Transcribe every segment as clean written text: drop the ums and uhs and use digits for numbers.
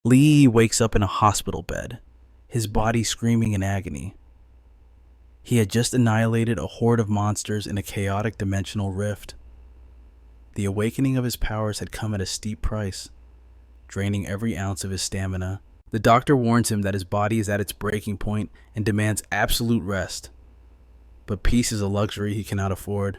Lee wakes up in a hospital bed, his body screaming in agony. He had just annihilated a horde of monsters in a chaotic dimensional rift. The awakening of his powers had come at a steep price, draining every ounce of his stamina. The doctor warns him that his body is at its breaking point and demands absolute rest. But peace is a luxury he cannot afford.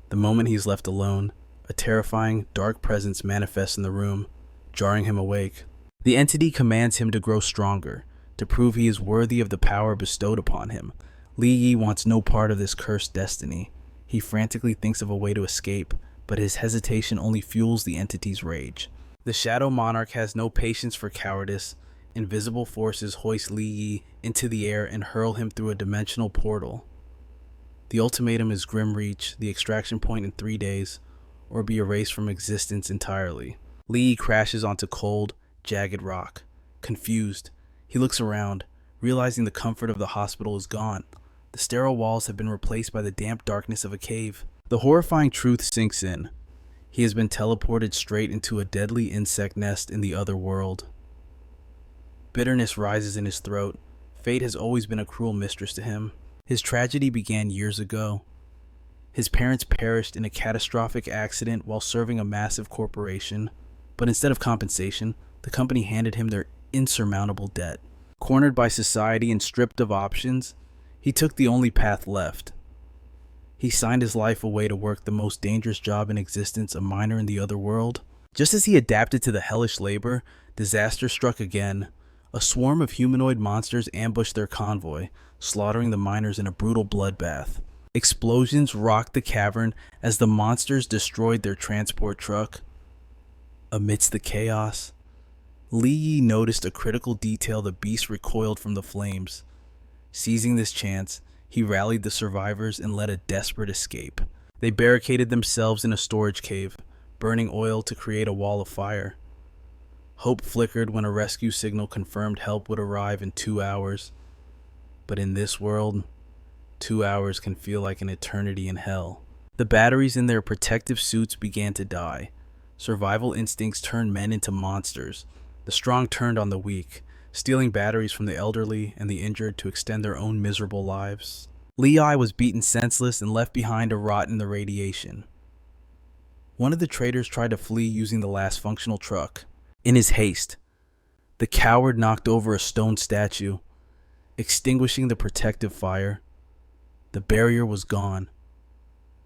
The moment he's left alone, a terrifying, dark presence manifests in the room, jarring him awake. The entity commands him to grow stronger, to prove he is worthy of the power bestowed upon him. Lee Yi wants no part of this cursed destiny. He frantically thinks of a way to escape, but his hesitation only fuels the entity's rage. The Shadow Monarch has no patience for cowardice. Invisible forces hoist Lee Yi into the air and hurl him through a dimensional portal. The ultimatum is grim reach, the extraction point in 3 days, or be erased from existence entirely. Lee Yi crashes onto cold, jagged rock. Confused, he looks around, realizing the comfort of the hospital is gone. The sterile walls have been replaced by the damp darkness of a cave. The horrifying truth sinks in. He has been teleported straight into a deadly insect nest in the other world. Bitterness rises in his throat. Fate has always been a cruel mistress to him. His tragedy began years ago. His parents perished in a catastrophic accident while serving a massive corporation, but instead of compensation, the company handed him their insurmountable debt. Cornered by society and stripped of options, he took the only path left. He signed his life away to work the most dangerous job in existence, a miner in the other world. Just as he adapted to the hellish labor, disaster struck again. A swarm of humanoid monsters ambushed their convoy, slaughtering the miners in a brutal bloodbath. Explosions rocked the cavern as the monsters destroyed their transport truck. Amidst the chaos, Lee Yi noticed a critical detail: the beast recoiled from the flames. Seizing this chance, he rallied the survivors and led a desperate escape. They barricaded themselves in a storage cave, burning oil to create a wall of fire. Hope flickered when a rescue signal confirmed help would arrive in 2 hours. But in this world, 2 hours can feel like an eternity in hell. The batteries in their protective suits began to die. Survival instincts turned men into monsters. The strong turned on the weak, stealing batteries from the elderly and the injured to extend their own miserable lives. Lee Yi was beaten senseless and left behind to rot in the radiation. One of the traders tried to flee using the last functional truck. In his haste, the coward knocked over a stone statue, extinguishing the protective fire. The barrier was gone.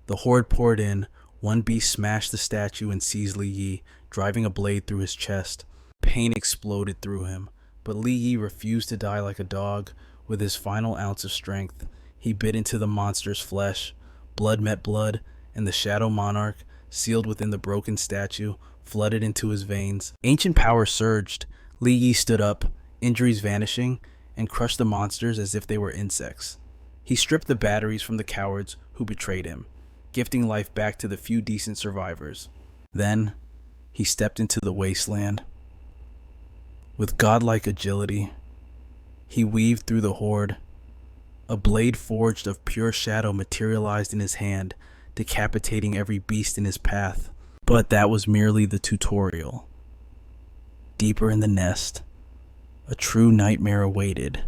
The horde poured in. One beast smashed the statue and seized Lee Yi, driving a blade through his chest. Pain exploded through him, but Lee Yi refused to die like a dog. With his final ounce of strength, he bit into the monster's flesh. Blood met blood, and the Shadow Monarch, sealed within the broken statue, flooded into his veins. Ancient power surged. Lee Yi stood up, injuries vanishing, and crushed the monsters as if they were insects. He stripped the batteries from the cowards who betrayed him, gifting life back to the few decent survivors. Then, he stepped into the wasteland. With godlike agility, he weaved through the horde. A blade forged of pure shadow materialized in his hand, decapitating every beast in his path. But that was merely the tutorial. Deeper in the nest, a true nightmare awaited.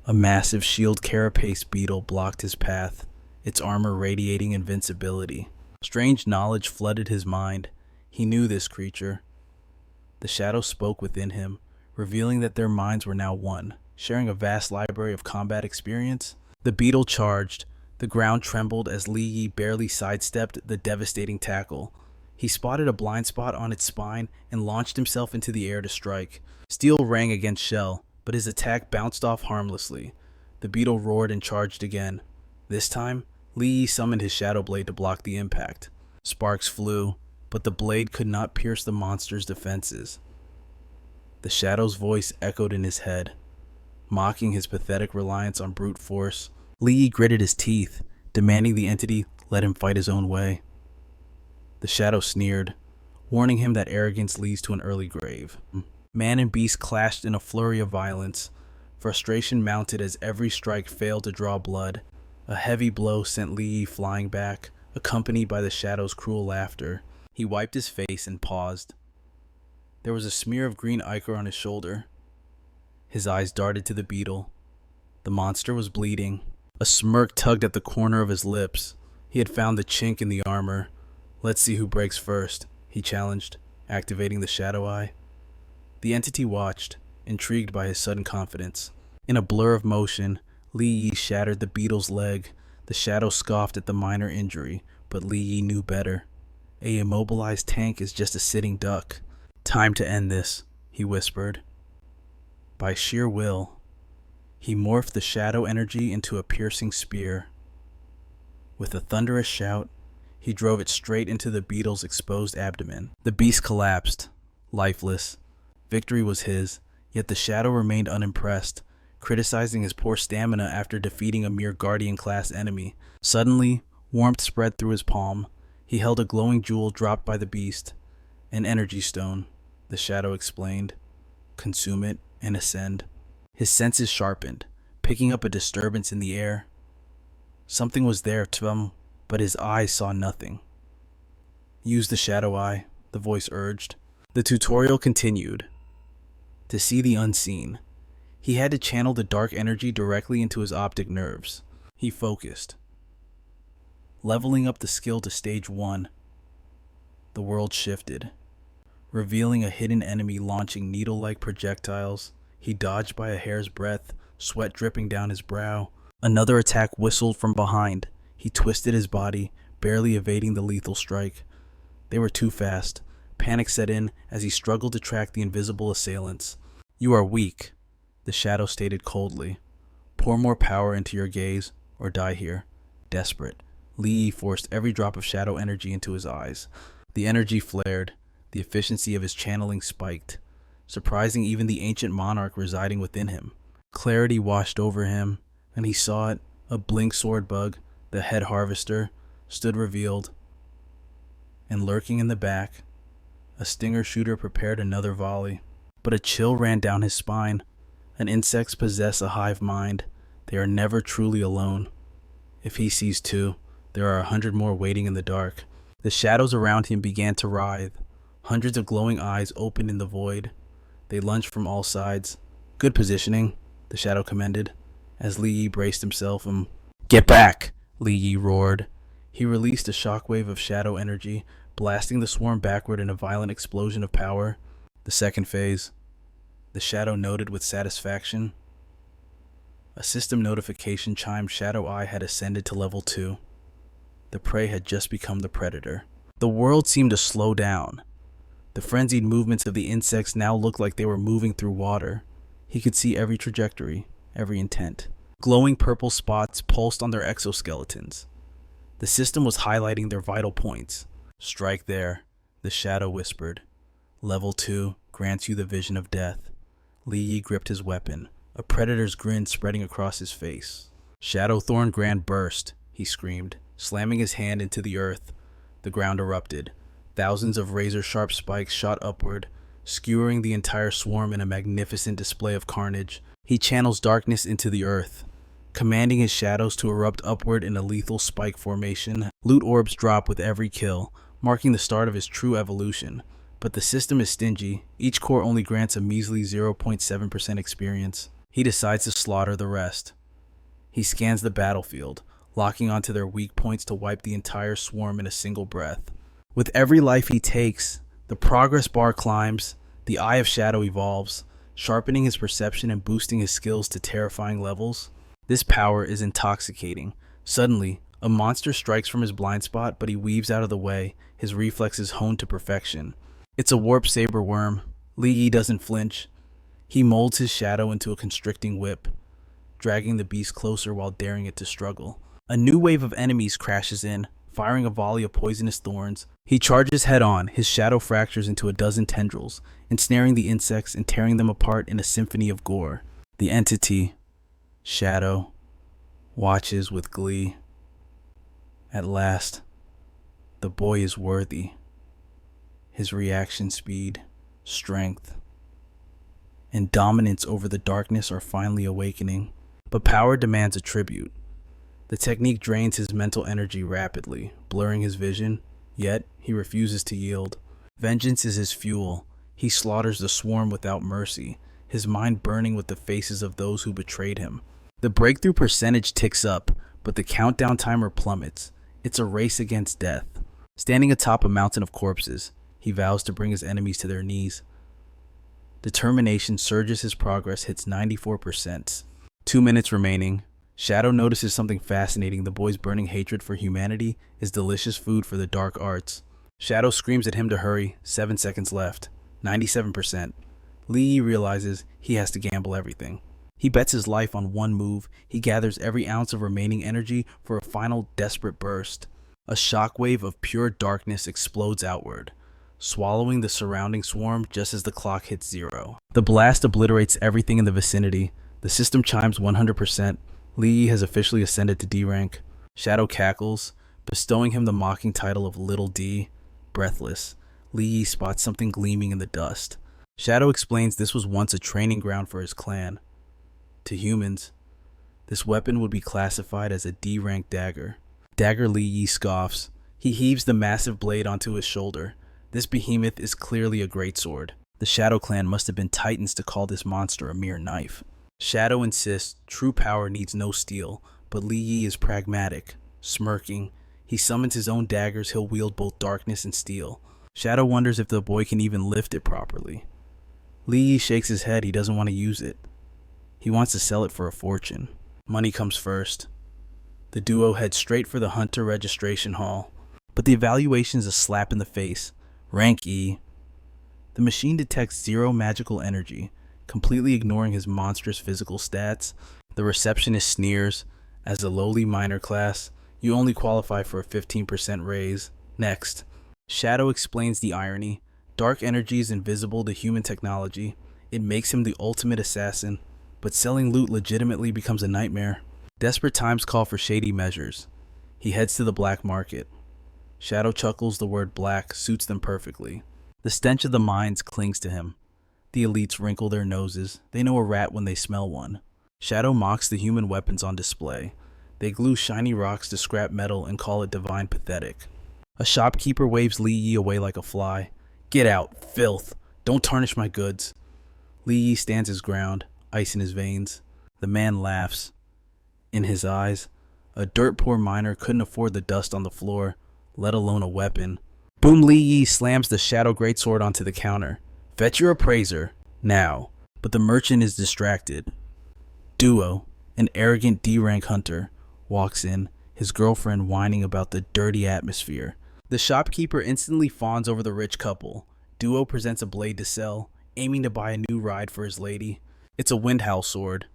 A massive shield carapace beetle blocked his path, its armor radiating invincibility. Strange knowledge flooded his mind. He knew this creature. The shadow spoke within him, revealing that their minds were now one, sharing a vast library of combat experience. The beetle charged. The ground trembled as Lee Yi barely sidestepped the devastating tackle. He spotted a blind spot on its spine and launched himself into the air to strike. Steel rang against shell, but his attack bounced off harmlessly. The beetle roared and charged again. This time, Lee Yi summoned his shadow blade to block the impact. Sparks flew, but the blade could not pierce the monster's defenses. The shadow's voice echoed in his head, mocking his pathetic reliance on brute force. Lee Yi gritted his teeth, demanding the entity let him fight his own way. The shadow sneered, warning him that arrogance leads to an early grave. Man and beast clashed in a flurry of violence. Frustration mounted as every strike failed to draw blood. A heavy blow sent Lee Yi flying back, accompanied by the shadow's cruel laughter. He wiped his face and paused. There was a smear of green ichor on his shoulder. His eyes darted to the beetle. The monster was bleeding. A smirk tugged at the corner of his lips. He had found the chink in the armor. "Let's see who breaks first," he challenged, activating the shadow eye. The entity watched, intrigued by his sudden confidence. In a blur of motion, Li Yi shattered the beetle's leg. The shadow scoffed at the minor injury, but Li Yi knew better. A immobilized tank is just a sitting duck. "Time to end this," he whispered. By sheer will, he morphed the shadow energy into a piercing spear. With a thunderous shout, he drove it straight into the beetle's exposed abdomen. The beast collapsed, lifeless. Victory was his, yet the shadow remained unimpressed, criticizing his poor stamina after defeating a mere Guardian-class enemy. Suddenly, warmth spread through his palm. He held a glowing jewel dropped by the beast. "An energy stone," the shadow explained. "Consume it and ascend." His senses sharpened, picking up a disturbance in the air. Something was there, Tvam, but his eyes saw nothing. "Use the shadow eye," the voice urged. The tutorial continued. To see the unseen, he had to channel the dark energy directly into his optic nerves. He focused, leveling up the skill to stage 1. The world shifted, revealing a hidden enemy launching needle-like projectiles. He dodged by a hair's breadth, sweat dripping down his brow. Another attack whistled from behind. He twisted his body, barely evading the lethal strike. They were too fast. Panic set in as he struggled to track the invisible assailants. "You are weak," the shadow stated coldly. "Pour more power into your gaze, or die here." Desperate, Li Yi forced every drop of shadow energy into his eyes. The energy flared. The efficiency of his channeling spiked, surprising even the ancient monarch residing within him. Clarity washed over him, and he saw it. A blink sword bug, the head harvester, stood revealed. And lurking in the back, a stinger shooter prepared another volley. But a chill ran down his spine. An insects possess a hive mind. They are never truly alone. If he sees 2, there are 100 more waiting in the dark. The shadows around him began to writhe. Hundreds of glowing eyes opened in the void. They lunged from all sides. "Good positioning," the shadow commended, as Li Yi braced himself. "Get back!" Li Yi roared. He released a shockwave of shadow energy, blasting the swarm backward in a violent explosion of power. The second phase, the shadow noted with satisfaction. A system notification chimed. Shadow Eye had ascended to level 2. The prey had just become the predator. The world seemed to slow down. The frenzied movements of the insects now looked like they were moving through water. He could see every trajectory, every intent. Glowing purple spots pulsed on their exoskeletons. The system was highlighting their vital points. "Strike there," the shadow whispered. "Level 2 grants you the vision of death." Li Yi gripped his weapon, a predator's grin spreading across his face. "Shadowthorn Grand Burst," he screamed, slamming his hand into the earth. The ground erupted. Thousands of razor-sharp spikes shot upward, skewering the entire swarm in a magnificent display of carnage. He channels darkness into the earth, commanding his shadows to erupt upward in a lethal spike formation. Loot orbs drop with every kill, marking the start of his true evolution. But the system is stingy. Each core only grants a measly 0.7% experience. He decides to slaughter the rest. He scans the battlefield, locking onto their weak points to wipe the entire swarm in a single breath. With every life he takes, the progress bar climbs, the Eye of Shadow evolves, sharpening his perception and boosting his skills to terrifying levels. This power is intoxicating. Suddenly, a monster strikes from his blind spot, but he weaves out of the way, his reflexes honed to perfection. It's a warp saber worm. Li Yi doesn't flinch. He molds his shadow into a constricting whip, dragging the beast closer while daring it to struggle. A new wave of enemies crashes in, firing a volley of poisonous thorns. He charges head-on, his shadow fractures into a dozen tendrils, ensnaring the insects and tearing them apart in a symphony of gore. The entity, Shadow, watches with glee. At last, the boy is worthy. His reaction speed, strength, and dominance over the darkness are finally awakening. But power demands a tribute. The technique drains his mental energy rapidly, blurring his vision, yet he refuses to yield. Vengeance is his fuel. He slaughters the swarm without mercy, his mind burning with the faces of those who betrayed him. The breakthrough percentage ticks up, but the countdown timer plummets. It's a race against death. Standing atop a mountain of corpses, he vows to bring his enemies to their knees. Determination surges, his progress hits 94%. 2 minutes remaining. Shadow notices something fascinating. The boy's burning hatred for humanity is delicious food for the dark arts. Shadow screams at him to hurry. 7 seconds left. 97%. Lee realizes he has to gamble everything. He bets his life on one move. He gathers every ounce of remaining energy for a final desperate burst. A shockwave of pure darkness explodes outward, swallowing the surrounding swarm just as the clock hits 0. The blast obliterates everything in the vicinity. The system chimes 100%. Lee has officially ascended to D rank. Shadow cackles, bestowing him the mocking title of Little D. Breathless, Lee spots something gleaming in the dust. Shadow explains this was once a training ground for his clan. To humans, this weapon would be classified as a D-rank dagger. Dagger Lee scoffs. He heaves the massive blade onto his shoulder. This behemoth is clearly a greatsword. The Shadow clan must have been titans to call this monster a mere knife. Shadow insists true power needs no steel, but Lee is pragmatic. Smirking, he summons his own daggers. He'll wield both darkness and steel. Shadow wonders if the boy can even lift it properly. Lee shakes his head. He doesn't want to use it. He wants to sell it for a fortune. Money comes first. The duo heads straight for the Hunter registration hall, but the evaluation is a slap in the face. Rank E. The machine detects 0 magical energy, completely ignoring his monstrous physical stats. The receptionist sneers. As a lowly minor class, you only qualify for a 15% raise. Next. Shadow explains the irony. Dark energy is invisible to human technology. It makes him the ultimate assassin, but selling loot legitimately becomes a nightmare. Desperate times call for shady measures. He heads to the black market. Shadow chuckles. The word black suits them perfectly. The stench of the mines clings to him. The elites wrinkle their noses. They know a rat when they smell one. Shadow mocks the human weapons on display. They glue shiny rocks to scrap metal and call it divine pathetic. A shopkeeper waves Lee Yi away like a fly. Get out, filth. Don't tarnish my goods. Lee Yi stands his ground, ice in his veins. The man laughs. In his eyes, a dirt-poor miner couldn't afford the dust on the floor, let alone a weapon. Boom! Lee Yi slams the Shadow Greatsword onto the counter. Fetch your appraiser, now. But the merchant is distracted. Duo, an arrogant D-rank hunter, walks in, his girlfriend whining about the dirty atmosphere. The shopkeeper instantly fawns over the rich couple. Duo presents a blade to sell, aiming to buy a new ride for his lady. It's a Windhowl sword,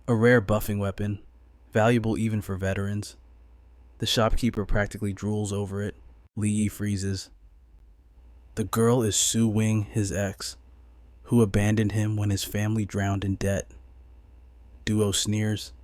a rare buffing weapon, valuable even for veterans. The shopkeeper practically drools over it. Lee Yi freezes. The girl is Su Wing, his ex, who abandoned him when his family drowned in debt. Duo sneers.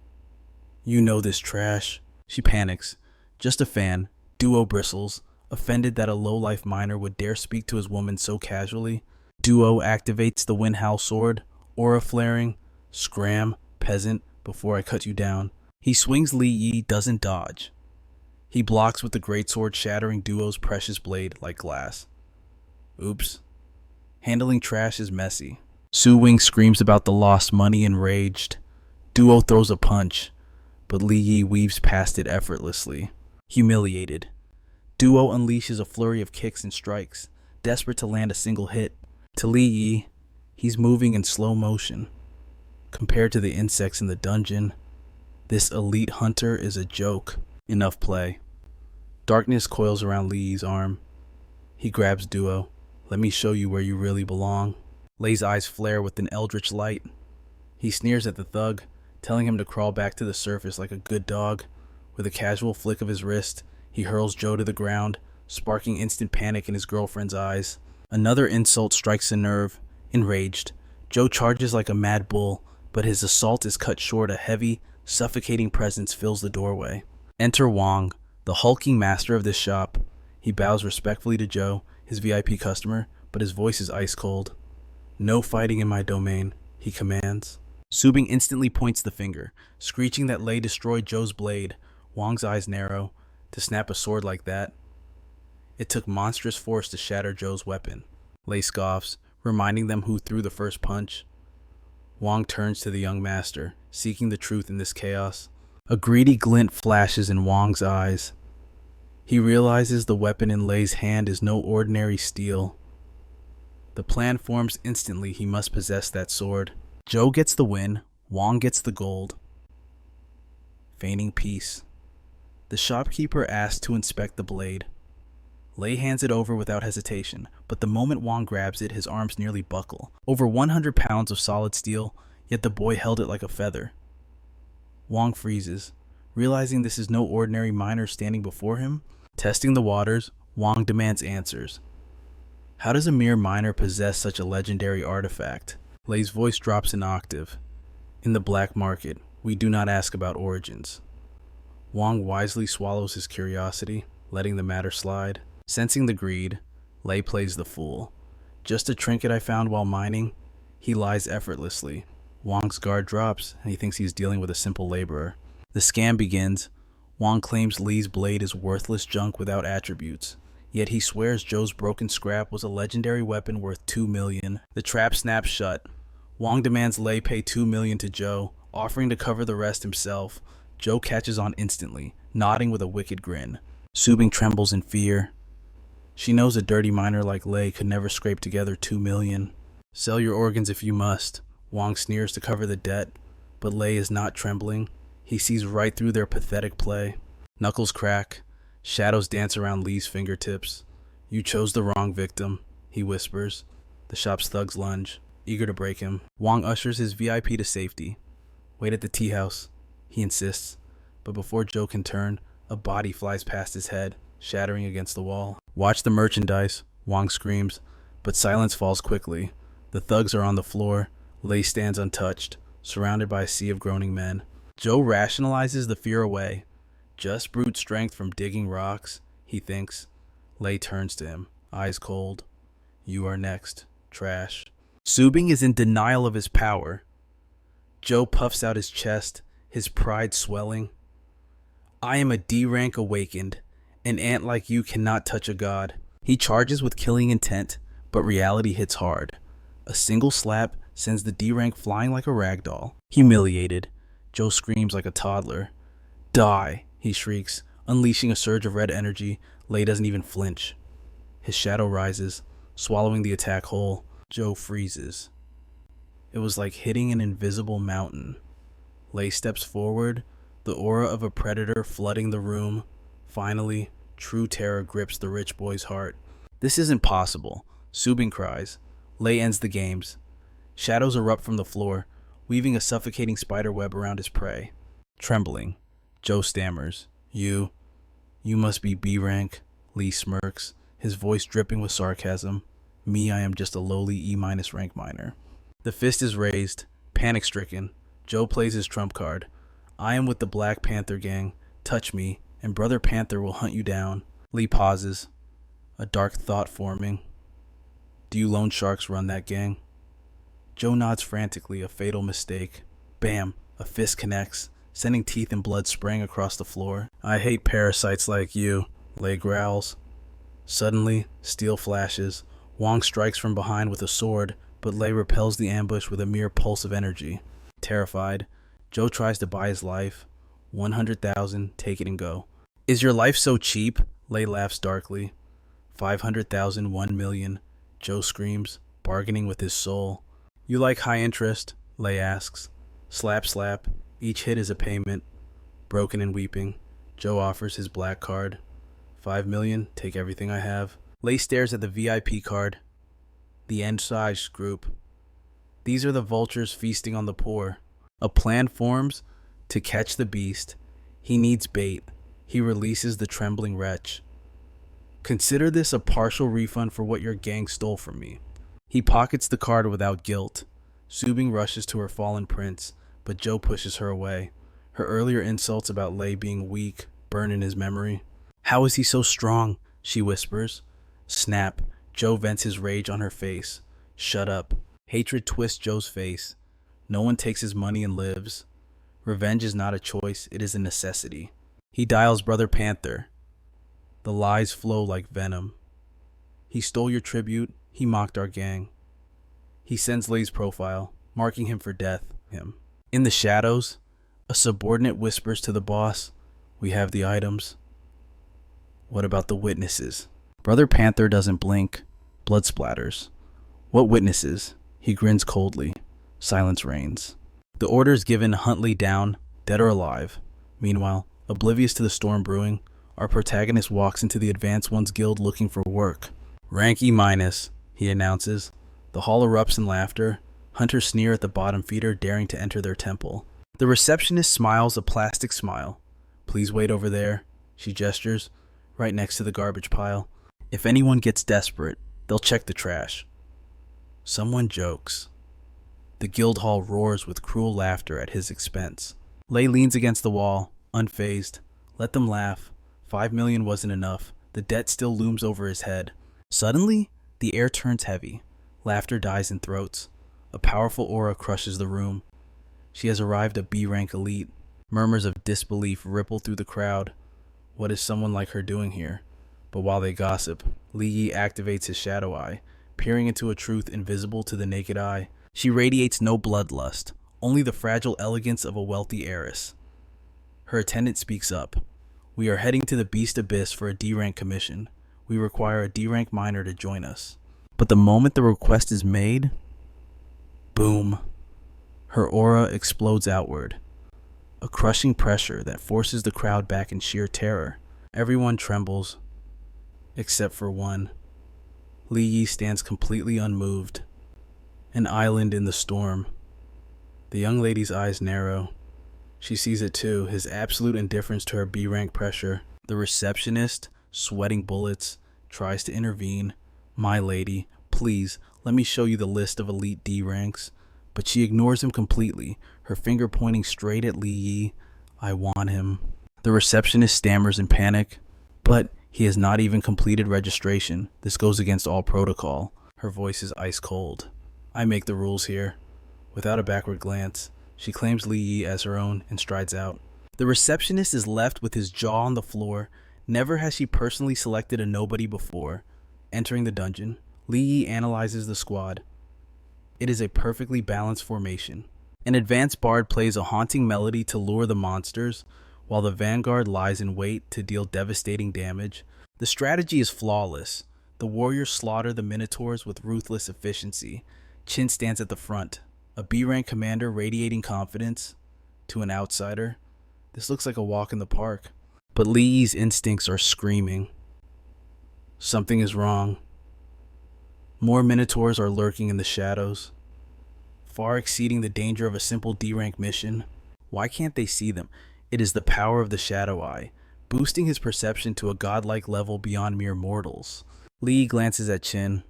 You know this trash. She panics. Just a fan. Duo bristles, offended that a low-life miner would dare speak to his woman so casually. Duo activates the Windhowl sword, aura flaring. Scram, peasant, before I cut you down. He swings. Lee Yi doesn't dodge. He blocks with the greatsword, shattering Duo's precious blade like glass. Oops. Handling trash is messy. Su Wing screams about the lost money, enraged. Duo throws a punch, but Lee Yi weaves past it effortlessly. Humiliated, Duo unleashes a flurry of kicks and strikes, desperate to land a single hit. To Lee Yi, he's moving in slow motion. Compared to the insects in the dungeon, this elite hunter is a joke. Enough play. Darkness coils around Lee Yi's arm. He grabs Duo. Let me show you where you really belong. Lei's eyes flare with an eldritch light. He sneers at the thug, telling him to crawl back to the surface like a good dog. With a casual flick of his wrist, he hurls Joe to the ground, sparking instant panic in his girlfriend's eyes. Another insult strikes a nerve. Enraged, Joe charges like a mad bull, but his assault is cut short. A heavy, suffocating presence fills the doorway. Enter Wong, the hulking master of this shop. He bows respectfully to Joe, his VIP customer, but his voice is ice cold. No fighting in my domain, he commands. Subing instantly points the finger, screeching that Lei destroyed Joe's blade. Wong's eyes narrow. To snap a sword like that, it took monstrous force to shatter Joe's weapon. Lei scoffs. reminding them who threw the first punch. Wong turns to the young master, seeking the truth in this chaos. A greedy glint flashes in Wong's eyes. He realizes the weapon in Lei's hand is no ordinary steel. The plan forms instantly. He must possess that sword. Joe gets the win. Wong gets the gold. Feigning peace. The shopkeeper asks to inspect the blade. Lei hands it over without hesitation, but the moment Wong grabs it, his arms nearly buckle. Over 100 pounds of solid steel, yet the boy held it like a feather. Wong freezes, realizing this is no ordinary miner standing before him. Testing the waters, Wong demands answers. How does a mere miner possess such a legendary artifact? Lei's voice drops an octave. In the black market, we do not ask about origins. Wong wisely swallows his curiosity, letting the matter slide. Sensing the greed, Lei plays the fool. Just a trinket I found while mining. He lies effortlessly. Wong's guard drops, and he thinks he's dealing with a simple laborer. The scam begins. Wong claims Lei's blade is worthless junk without attributes. Yet he swears Joe's broken scrap was a legendary weapon worth $2 million. The trap snaps shut. Wong demands Lei pay $2 million to Joe, offering to cover the rest himself. Joe catches on instantly, nodding with a wicked grin. Subing trembles in fear. She knows a dirty miner like Lei could never scrape together $2 million. Sell your organs if you must. Wong sneers to cover the debt, but Lei is not trembling. He sees right through their pathetic play. Knuckles crack. Shadows dance around Lei's fingertips. You chose the wrong victim, he whispers. The shop's thugs lunge, eager to break him. Wong ushers his VIP to safety. Wait at the tea house, he insists. But before Joe can turn, a body flies past his head, shattering against the wall. Watch the merchandise, Wong screams, but silence falls quickly. The thugs are on the floor. Lei stands untouched, surrounded by a sea of groaning men. Joe rationalizes the fear away. Just brute strength from digging rocks, he thinks. Lei turns to him, eyes cold. You are next, trash. Subing is in denial of his power. Joe puffs out his chest, his pride swelling. I am a D rank awakened. An ant like you cannot touch a god. He charges with killing intent, but reality hits hard. A single slap sends the D rank flying like a ragdoll. Humiliated, Joe screams like a toddler. Die, he shrieks, unleashing a surge of red energy. Lei doesn't even flinch. His shadow rises, swallowing the attack whole. Joe freezes. It was like hitting an invisible mountain. Lei steps forward, the aura of a predator flooding the room. Finally, true terror grips the rich boy's heart. This isn't possible, Subing cries. Lei ends the games. Shadows erupt from the floor, weaving a suffocating spider web around his prey. Trembling, Joe stammers. You must be B rank, Lei smirks, his voice dripping with sarcasm. Me, I am just a lowly E- rank miner. The fist is raised, panic-stricken. Joe plays his trump card. I am with the Black Panther gang. Touch me, and Brother Panther will hunt you down. Lei pauses, a dark thought forming. Do you loan sharks run that gang? Joe nods frantically, a fatal mistake. Bam, a fist connects, sending teeth and blood spraying across the floor. I hate parasites like you, Lei growls. Suddenly, steel flashes. Wong strikes from behind with a sword, but Lei repels the ambush with a mere pulse of energy. Terrified, Joe tries to buy his life. 100,000, take it and go. Is your life so cheap? Lei laughs darkly. 500,000, 1 million, Joe screams, bargaining with his soul. You like high interest? Lei asks. Slap, slap. Each hit is a payment. Broken and weeping, Joe offers his black card. 5 million, take everything I have. Lei stares at the VIP card. The end-sized group. These are the vultures feasting on the poor. A plan forms to catch the beast. He needs bait. He releases the trembling wretch. Consider this a partial refund for what your gang stole from me. He pockets the card without guilt. Subing rushes to her fallen prince, but Joe pushes her away. Her earlier insults about Lei being weak burn in his memory. How is he so strong? She whispers. Snap. Joe vents his rage on her face. Shut up. Hatred twists Joe's face. No one takes his money and lives. Revenge is not a choice, it is a necessity. He dials Brother Panther. The lies flow like venom. He stole your tribute, he mocked our gang. He sends Lei's profile, marking him for death. In the shadows, a subordinate whispers to the boss, "We have the items. What about the witnesses?" Brother Panther doesn't blink. Blood splatters. "What witnesses?" He grins coldly. Silence reigns. The order is given, Huntley down, dead or alive. Meanwhile, oblivious to the storm brewing, our protagonist walks into the Advanced Ones Guild looking for work. "Rank E-", he announces. The hall erupts in laughter. Hunters sneer at the bottom feeder daring to enter their temple. The receptionist smiles a plastic smile. "Please wait over there," she gestures, right next to the garbage pile. "If anyone gets desperate, they'll check the trash." Someone jokes. The guild hall roars with cruel laughter at his expense. Lei leans against the wall, unfazed. Let them laugh. 5 million wasn't enough. The debt still looms over his head. Suddenly, the air turns heavy. Laughter dies in throats. A powerful aura crushes the room. She has arrived a B-rank elite. Murmurs of disbelief ripple through the crowd. What is someone like her doing here? But while they gossip, Li Yi activates his shadow eye, peering into a truth invisible to the naked eye. She radiates no bloodlust, only the fragile elegance of a wealthy heiress. Her attendant speaks up. "We are heading to the Beast Abyss for a D-rank commission. We require a D-rank miner to join us." But the moment the request is made, boom, her aura explodes outward. A crushing pressure that forces the crowd back in sheer terror. Everyone trembles, except for one. Li Yi stands completely unmoved. An island in the storm. The young lady's eyes narrow. She sees it too, his absolute indifference to her B-rank pressure. The receptionist, sweating bullets, tries to intervene. "My lady, please, let me show you the list of elite D ranks." But she ignores him completely, her finger pointing straight at Li Yi. "I want him." The receptionist stammers in panic. "But he has not even completed registration. This goes against all protocol." Her voice is ice cold. "I make the rules here." Without a backward glance, she claims Li Yi as her own and strides out. The receptionist is left with his jaw on the floor. Never has she personally selected a nobody before. Entering the dungeon, Li Yi analyzes the squad. It is a perfectly balanced formation. An advanced bard plays a haunting melody to lure the monsters, while the vanguard lies in wait to deal devastating damage. The strategy is flawless. The warriors slaughter the minotaurs with ruthless efficiency. Chin stands at the front, a B-rank commander radiating confidence. To an outsider, this looks like a walk in the park. But Li Yi's instincts are screaming. Something is wrong. More minotaurs are lurking in the shadows, far exceeding the danger of a simple D-rank mission. Why can't they see them? It is the power of the shadow eye, boosting his perception to a godlike level beyond mere mortals. Li Yi glances at Chin.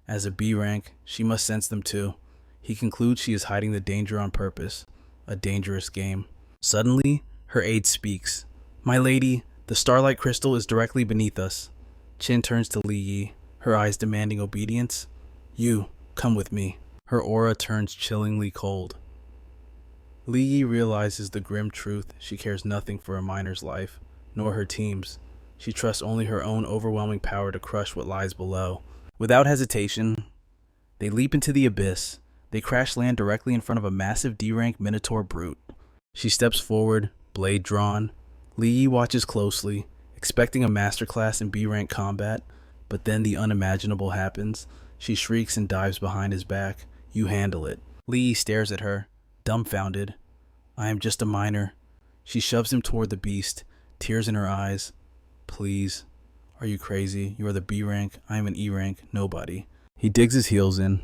As a B-rank, she must sense them too. He concludes she is hiding the danger on purpose. A dangerous game. Suddenly, her aide speaks. "My lady, the starlight crystal is directly beneath us." Chin turns to Li Yi, her eyes demanding obedience. "You, come with me." Her aura turns chillingly cold. Li Yi realizes the grim truth. She cares nothing for a miner's life, nor her team's. She trusts only her own overwhelming power to crush what lies below. Without hesitation, they leap into the abyss. They crash land directly in front of a massive D-rank minotaur brute. She steps forward, blade drawn. Li Yi watches closely, expecting a masterclass in B-rank combat, but then the unimaginable happens. She shrieks and dives behind his back. "You handle it." Li Yi stares at her, dumbfounded. "I am just a miner." She shoves him toward the beast, tears in her eyes. "Please. Are you crazy? You are the B rank. I am an E rank. Nobody." He digs his heels in.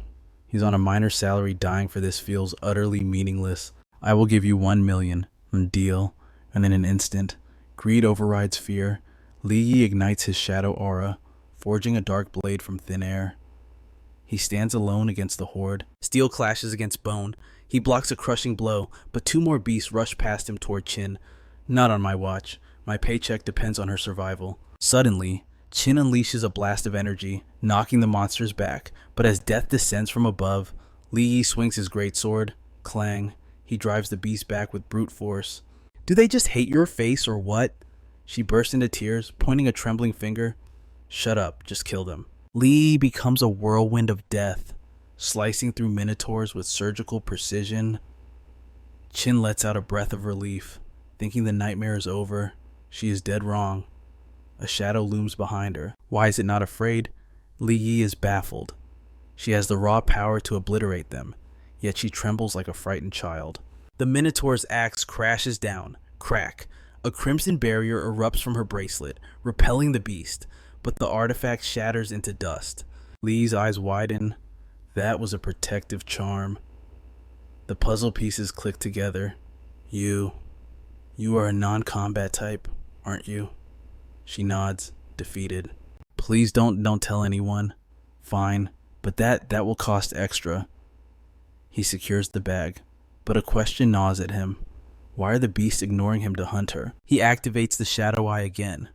He's on a miner's salary, dying for this feels utterly meaningless. "I will give you 1 million. Deal." And in an instant, greed overrides fear. Li Yi ignites his shadow aura, forging a dark blade from thin air. He stands alone against the horde. Steel clashes against bone. He blocks a crushing blow, but 2 more beasts rush past him toward Chin. "Not on my watch. My paycheck depends on her survival." Suddenly, Chin unleashes a blast of energy, knocking the monsters back, but as death descends from above, Li Yi swings his greatsword. Clang. He drives the beast back with brute force. "Do they just hate your face or what?" She bursts into tears, pointing a trembling finger. "Shut up, just kill them." Li Yi becomes a whirlwind of death. slicing through minotaurs with surgical precision. Chin lets out a breath of relief, thinking the nightmare is over. She is dead wrong. A shadow looms behind her. Why is it not afraid? Li Yi is baffled. She has the raw power to obliterate them, yet she trembles like a frightened child. The Minotaur's axe crashes down. Crack. A crimson barrier erupts from her bracelet, repelling the beast, but the artifact shatters into dust. Li's eyes widen. That was a protective charm. The puzzle pieces click together. You are a non-combat type, aren't you? She nods, defeated. Please don't tell anyone. Fine, but that will cost extra. He secures the bag, but a question gnaws at him. Why are the beasts ignoring him to hunt her? He activates the shadow eye again.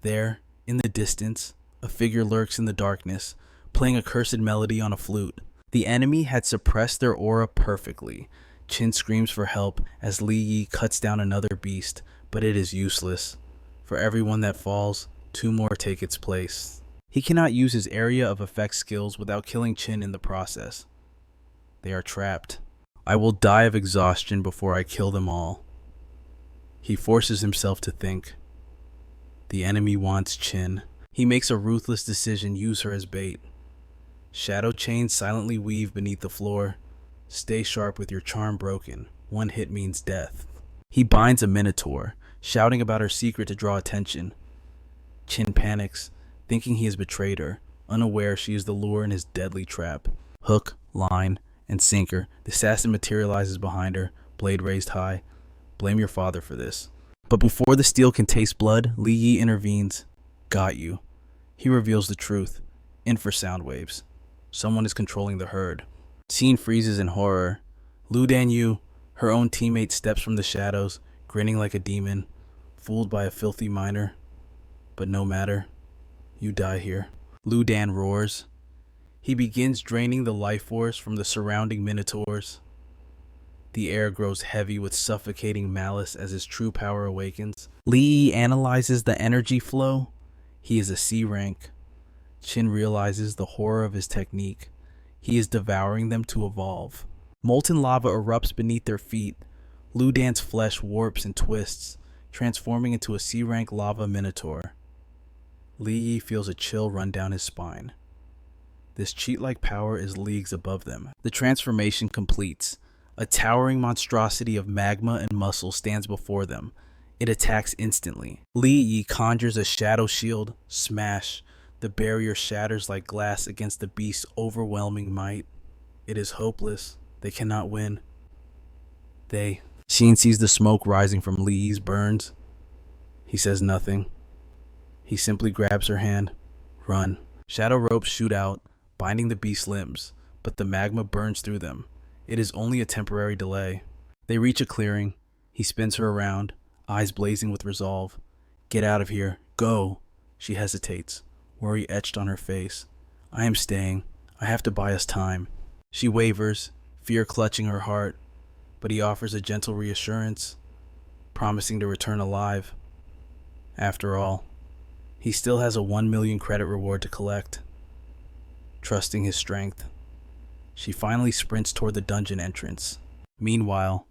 There, in the distance, a figure lurks in the darkness, playing a cursed melody on a flute. The enemy had suppressed their aura perfectly. Chin screams for help as Li Yi cuts down another beast, but it is useless. For every one that falls, 2 more take its place. He cannot use his area of effect skills without killing Chin in the process. They are trapped. I will die of exhaustion before I kill them all. He forces himself to think. The enemy wants Chin. He makes a ruthless decision, use her as bait. Shadow chains silently weave beneath the floor. Stay sharp with your charm broken. 1 hit means death. He binds a minotaur, shouting about her secret to draw attention. Chin panics, thinking he has betrayed her, unaware she is the lure in his deadly trap. Hook, line, and sinker, the assassin materializes behind her, blade raised high. Blame your father for this. But before the steel can taste blood, Li Yi intervenes. Got you. He reveals the truth. Infrasound waves. Someone is controlling the herd. Scene freezes in horror. Lu Danyu, her own teammate, steps from the shadows, grinning like a demon, fooled by a filthy miner. But no matter. You die here. Lu Dan roars. He begins draining the life force from the surrounding minotaurs. The air grows heavy with suffocating malice as his true power awakens. Li Yi analyzes the energy flow. He is a C rank. Chin realizes the horror of his technique. He is devouring them to evolve. Molten lava erupts beneath their feet. Lu Dan's flesh warps and twists, transforming into a C rank lava minotaur. Li Yi feels a chill run down his spine. This cheat-like power is leagues above them. The transformation completes. A towering monstrosity of magma and muscle stands before them. It attacks instantly. Li Yi conjures a shadow shield. Smash. The barrier shatters like glass against the beast's overwhelming might. It is hopeless. They cannot win. Sheen sees the smoke rising from Li Yi's burns. He says nothing. He simply grabs her hand. Run. Shadow ropes shoot out, binding the beast's limbs, but the magma burns through them. It is only a temporary delay. They reach a clearing. He spins her around, eyes blazing with resolve. Get out of here. Go. She hesitates, worry etched on her face. I am staying. I have to buy us time. She wavers, fear clutching her heart, but he offers a gentle reassurance, promising to return alive. After all, he still has a 1 million credit reward to collect. Trusting his strength, she finally sprints toward the dungeon entrance. Meanwhile,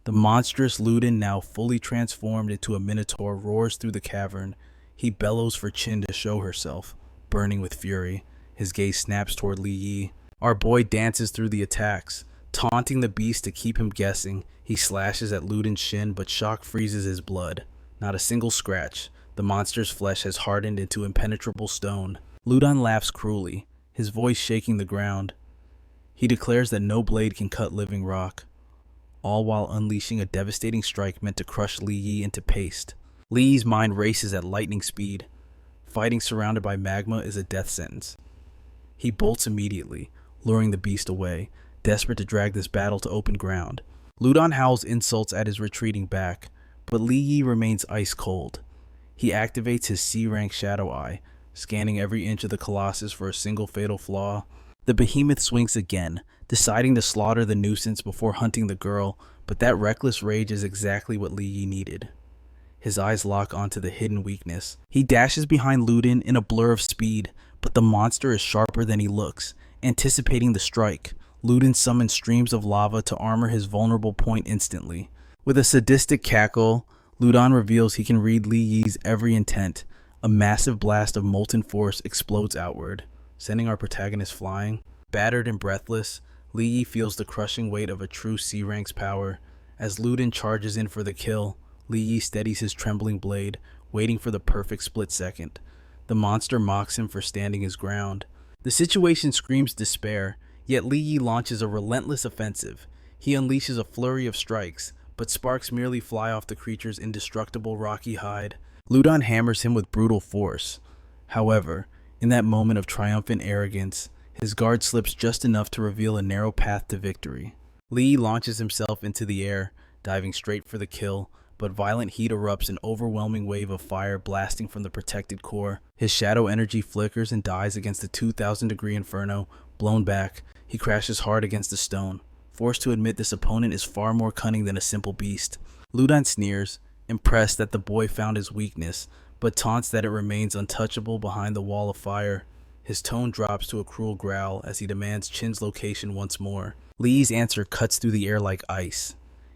the monstrous Luden, now fully transformed into a minotaur, roars through the cavern. He bellows for Chin to show herself, burning with fury. His gaze snaps toward Li Yi. Our boy dances through the attacks, taunting the beast to keep him guessing. He slashes at Luden's shin, but shock freezes his blood. Not a single scratch. The monster's flesh has hardened into impenetrable stone. Ludon laughs cruelly, his voice shaking the ground. He declares that no blade can cut living rock, all while unleashing a devastating strike meant to crush Li Yi into paste. Li Yi's mind races at lightning speed. Fighting surrounded by magma is a death sentence. He bolts immediately, luring the beast away, desperate to drag this battle to open ground. Ludon howls insults at his retreating back, but Li Yi remains ice cold. He activates his C-rank shadow eye, scanning every inch of the colossus for a single fatal flaw. The behemoth swings again, deciding to slaughter the nuisance before hunting the girl, but that reckless rage is exactly what Li Yi needed. His eyes lock onto the hidden weakness. He dashes behind Luden in a blur of speed, but the monster is sharper than he looks, Anticipating the strike, Luden summons streams of lava to armor his vulnerable point instantly. With a sadistic cackle, Ludan reveals he can read Li Yi's every intent. A massive blast of molten force explodes outward, sending our protagonist flying. Battered and breathless, Li Yi feels the crushing weight of a true C-Rank's power. As Luden charges in for the kill, Li Yi steadies his trembling blade, waiting for the perfect split second. The monster mocks him for standing his ground. The situation screams despair, yet Li Yi launches a relentless offensive. He unleashes a flurry of strikes, but sparks merely fly off the creature's indestructible rocky hide. Ludan hammers him with brutal force. However, in that moment of triumphant arrogance, his guard slips just enough to reveal a narrow path to victory. Li Yi launches himself into the air, diving straight for the kill, but violent heat erupts, an overwhelming wave of fire blasting from the protected core. His shadow energy flickers and dies against the 2,000-degree inferno. Blown back, he crashes hard against a stone, forced to admit this opponent is far more cunning than a simple beast. Ludan sneers, impressed that the boy found his weakness, but taunts that it remains untouchable behind the wall of fire. His tone drops to a cruel growl as he demands Chin's location once more. Li's answer cuts through the air like ice.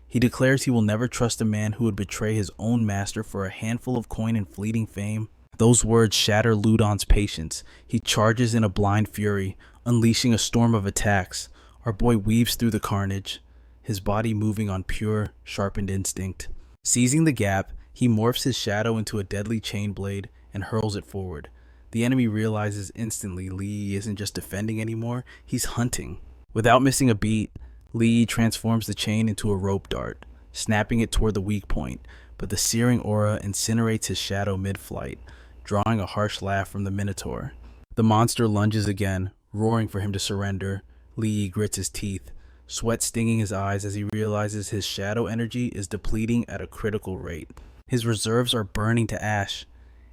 He declares he will never trust a man who would betray his own master for a handful of coin and fleeting fame. Those words shatter Ludan's patience. He charges in a blind fury, unleashing a storm of attacks. Our boy weaves through the carnage, his body moving on pure, sharpened instinct. Seizing the gap, he morphs his shadow into a deadly chain blade and hurls it forward. The enemy realizes instantly Li isn't just defending anymore, he's hunting. Without missing a beat, Li transforms the chain into a rope dart, snapping it toward the weak point, but the searing aura incinerates his shadow mid-flight, drawing a harsh laugh from the Minotaur. The monster lunges again, roaring for him to surrender. Li grits his teeth, sweat stinging his eyes as he realizes his shadow energy is depleting at a critical rate. His reserves are burning to ash,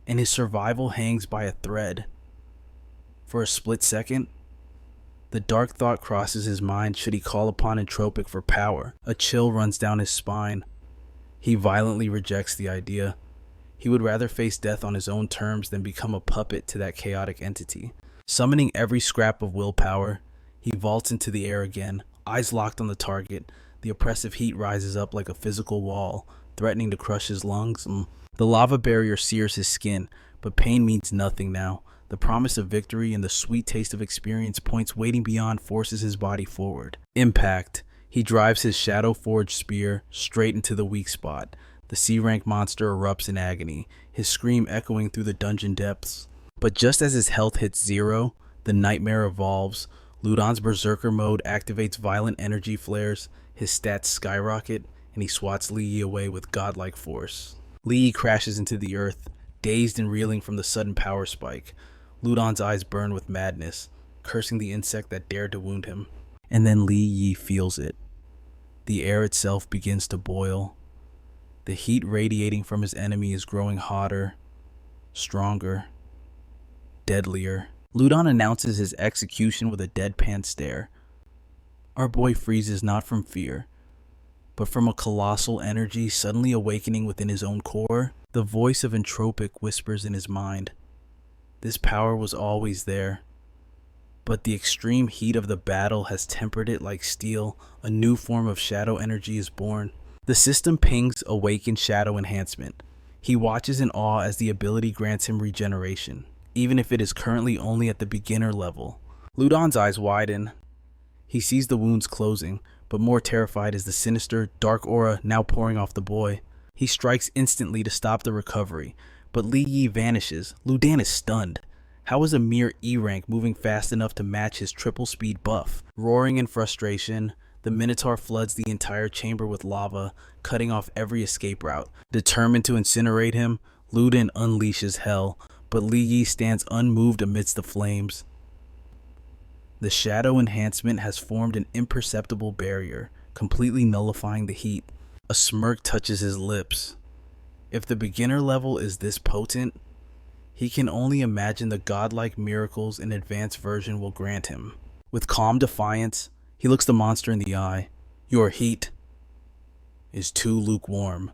and his survival hangs by a thread. For a split second, the dark thought crosses his mind should he call upon Entropic for power. A chill runs down his spine. He violently rejects the idea. He would rather face death on his own terms than become a puppet to that chaotic entity. Summoning every scrap of willpower, he vaults into the air again, eyes locked on the target. The oppressive heat rises up like a physical wall, threatening to crush his lungs. The lava barrier sears his skin, but pain means nothing now. The promise of victory and the sweet taste of experience points waiting beyond forces his body forward. Impact. He drives his shadow-forged spear straight into the weak spot. The C-rank monster erupts in agony, his scream echoing through the dungeon depths. But just as his health hits zero, the nightmare evolves. Ludan's berserker mode activates violent energy flares, his stats skyrocket, and he swats Li Yi away with godlike force. Li Yi crashes into the earth, dazed and reeling from the sudden power spike. Ludan's eyes burn with madness, cursing the insect that dared to wound him. And then Li Yi feels it. The air itself begins to boil. The heat radiating from his enemy is growing hotter, stronger, deadlier. Ludan announces his execution with a deadpan stare. Our boy freezes not from fear, but from a colossal energy suddenly awakening within his own core. The voice of Entropic whispers in his mind. This power was always there, but the extreme heat of the battle has tempered it like steel. A new form of shadow energy is born. The system pings awakened shadow enhancement. He watches in awe as the ability grants him regeneration, even if it is currently only at the beginner level. Ludan's eyes widen. He sees the wounds closing, but more terrified is the sinister, dark aura now pouring off the boy. He strikes instantly to stop the recovery, but Li Yi vanishes. Ludan is stunned. How is a mere E-rank moving fast enough to match his triple speed buff? Roaring in frustration, the Minotaur floods the entire chamber with lava, cutting off every escape route. Determined to incinerate him, Ludan unleashes hell, but Li Yi stands unmoved amidst the flames. The shadow enhancement has formed an imperceptible barrier, completely nullifying the heat. A smirk touches his lips. If the beginner level is this potent, he can only imagine the godlike miracles an advanced version will grant him. With calm defiance, he looks the monster in the eye. Your heat is too lukewarm.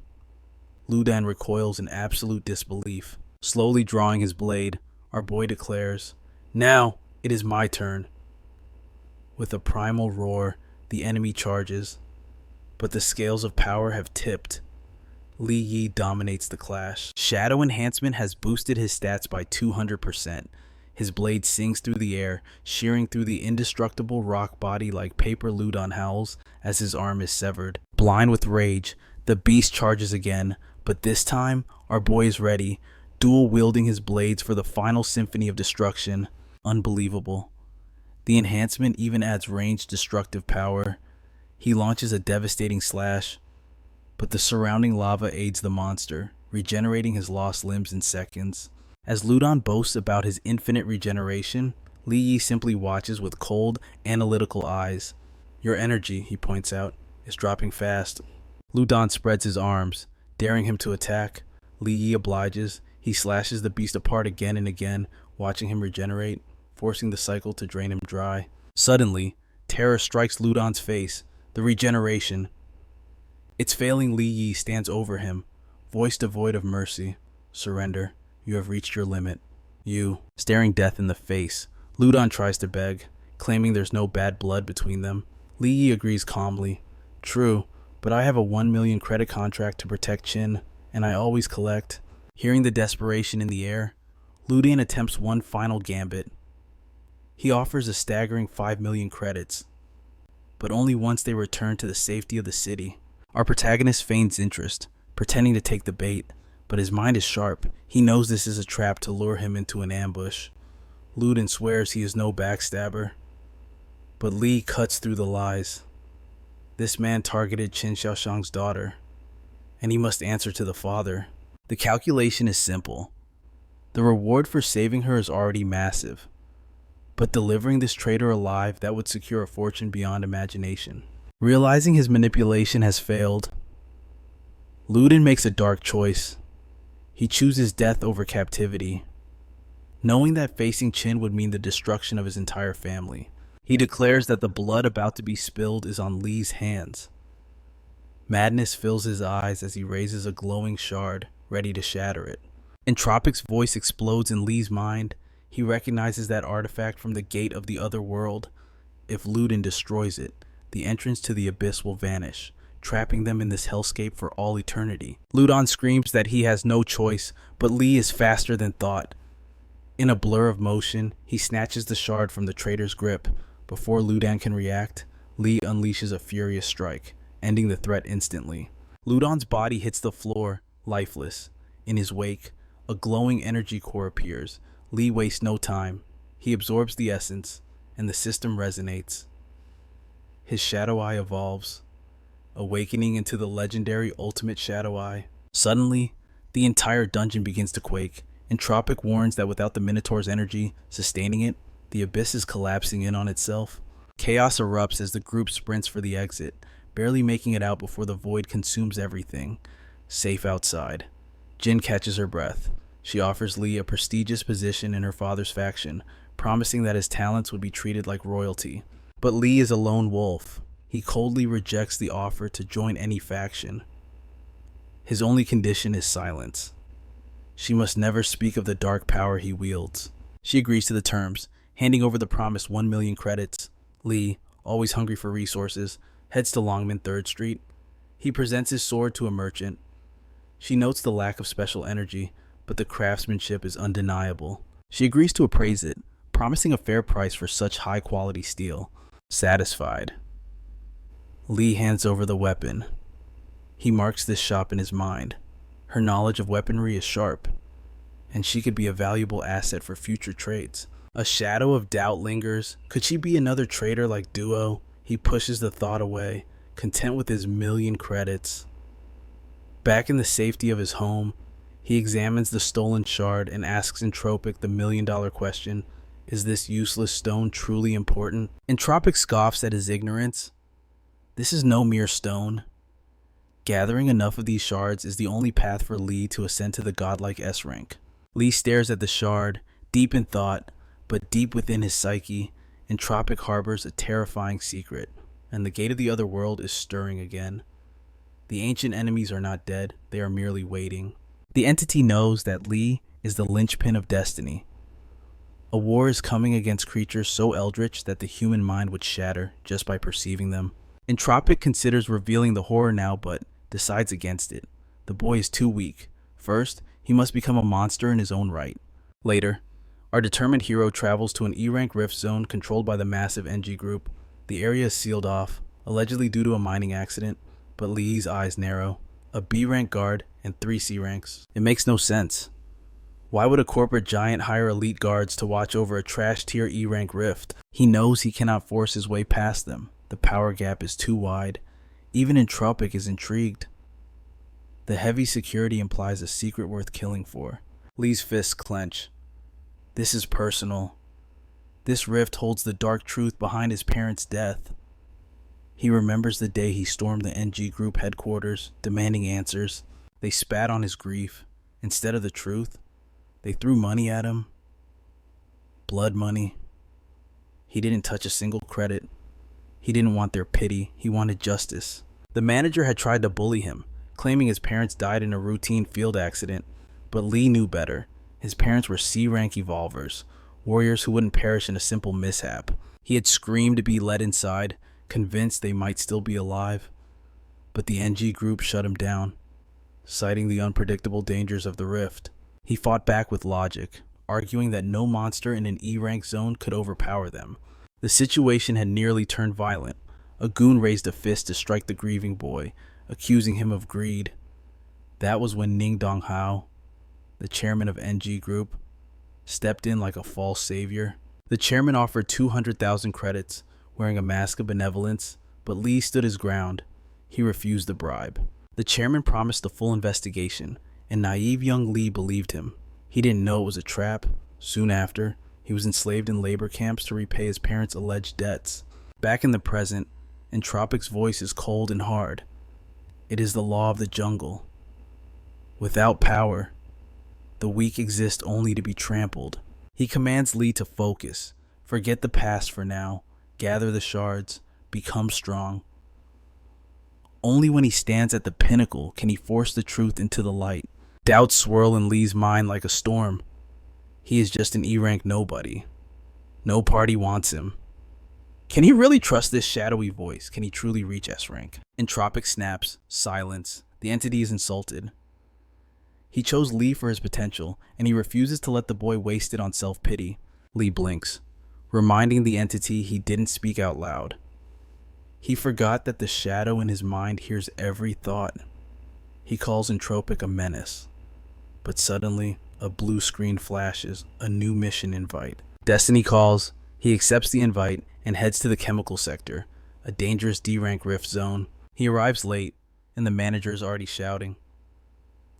Ludan recoils in absolute disbelief. Slowly drawing his blade, our boy declares, "Now it is my turn." With a primal roar, the enemy charges, but the scales of power have tipped. Li Yi dominates the clash. Shadow enhancement has boosted his stats by 200%. His blade sings through the air, shearing through the indestructible rock body like paper Ludon howls as his arm is severed. Blind with rage, the beast charges again, but this time, our boy is ready, dual-wielding his blades for the final symphony of destruction. Unbelievable. The enhancement even adds ranged destructive power. He launches a devastating slash, but the surrounding lava aids the monster, regenerating his lost limbs in seconds. As Ludon boasts about his infinite regeneration, Li Yi simply watches with cold, analytical eyes. Your energy, he points out, is dropping fast. Ludon spreads his arms, daring him to attack. Li Yi obliges. He slashes the beast apart again and again, watching him regenerate, forcing the cycle to drain him dry. Suddenly, terror strikes Ludon's face. The regeneration. Its failing Li Yi stands over him, voice devoid of mercy. Surrender. You have reached your limit. You, staring death in the face. Ludon tries to beg, claiming there's no bad blood between them. Li Yi agrees calmly. True, but I have a 1 million credit contract to protect Chin, and I always collect. Hearing the desperation in the air, Ludon attempts one final gambit. He offers a staggering 5 million credits, but only once they return to the safety of the city. Our protagonist feigns interest, pretending to take the bait, but his mind is sharp. He knows this is a trap to lure him into an ambush. Ludon swears he is no backstabber, but Li cuts through the lies. This man targeted Qin Xiaoshang's daughter, and he must answer to the father. The calculation is simple. The reward for saving her is already massive, but delivering this traitor alive, that would secure a fortune beyond imagination. Realizing his manipulation has failed, Ludon makes a dark choice. He chooses death over captivity, knowing that facing Qin would mean the destruction of his entire family. He declares that the blood about to be spilled is on Li's hands. Madness fills his eyes as he raises a glowing shard, ready to shatter it. Entropic's voice explodes in Li's mind. He recognizes that artifact from the gate of the other world. If Ludon destroys it, the entrance to the abyss will vanish, trapping them in this hellscape for all eternity. Ludon screams that he has no choice, but Li is faster than thought. In a blur of motion, he snatches the shard from the traitor's grip. Before Ludon can react, Li unleashes a furious strike, ending the threat instantly. Ludon's body hits the floor, lifeless. In his wake, a glowing energy core appears. Li wastes no time. He absorbs the essence, and the system resonates. His Shadow Eye evolves, awakening into the legendary Ultimate Shadow Eye. Suddenly, the entire dungeon begins to quake. Entropic warns that without the Minotaur's energy sustaining it, the abyss is collapsing in on itself. Chaos erupts as the group sprints for the exit, barely making it out before the void consumes everything. Safe outside, Jin catches her breath. She offers Li a prestigious position in her father's faction, promising that his talents would be treated like royalty. But Li is a lone wolf. He coldly rejects the offer to join any faction. His only condition is silence. She must never speak of the dark power he wields. She agrees to the terms, handing over the promised 1 million credits. Li, always hungry for resources, heads to Longman 3rd Street. He presents his sword to a merchant. She notes the lack of special energy, but the craftsmanship is undeniable. She agrees to appraise it, promising a fair price for such high-quality steel. Satisfied, Li hands over the weapon. He marks this shop in his mind. Her knowledge of weaponry is sharp, and she could be a valuable asset for future trades. A shadow of doubt lingers. Could she be another traitor like Duo? He pushes the thought away, content with his 1 million credits. Back in the safety of his home, he examines the stolen shard and asks Entropic the $1 million question. Is this useless stone truly important? Entropic scoffs at his ignorance. This is no mere stone. Gathering enough of these shards is the only path for Li to ascend to the godlike S rank. Li stares at the shard, deep in thought, but deep within his psyche, Entropic harbors a terrifying secret, and the gate of the other world is stirring again. The ancient enemies are not dead, they are merely waiting. The entity knows that Li is the linchpin of destiny. A war is coming against creatures so eldritch that the human mind would shatter just by perceiving them. Entropic considers revealing the horror now, but decides against it. The boy is too weak. First, he must become a monster in his own right. Later, our determined hero travels to an E-rank rift zone controlled by the massive NG group. The area is sealed off, allegedly due to a mining accident, but Lee's eyes narrow. A B-rank guard and 3 C-ranks. It makes no sense. Why would a corporate giant hire elite guards to watch over a trash-tier E-rank rift? He knows he cannot force his way past them. The power gap is too wide. Even Entropic is intrigued. The heavy security implies a secret worth killing for. Lee's fists clench. This is personal. This rift holds the dark truth behind his parents' death. He remembers the day he stormed the NG group headquarters, demanding answers. They spat on his grief. Instead of the truth, they threw money at him. Blood money. He didn't touch a single credit. He didn't want their pity. He wanted justice. The manager had tried to bully him, claiming his parents died in a routine field accident, but Lee knew better. His parents were C-rank evolvers, warriors who wouldn't perish in a simple mishap. He had screamed to be let inside, convinced they might still be alive. But the NG group shut him down, citing the unpredictable dangers of the rift. He fought back with logic, arguing that no monster in an E-rank zone could overpower them. The situation had nearly turned violent. A goon raised a fist to strike the grieving boy, accusing him of greed. That was when Ning Dong Hao, the chairman of NG Group, stepped in like a false savior. The chairman offered 200,000 credits, wearing a mask of benevolence, but Lee stood his ground. He refused the bribe. The chairman promised a full investigation, and naive young Lee believed him. He didn't know it was a trap. Soon after, he was enslaved in labor camps to repay his parents' alleged debts. Back in the present, Entropic's voice is cold and hard. It is the law of the jungle. Without power, the weak exist only to be trampled. He commands Lee to focus. Forget the past for now. Gather the shards. Become strong. Only when he stands at the pinnacle can he force the truth into the light. Doubts swirl in Lee's mind like a storm. He is just an E-rank nobody. No party wants him. Can he really trust this shadowy voice? Can he truly reach S-rank? Entropic snaps. Silence. The entity is insulted. He chose Lee for his potential, and he refuses to let the boy waste it on self-pity. Lee blinks, reminding the entity he didn't speak out loud. He forgot that the shadow in his mind hears every thought. He calls Entropic a menace. But suddenly, a blue screen flashes, a new mission invite. Destiny calls. He accepts the invite and heads to the chemical sector, a dangerous D-rank rift zone. He arrives late, and the manager is already shouting.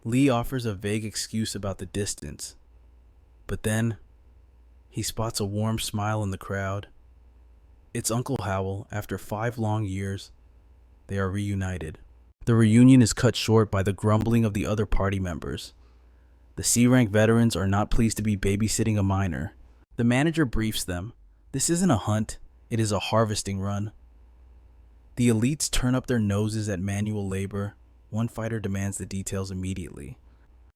Lee offers a vague excuse about the distance, but then he spots a warm smile in the crowd. It's Uncle Howell. After 5 long years, they are reunited. The reunion is cut short by the grumbling of the other party members. The C-rank veterans are not pleased to be babysitting a minor. The manager briefs them. This isn't a hunt, it is a harvesting run. The elites turn up their noses at manual labor. One fighter demands the details immediately.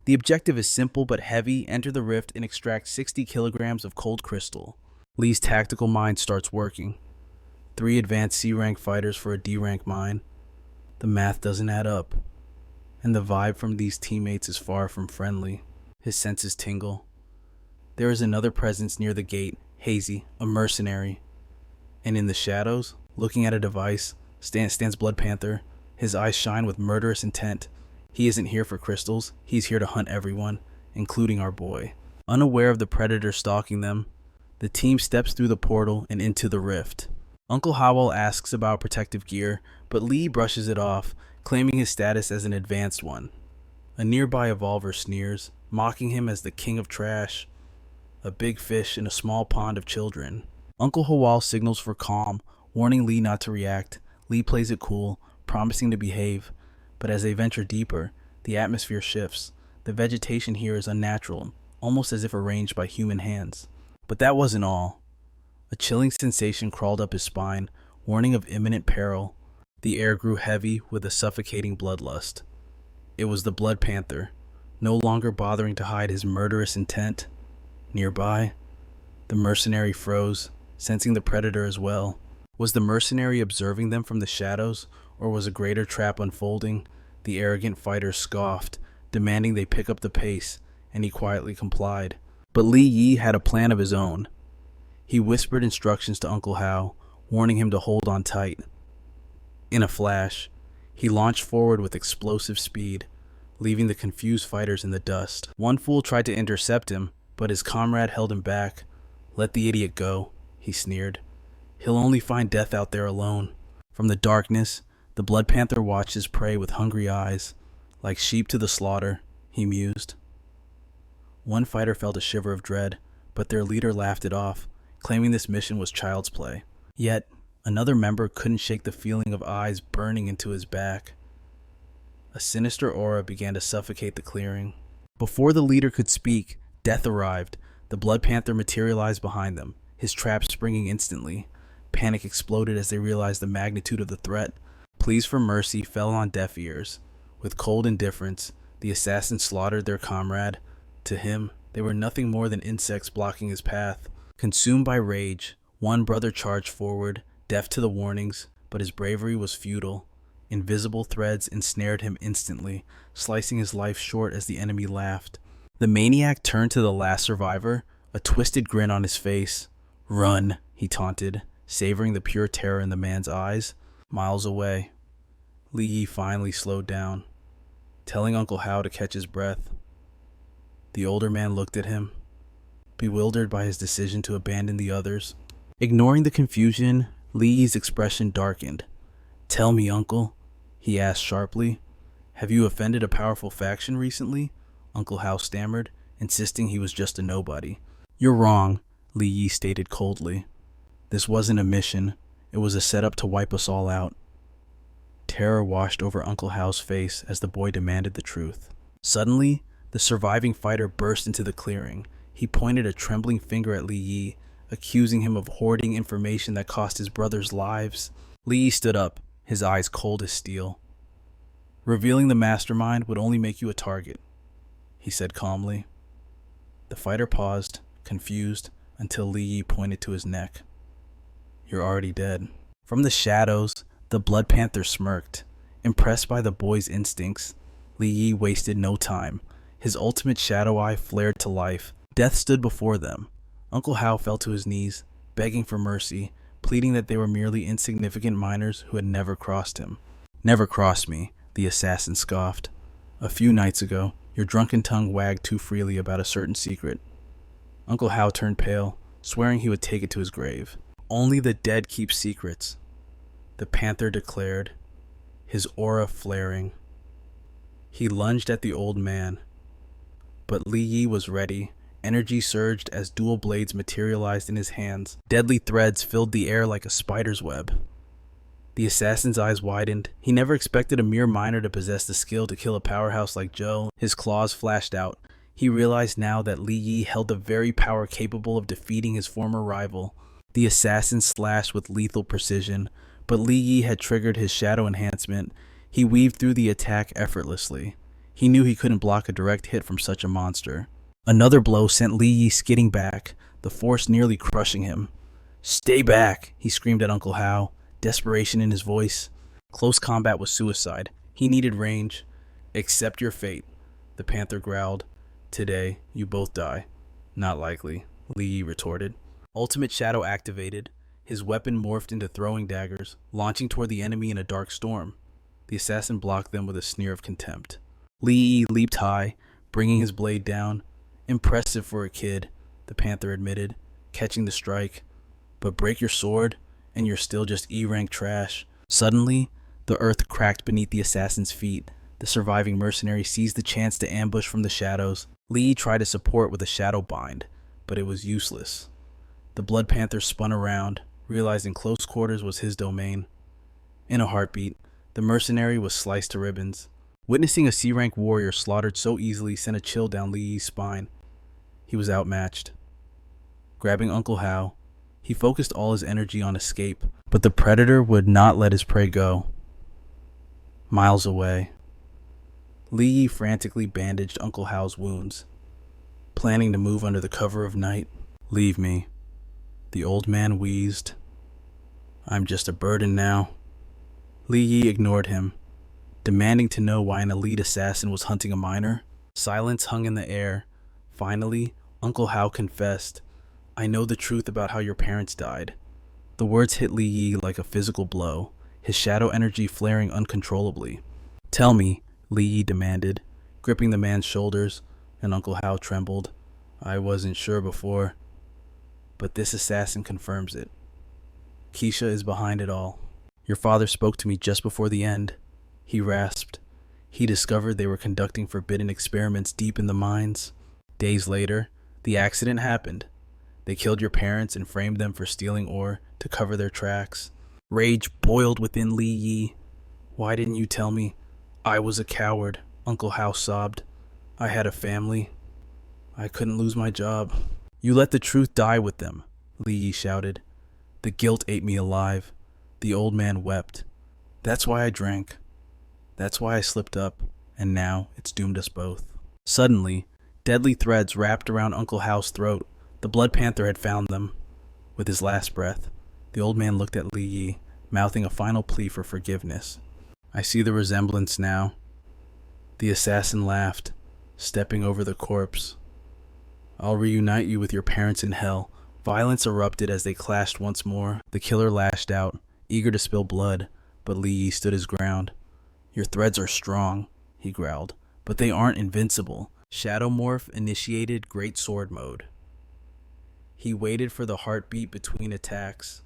The objective is simple but heavy. Enter the rift and extract 60 kilograms of cold crystal. Lee's tactical mind starts working. 3 advanced C-rank fighters for a D-rank mine. The math doesn't add up. And the vibe from these teammates is far from friendly. His senses tingle. There is another presence near the gate, hazy, a mercenary. And in the shadows, looking at a device, stands Blood Panther. His eyes shine with murderous intent. He isn't here for crystals. He's here to hunt everyone, including our boy. Unaware of the predator stalking them, the team steps through the portal and into the rift. Uncle Howell asks about protective gear, but Lee brushes it off, claiming his status as an advanced one. A nearby evolver sneers, mocking him as the king of trash, a big fish in a small pond of children. Uncle Howell signals for calm, warning Lee not to react. Lee plays it cool, promising to behave, but as they venture deeper, the atmosphere shifts. The vegetation here is unnatural, almost as if arranged by human hands. But that wasn't all. A chilling sensation crawled up his spine, warning of imminent peril. The air grew heavy with a suffocating bloodlust. It was the Blood Panther, no longer bothering to hide his murderous intent. Nearby, The mercenary froze, sensing the predator as well. Was the mercenary observing them from the shadows, or was a greater trap unfolding? The arrogant fighter scoffed, demanding they pick up the pace, and he quietly complied. But Li Yi had a plan of his own. He whispered instructions to Uncle Hao, warning him to hold on tight. In a flash, he launched forward with explosive speed, leaving the confused fighters in the dust. One fool tried to intercept him, but his comrade held him back. "Let the idiot go," he sneered. "He'll only find death out there alone." From the darkness, the Blood Panther watched his prey with hungry eyes. "Like sheep to the slaughter," he mused. One fighter felt a shiver of dread, but their leader laughed it off, claiming this mission was child's play. Yet, another member couldn't shake the feeling of eyes burning into his back. A sinister aura began to suffocate the clearing. Before the leader could speak, death arrived. The Blood Panther materialized behind them, his trap springing instantly. Panic exploded as they realized the magnitude of the threat. Pleas for mercy fell on deaf ears. With cold indifference, the assassins slaughtered their comrade. To him, they were nothing more than insects blocking his path. Consumed by rage, one brother charged forward, deaf to the warnings, but his bravery was futile. Invisible threads ensnared him instantly, slicing his life short as the enemy laughed. The maniac turned to the last survivor, a twisted grin on his face. "Run," he taunted, savoring the pure terror in the man's eyes. Miles away, Li Yi finally slowed down, telling Uncle Hao to catch his breath. The older man looked at him, bewildered by his decision to abandon the others. Ignoring the confusion, Li Yi's expression darkened. "Tell me, Uncle," he asked sharply. "Have you offended a powerful faction recently?" Uncle Hao stammered, insisting he was just a nobody. "You're wrong," Li Yi stated coldly. "This wasn't a mission. It was a setup to wipe us all out." Terror washed over Uncle Hao's face as the boy demanded the truth. Suddenly, the surviving fighter burst into the clearing. He pointed a trembling finger at Li Yi, accusing him of hoarding information that cost his brothers' lives. Li Yi stood up, his eyes cold as steel. "Revealing the mastermind would only make you a target," he said calmly. The fighter paused, confused, until Li Yi pointed to his neck. "You're already dead." From the shadows, the Blood Panther smirked. Impressed by the boy's instincts, Li Yi wasted no time. His ultimate shadow eye flared to life. Death stood before them. Uncle Hao fell to his knees, begging for mercy, pleading that they were merely insignificant miners who had never crossed him. "Never crossed me," the assassin scoffed. "A few nights ago, your drunken tongue wagged too freely about a certain secret." Uncle Hao turned pale, swearing he would take it to his grave. "Only the dead keep secrets," the panther declared, his aura flaring. He lunged at the old man, but Li Yi was ready. Energy surged as dual blades materialized in his hands. Deadly threads filled the air like a spider's web. The assassin's eyes widened. He never expected a mere miner to possess the skill to kill a powerhouse like Joe. His claws flashed out. He realized now that Li Yi held the very power capable of defeating his former rival. The assassin slashed with lethal precision, but Li Yi had triggered his shadow enhancement. He weaved through the attack effortlessly. He knew he couldn't block a direct hit from such a monster. Another blow sent Li Yi skidding back, the force nearly crushing him. "Stay back," he screamed at Uncle Hao, desperation in his voice. Close combat was suicide. He needed range. "Accept your fate," the panther growled. "Today, you both die." "Not likely," Li Yi retorted. Ultimate Shadow activated. His weapon morphed into throwing daggers, launching toward the enemy in a dark storm. The assassin blocked them with a sneer of contempt. Li Yi leaped high, bringing his blade down. "Impressive for a kid," the panther admitted, catching the strike. "But break your sword, and you're still just E-rank trash." Suddenly, the earth cracked beneath the assassin's feet. The surviving mercenary seized the chance to ambush from the shadows. Li Yi tried to support with a shadow bind, but it was useless. The Blood Panther spun around, realizing close quarters was his domain. In a heartbeat, the mercenary was sliced to ribbons. Witnessing a C-rank warrior slaughtered so easily sent a chill down Li Yi's spine. He was outmatched. Grabbing Uncle Hao, he focused all his energy on escape, but the predator would not let his prey go. Miles away, Li Yi frantically bandaged Uncle Hao's wounds, planning to move under the cover of night. "Leave me," The old man wheezed. I'm just a burden now. Li Yi ignored him, demanding to know why an elite assassin was hunting a minor. Silence hung in the air. Finally, Uncle Hao confessed, I know the truth about how your parents died. The words hit Li Yi like a physical blow, his shadow energy flaring uncontrollably. Tell me, Li Yi demanded, gripping the man's shoulders, and Uncle Hao trembled. I wasn't sure before, but this assassin confirms it. Keisha is behind it all. Your father spoke to me just before the end. He rasped. He discovered they were conducting forbidden experiments deep in the mines. Days later, the accident happened. They killed your parents and framed them for stealing ore to cover their tracks. Rage boiled within Li Yi. Why didn't you tell me? I was a coward, Uncle Hao sobbed. I had a family. I couldn't lose my job. You let the truth die with them, Li Yi shouted. The guilt ate me alive. The old man wept. That's why I drank. That's why I slipped up, and now it's doomed us both. Suddenly, deadly threads wrapped around Uncle Hao's throat. The Blood Panther had found them. With his last breath, the old man looked at Li Yi, mouthing a final plea for forgiveness. I see the resemblance now. The assassin laughed, stepping over the corpse. I'll reunite you with your parents in hell. Violence erupted as they clashed once more. The killer lashed out, eager to spill blood, but Li Yi stood his ground. Your threads are strong, he growled, but they aren't invincible. Shadow Morph initiated Great Sword Mode. He waited for the heartbeat between attacks.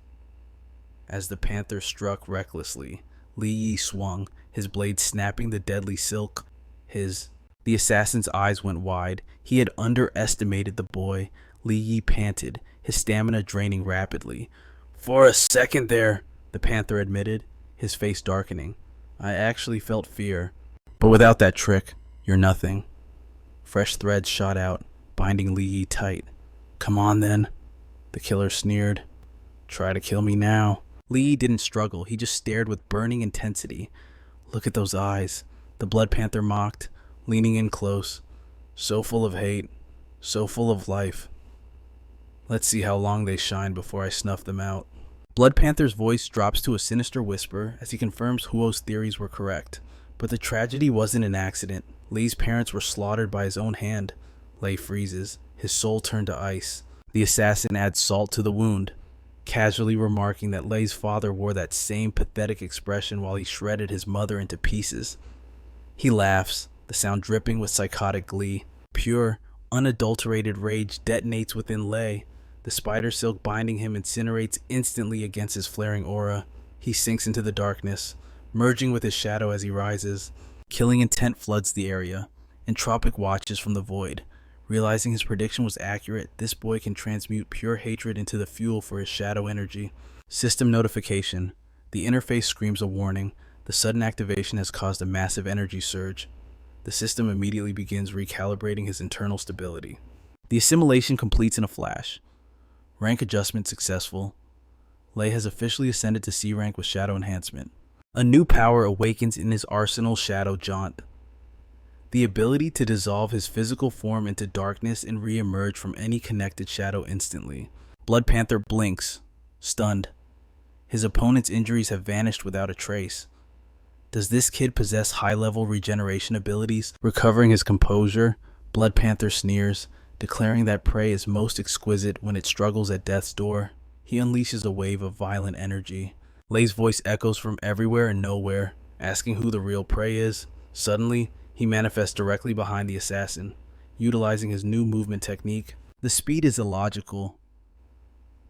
As the panther struck recklessly, Li Yi swung, his blade snapping the deadly silk. The assassin's eyes went wide. He had underestimated the boy. Li Yi panted, his stamina draining rapidly. For a second there, the panther admitted, his face darkening. I actually felt fear. But without that trick, you're nothing. Fresh threads shot out, binding Li Yi tight. Come on then, the killer sneered. Try to kill me now. Li Yi didn't struggle, he just stared with burning intensity. Look at those eyes, the Blood Panther mocked, leaning in close. So full of hate, so full of life. Let's see how long they shine before I snuff them out. Blood Panther's voice drops to a sinister whisper as he confirms Huo's theories were correct. But the tragedy wasn't an accident. Lei's parents were slaughtered by his own hand. Lei freezes, his soul turned to ice. The assassin adds salt to the wound, casually remarking that Lei's father wore that same pathetic expression while he shredded his mother into pieces. He laughs, the sound dripping with psychotic glee. Pure, unadulterated rage detonates within Lei. The spider silk binding him incinerates instantly against his flaring aura. He sinks into the darkness, merging with his shadow as he rises. Killing intent floods the area. Entropic watches from the void. Realizing his prediction was accurate, this boy can transmute pure hatred into the fuel for his shadow energy. System notification. The interface screams a warning. The sudden activation has caused a massive energy surge. The system immediately begins recalibrating his internal stability. The assimilation completes in a flash. Rank adjustment successful. Lei has officially ascended to C rank with shadow enhancement. A new power awakens in his arsenal, Shadow Jaunt. The ability to dissolve his physical form into darkness and re-emerge from any connected shadow instantly. Blood Panther blinks, stunned. His opponent's injuries have vanished without a trace. Does this kid possess high-level regeneration abilities? Recovering his composure, Blood Panther sneers, declaring that prey is most exquisite when it struggles at death's door. He unleashes a wave of violent energy. Lei's voice echoes from everywhere and nowhere, asking who the real prey is. Suddenly, he manifests directly behind the assassin, utilizing his new movement technique. The speed is illogical.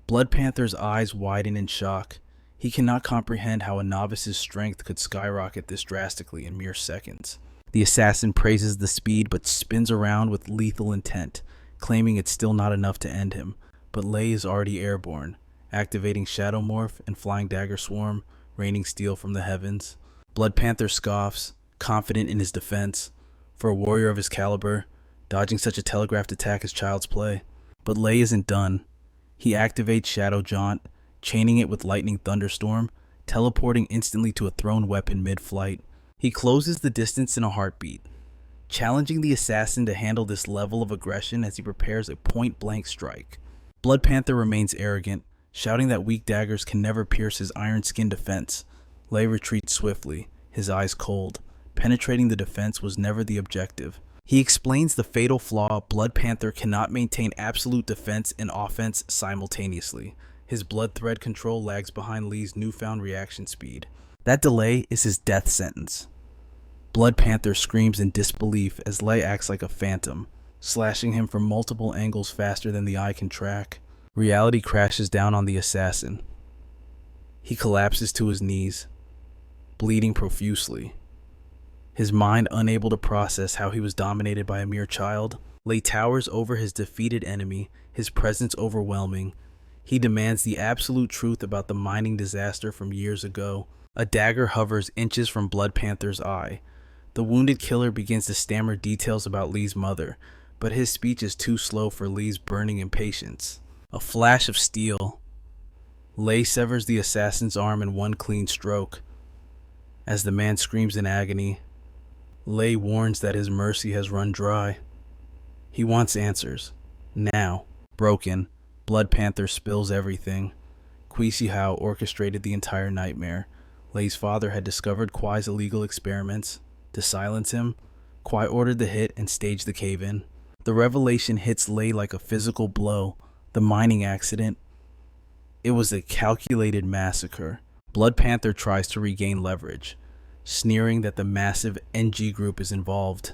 Blood Panther's eyes widen in shock. He cannot comprehend how a novice's strength could skyrocket this drastically in mere seconds. The assassin praises the speed but spins around with lethal intent, claiming it's still not enough to end him. But Lei is already airborne, activating Shadow Morph and Flying Dagger Swarm, raining steel from the heavens. Blood Panther scoffs, confident in his defense. For a warrior of his caliber, dodging such a telegraphed attack is child's play. But Lei isn't done. He activates Shadow Jaunt, chaining it with Lightning Thunderstorm, teleporting instantly to a thrown weapon mid-flight. He closes the distance in a heartbeat, challenging the assassin to handle this level of aggression as he prepares a point-blank strike. Blood Panther remains arrogant, shouting that weak daggers can never pierce his iron-skinned defense. Lei retreats swiftly, his eyes cold. Penetrating the defense was never the objective. He explains the fatal flaw: Blood Panther cannot maintain absolute defense and offense simultaneously. His blood thread control lags behind Lei's newfound reaction speed. That delay is his death sentence. Blood Panther screams in disbelief as Lei acts like a phantom, slashing him from multiple angles faster than the eye can track. Reality crashes down on the assassin. He collapses to his knees, bleeding profusely. His mind unable to process how he was dominated by a mere child. Lei towers over his defeated enemy, his presence overwhelming. He demands the absolute truth about the mining disaster from years ago. A dagger hovers inches from Blood Panther's eye. The wounded killer begins to stammer details about Lei's mother, but his speech is too slow for Lei's burning impatience. A flash of steel. Lei severs the assassin's arm in one clean stroke. As the man screams in agony, Lei warns that his mercy has run dry. He wants answers. Now, broken, Blood Panther spills everything. Kwisi Hao orchestrated the entire nightmare. Lei's father had discovered Kwai's illegal experiments. To silence him, Kwai ordered the hit and staged the cave-in. The revelation hits Lei like a physical blow. The mining accident. It was a calculated massacre. Blood Panther tries to regain leverage, sneering that the massive NG group is involved.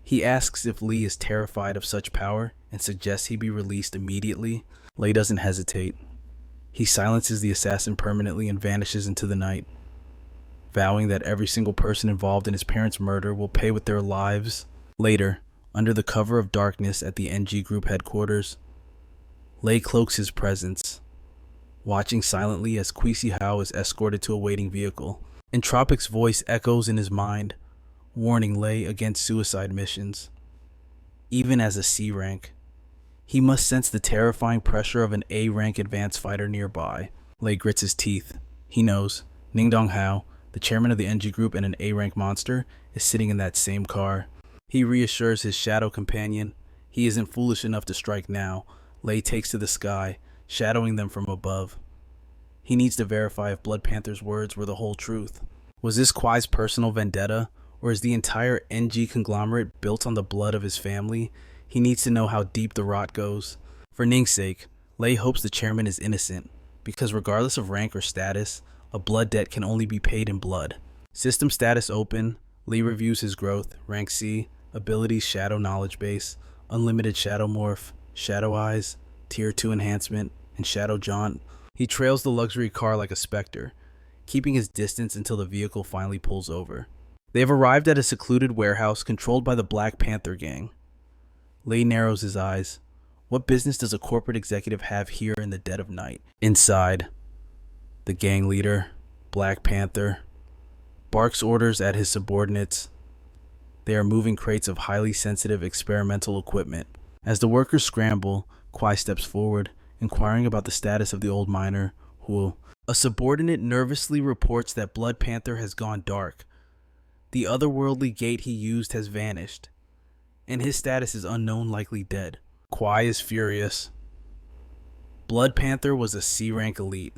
He asks if Lei is terrified of such power and suggests he be released immediately. Lei doesn't hesitate. He silences the assassin permanently and vanishes into the night, vowing that every single person involved in his parents' murder will pay with their lives. Later, under the cover of darkness at the NG group headquarters, Lei cloaks his presence, watching silently as Kwisi Hao is escorted to a waiting vehicle. Entropic's voice echoes in his mind, warning Lei against suicide missions. Even as a C rank, he must sense the terrifying pressure of an A rank advanced fighter nearby. Lei grits his teeth. He knows Ningdong Hao, the chairman of the NG group and an A rank monster, is sitting in that same car. He reassures his shadow companion he isn't foolish enough to strike now. Lei takes to the sky, shadowing them from above. He needs to verify if Blood Panther's words were the whole truth. Was this Kwai's personal vendetta, or is the entire NG conglomerate built on the blood of his family? He needs to know how deep the rot goes. For Ning's sake, Lei hopes the chairman is innocent, because regardless of rank or status, a blood debt can only be paid in blood. System status open. Lei reviews his growth, rank C, abilities shadow knowledge base, unlimited shadow morph, shadow eyes, tier 2 enhancement, and shadow jaunt. He trails the luxury car like a specter, keeping his distance until the vehicle finally pulls over. They have arrived at a secluded warehouse controlled by the Black Panther gang. Lei narrows his eyes. What business does a corporate executive have here in the dead of night? Inside, the gang leader, Black Panther, barks orders at his subordinates. They are moving crates of highly sensitive experimental equipment. As the workers scramble, Kwai steps forward, inquiring about the status of the old miner, who... A subordinate nervously reports that Blood Panther has gone dark. The otherworldly gate he used has vanished, and his status is unknown, likely dead. Kwai is furious. Blood Panther was a C-rank elite.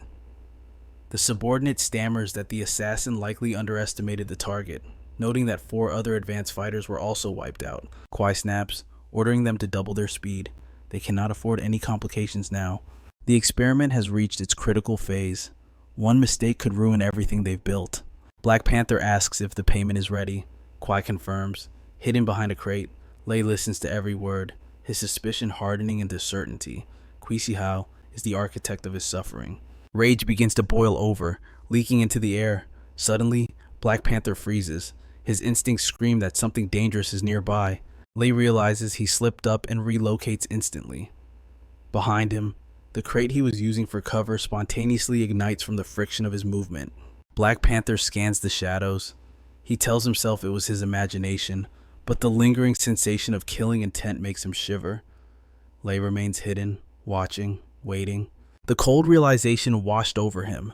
The subordinate stammers that the assassin likely underestimated the target, noting that 4 other advanced fighters were also wiped out. Kwai snaps, ordering them to double their speed. They cannot afford any complications now. The experiment has reached its critical phase. One mistake could ruin everything they've built. Black Panther asks if the payment is ready. Kwai confirms. Hidden behind a crate, Lei listens to every word, his suspicion hardening into certainty. Kwisi Hao is the architect of his suffering. Rage begins to boil over, leaking into the air. Suddenly, Black Panther freezes. His instincts scream that something dangerous is nearby. Lei realizes he slipped up and relocates instantly. Behind him, the crate he was using for cover spontaneously ignites from the friction of his movement. Black Panther scans the shadows. He tells himself it was his imagination, but the lingering sensation of killing intent makes him shiver. Lei remains hidden, watching, waiting. The cold realization washed over him.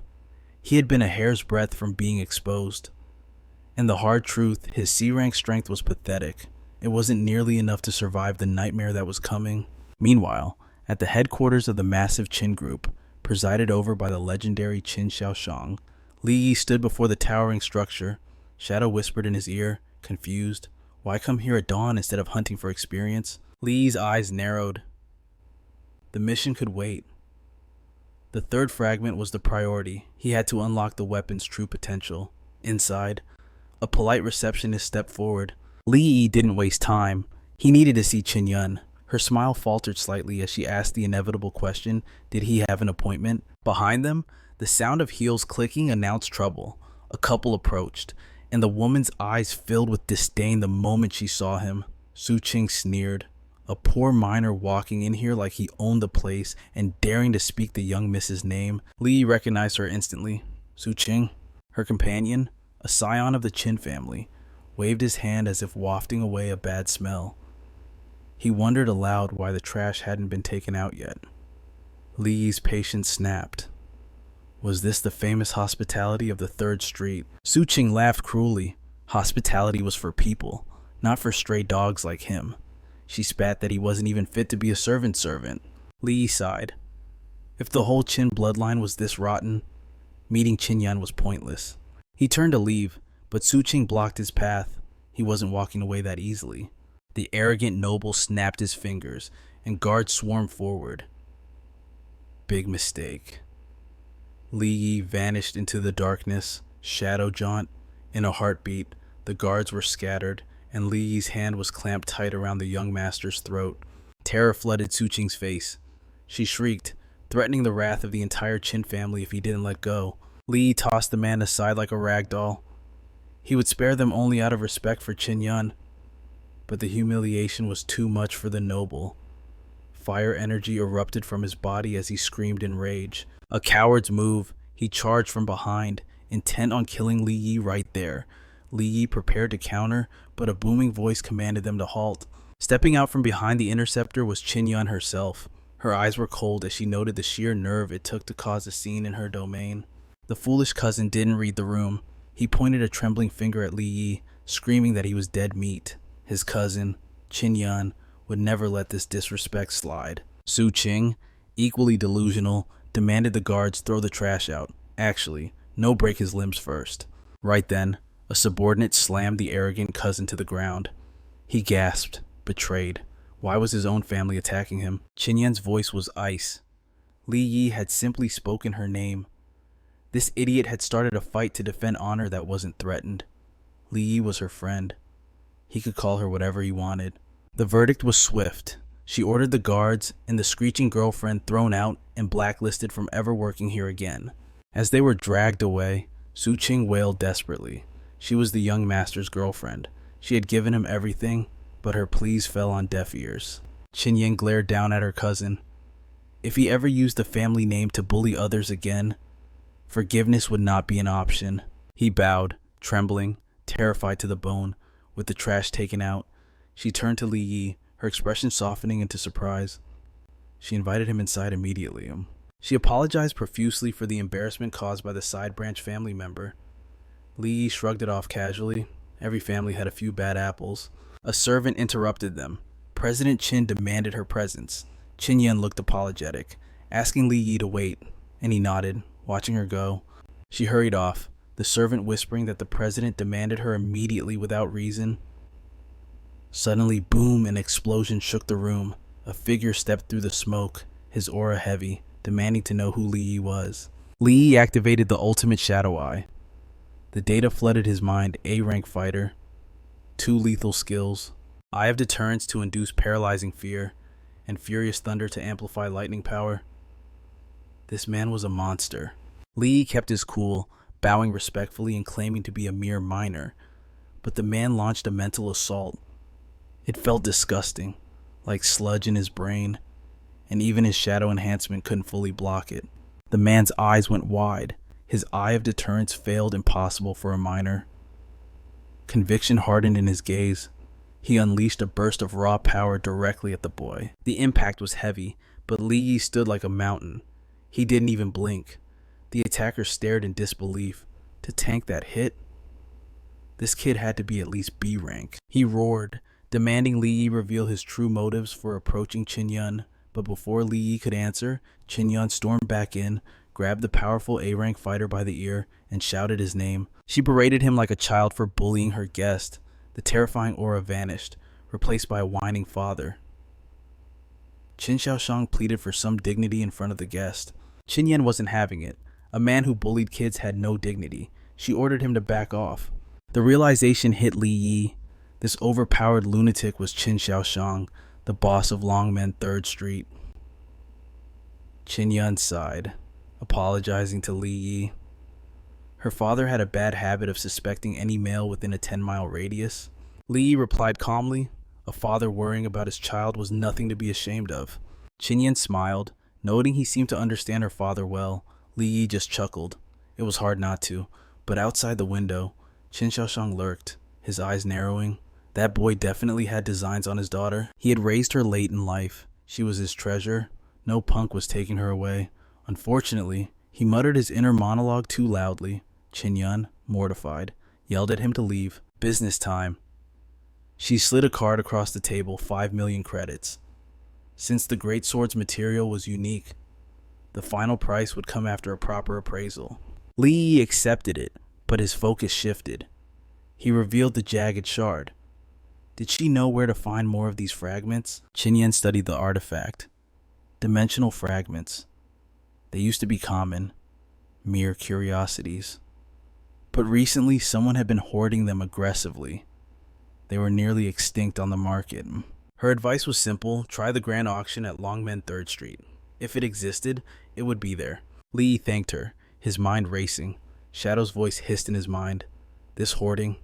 He had been a hair's breadth from being exposed. And the hard truth, his C-rank strength was pathetic. It wasn't nearly enough to survive the nightmare that was coming. Meanwhile, At the headquarters of the massive Qin group, presided over by the legendary Qin Xiaoshang, Li Yi stood before the towering structure. Shadow whispered in his ear, confused. Why come here at dawn instead of hunting for experience? Li Yi's eyes narrowed. The mission could wait. The third fragment was the priority. He had to unlock the weapon's true potential. Inside, a polite receptionist stepped forward. Li Yi didn't waste time. He needed to see Qin Yun. Her smile faltered slightly as she asked the inevitable question, did he have an appointment? Behind them, the sound of heels clicking announced trouble. A couple approached, and the woman's eyes filled with disdain the moment she saw him. Su Qing sneered. A poor miner walking in here like he owned the place and daring to speak the young miss's name. Li Yi recognized her instantly. Su Qing, her companion, a scion of the Qin family, waved his hand as if wafting away a bad smell. He wondered aloud why the trash hadn't been taken out yet. Li Yi's patience snapped. Was this the famous hospitality of the third street? Su Qing laughed cruelly. Hospitality was for people, not for stray dogs like him. She spat that he wasn't even fit to be a servant's servant. Li Yi sighed. If the whole Qin bloodline was this rotten, meeting Qin Yun was pointless. He turned to leave, but Su Qing blocked his path. He wasn't walking away that easily. The arrogant noble snapped his fingers, and guards swarmed forward. Big mistake. Li Yi vanished into the darkness, shadow jaunt. In a heartbeat, the guards were scattered, and Li Yi's hand was clamped tight around the young master's throat. Terror flooded Su Qing's face. She shrieked, threatening the wrath of the entire Qin family if he didn't let go. Li Yi tossed the man aside like a rag doll. He would spare them only out of respect for Qin Yun. But the humiliation was too much for the noble. Fire energy erupted from his body as he screamed in rage. A coward's move, he charged from behind, intent on killing Li Yi right there. Li Yi prepared to counter, but a booming voice commanded them to halt. Stepping out from behind the interceptor was Qin Yun herself. Her eyes were cold as she noted the sheer nerve it took to cause a scene in her domain. The foolish cousin didn't read the room. He pointed a trembling finger at Li Yi, screaming that he was dead meat. His cousin, Qin Yun, would never let this disrespect slide. Su Qing, equally delusional, demanded the guards throw the trash out. Actually, no, break his limbs first. Right then, a subordinate slammed the arrogant cousin to the ground. He gasped, betrayed. Why was his own family attacking him? Qin Yun's voice was ice. Li Yi had simply spoken her name. This idiot had started a fight to defend honor that wasn't threatened. Li Yi was her friend. He could call her whatever he wanted. The verdict was swift. She ordered the guards and the screeching girlfriend thrown out and blacklisted from ever working here again. As they were dragged away, Su Qing wailed desperately. She was the young master's girlfriend. She had given him everything, but her pleas fell on deaf ears. Qin Yun glared down at her cousin. If he ever used the family name to bully others again, forgiveness would not be an option. He bowed, trembling, terrified to the bone. With the trash taken out, she turned to Li Yi, her expression softening into surprise. She invited him inside immediately. She apologized profusely for the embarrassment caused by the side branch family member. Li Yi shrugged it off casually. Every family had a few bad apples. A servant interrupted them. President Qin demanded her presence. Qin Yun looked apologetic, asking Li Yi to wait, and he nodded, watching her go. She hurried off, the servant whispering that the president demanded her immediately without reason. Suddenly, boom, an explosion shook the room. A figure stepped through the smoke, his aura heavy, demanding to know who Li Yi was. Li Yi activated the ultimate shadow eye. The data flooded his mind. A-rank fighter, 2 lethal skills, Eye of Deterrence to induce paralyzing fear, and Furious Thunder to amplify lightning power. This man was a monster. Li Yi kept his cool, bowing respectfully and claiming to be a mere miner, but the man launched a mental assault. It felt disgusting, like sludge in his brain, and even his shadow enhancement couldn't fully block it. The man's eyes went wide. His Eye of Deterrence failed, impossible for a miner. Conviction hardened in his gaze. He unleashed a burst of raw power directly at the boy. The impact was heavy, but Li Yi stood like a mountain. He didn't even blink. The attacker stared in disbelief. To tank that hit? This kid had to be at least B rank. He roared, demanding Li Yi reveal his true motives for approaching Qin Yun, But before Li Yi could answer, Qin Yun stormed back in, grabbed the powerful A-rank fighter by the ear, and shouted his name. She berated him like a child for bullying her guest. The terrifying aura vanished, replaced by a whining father. Qin Xiaoshang pleaded for some dignity in front of the guest. Qin Yan wasn't having it. A man who bullied kids had no dignity. She ordered him to back off. The realization hit Li Yi. This overpowered lunatic was Qin Xiaoshang, the boss of Longmen 3rd Street. Qin Yun sighed, apologizing to Li Yi. Her father had a bad habit of suspecting any male within a 10-mile radius. Li Yi replied calmly. A father worrying about his child was nothing to be ashamed of. Qin Yan smiled. Noting he seemed to understand her father well, Li Yi just chuckled. It was hard not to, but outside the window, Qin Xiaoshang lurked, his eyes narrowing. That boy definitely had designs on his daughter. He had raised her late in life. She was his treasure. No punk was taking her away. Unfortunately, he muttered his inner monologue too loudly. Qin Yun, mortified, yelled at him to leave. Business time. She slid a card across the table, 5 million credits. Since the Great Sword's material was unique, the final price would come after a proper appraisal. Li Yi accepted it, but his focus shifted. He revealed the jagged shard. Did she know where to find more of these fragments? Qin Yan studied the artifact. Dimensional fragments. They used to be common, mere curiosities. But recently, someone had been hoarding them aggressively. They were nearly extinct on the market. Her advice was simple: try the grand auction at Longmen 3rd Street. If it existed, it would be there. Li Yi thanked her, his mind racing. Shadow's voice hissed in his mind. This hoarding,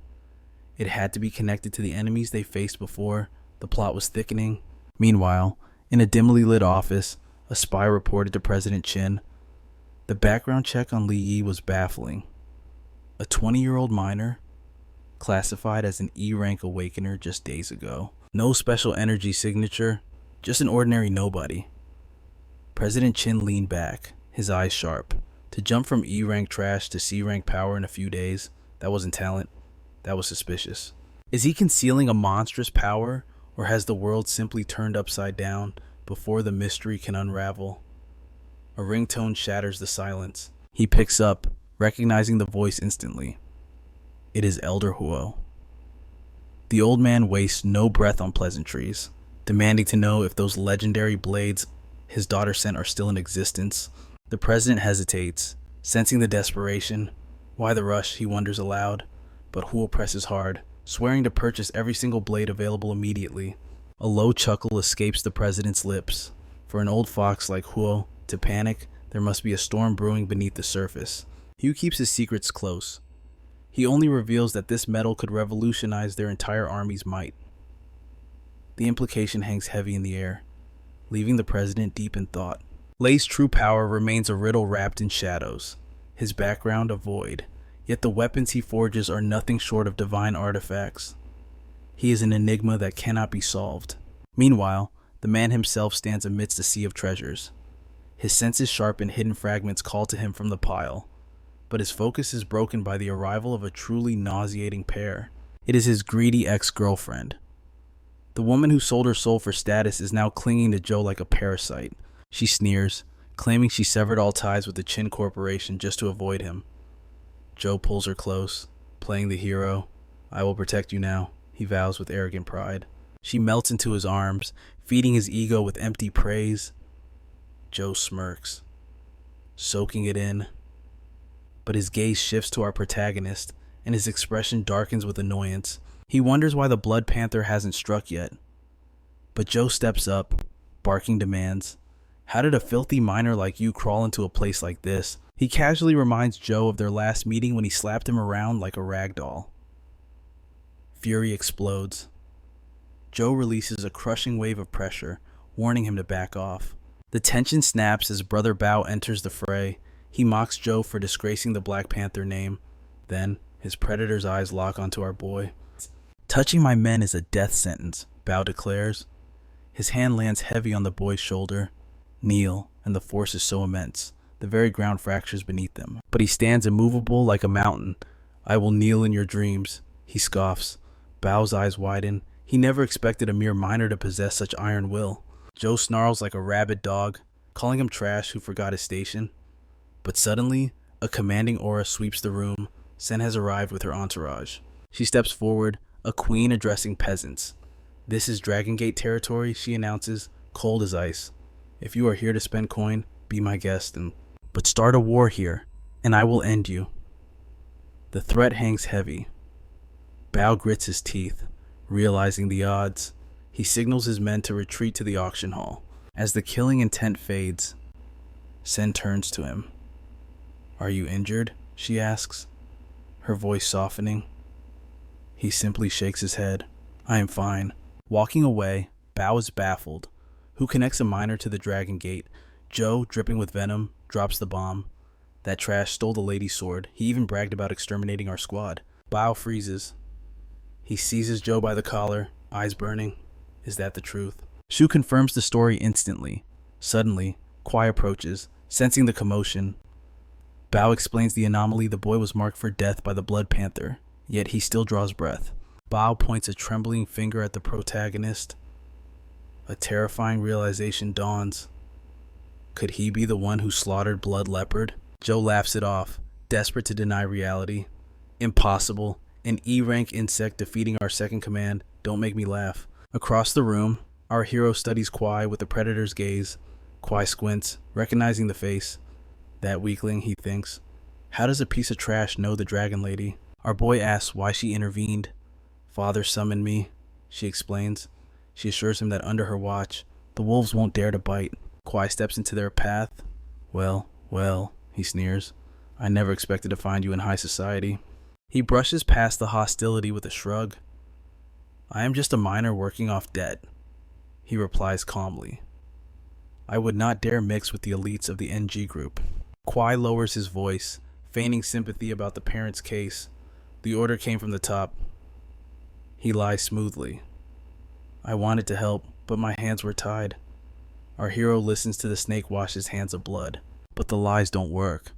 it had to be connected to the enemies they faced before. The plot was thickening. Meanwhile, in a dimly lit office, a spy reported to President Qin. The background check on Li Yi was baffling. A 20-year-old minor, classified as an E-rank awakener just days ago. No special energy signature, just an ordinary nobody. President Qin leaned back, his eyes sharp. To jump from E-rank trash to C-rank power in a few days, that wasn't talent. That was suspicious. Is he concealing a monstrous power, or has the world simply turned upside down before the mystery can unravel? A ringtone shatters the silence. He picks up, recognizing the voice instantly. It is Elder Huo. The old man wastes no breath on pleasantries, demanding to know if those legendary blades his daughter sent are still in existence. The president hesitates, sensing the desperation. Why the rush, he wonders aloud. But Huo presses hard, swearing to purchase every single blade available immediately. A low chuckle escapes the president's lips. For an old fox like Huo to panic, there must be a storm brewing beneath the surface. Hugh keeps his secrets close. He only reveals that this metal could revolutionize their entire army's might. The implication hangs heavy in the air, leaving the president deep in thought. Lei's true power remains a riddle wrapped in shadows, his background a void, yet the weapons he forges are nothing short of divine artifacts. He is an enigma that cannot be solved. Meanwhile, the man himself stands amidst a sea of treasures. His senses sharp and hidden fragments call to him from the pile, but his focus is broken by the arrival of a truly nauseating pair. It is his greedy ex-girlfriend. The woman who sold her soul for status is now clinging to Joe like a parasite. She sneers, claiming she severed all ties with the Qin Corporation just to avoid him. Joe pulls her close, playing the hero. I will protect you now, he vows with arrogant pride. She melts into his arms, feeding his ego with empty praise. Joe smirks, soaking it in. But his gaze shifts to our protagonist, and his expression darkens with annoyance. He wonders why the Blood Panther hasn't struck yet. But Joe steps up, barking demands. How did a filthy miner like you crawl into a place like this? He casually reminds Joe of their last meeting when he slapped him around like a rag doll. Fury explodes. Joe releases a crushing wave of pressure, warning him to back off. The tension snaps as Brother Bao enters the fray. He mocks Joe for disgracing the Black Panther name. Then, his predator's eyes lock onto our boy. Touching my men is a death sentence, Bao declares. His hand lands heavy on the boy's shoulder. Kneel, and the force is so immense, the very ground fractures beneath them. But he stands immovable like a mountain. I will kneel in your dreams, he scoffs. Bao's eyes widen. He never expected a mere miner to possess such iron will. Joe snarls like a rabid dog, calling him trash who forgot his station. But suddenly, a commanding aura sweeps the room. Sen has arrived with her entourage. She steps forward, a queen addressing peasants. "This is Dragon Gate territory," she announces, cold as ice. "If you are here to spend coin, be my guest, but start a war here, and I will end you." The threat hangs heavy. Bao grits his teeth, realizing the odds. He signals his men to retreat to the auction hall. As the killing intent fades, Sen turns to him. "Are you injured?" she asks, her voice softening. He simply shakes his head. "I am fine." Walking away, Bao is baffled. Who connects a miner to the Dragon Gate? Joe, dripping with venom, drops the bomb. That trash stole the lady's sword. He even bragged about exterminating our squad. Bao freezes. He seizes Joe by the collar, eyes burning. Is that the truth? Shu confirms the story instantly. Suddenly, Kwai approaches, sensing the commotion. Bao explains the anomaly. The boy was marked for death by the Blood Panther, yet he still draws breath. Bao points a trembling finger at the protagonist. A terrifying realization dawns. Could he be the one who slaughtered Blood Leopard? Joe laughs it off, desperate to deny reality. Impossible. An E-rank insect defeating our second command. Don't make me laugh. Across the room, our hero studies Kwai with the predator's gaze. Kwai squints, recognizing the face. That weakling, he thinks. How does a piece of trash know the dragon lady? Our boy asks why she intervened. "Father summoned me," she explains. She assures him that under her watch, the wolves won't dare to bite. Kwai steps into their path. Well, he sneers. "I never expected to find you in high society." He brushes past the hostility with a shrug. "I am just a miner working off debt," he replies calmly. "I would not dare mix with the elites of the NG group." Kwai lowers his voice, feigning sympathy about the parents' case. "The order came from the top." He lies smoothly. "I wanted to help, but my hands were tied." Our hero listens to the snake wash his hands of blood, but the lies don't work.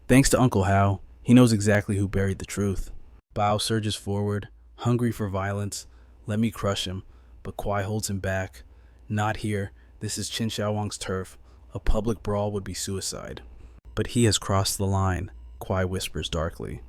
Thanks to Uncle Hao, he knows exactly who buried the truth. Bao surges forward, hungry for violence. "Let me crush him," but Kwai holds him back. "Not here. This is Qin Xiaowang's turf. A public brawl would be suicide." "But he has crossed the line," Kwai whispers darkly.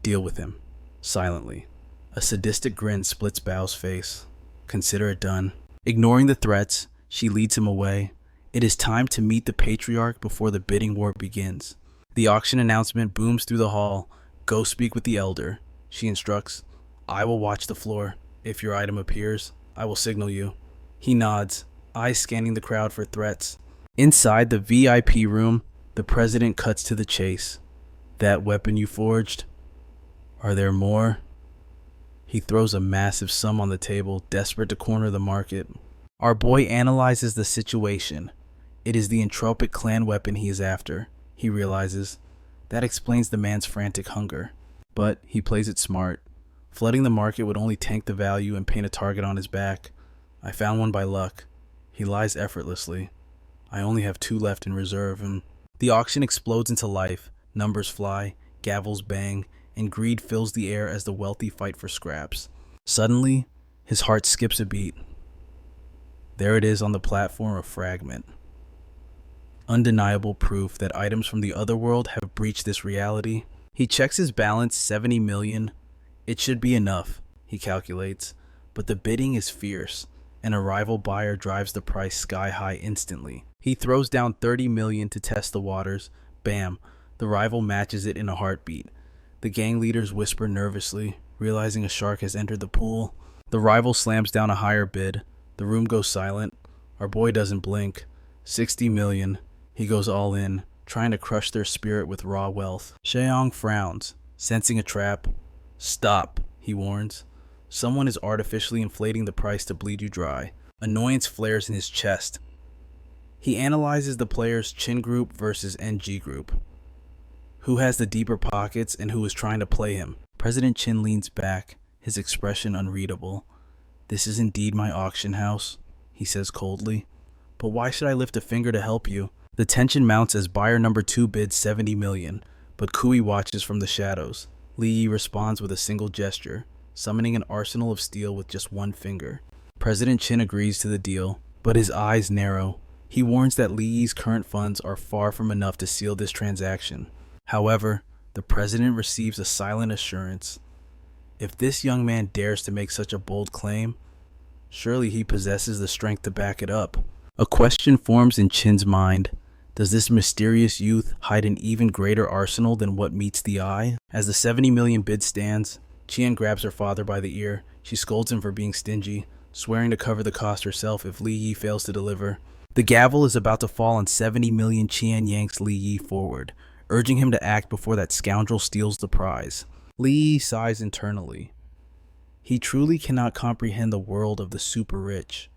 "Deal with him." Silently. A sadistic grin splits Bao's face. "Consider it done." Ignoring the threats, she leads him away. It is time to meet the patriarch before the bidding war begins. The auction announcement booms through the hall. "Go speak with the elder," she instructs. "I will watch the floor. If your item appears, I will signal you." He nods, eyes scanning the crowd for threats. Inside the VIP room, the president cuts to the chase. "That weapon you forged? Are there more?" He throws a massive sum on the table, desperate to corner the market. Our boy analyzes the situation. It is the entropic clan weapon he is after, he realizes. That explains the man's frantic hunger. But he plays it smart. Flooding the market would only tank the value and paint a target on his back. "I found one by luck." He lies effortlessly. "I only have 2 left in reserve," and the auction explodes into life. Numbers fly, gavels bang, and greed fills the air as the wealthy fight for scraps. Suddenly, his heart skips a beat. There it is on the platform, a fragment. Undeniable proof that items from the other world have breached this reality. He checks his balance, 70 million. It should be enough, he calculates, but the bidding is fierce, and a rival buyer drives the price sky high instantly. He throws down 30 million to test the waters. Bam, the rival matches it in a heartbeat. The gang leaders whisper nervously, realizing a shark has entered the pool. The rival slams down a higher bid. The room goes silent. Our boy doesn't blink. 60 million. He goes all in, trying to crush their spirit with raw wealth. Sheong frowns, sensing a trap. "Stop," he warns. "Someone is artificially inflating the price to bleed you dry." Annoyance flares in his chest. He analyzes the players' Chin group versus NG group. Who has the deeper pockets and who is trying to play him? President Chin leans back, his expression unreadable. "This is indeed my auction house," he says coldly. "But why should I lift a finger to help you?" The tension mounts as buyer number 2 bids 70 million, but Kui watches from the shadows. Li Yi responds with a single gesture, summoning an arsenal of steel with just one finger. President Chin agrees to the deal. but his eyes narrow. He warns that Li Yi's current funds are far from enough to seal this transaction. However, the president receives a silent assurance. If this young man dares to make such a bold claim, surely he possesses the strength to back it up. A question forms in Chin's mind. Does this mysterious youth hide an even greater arsenal than what meets the eye? As the 70 million bid stands, Qian grabs her father by the ear. She scolds him for being stingy, swearing to cover the cost herself if Li Yi fails to deliver. The gavel is about to fall and 70 million Qian yanks Li Yi forward, urging him to act before that scoundrel steals the prize. Li Yi sighs internally. He truly cannot comprehend the world of the super rich,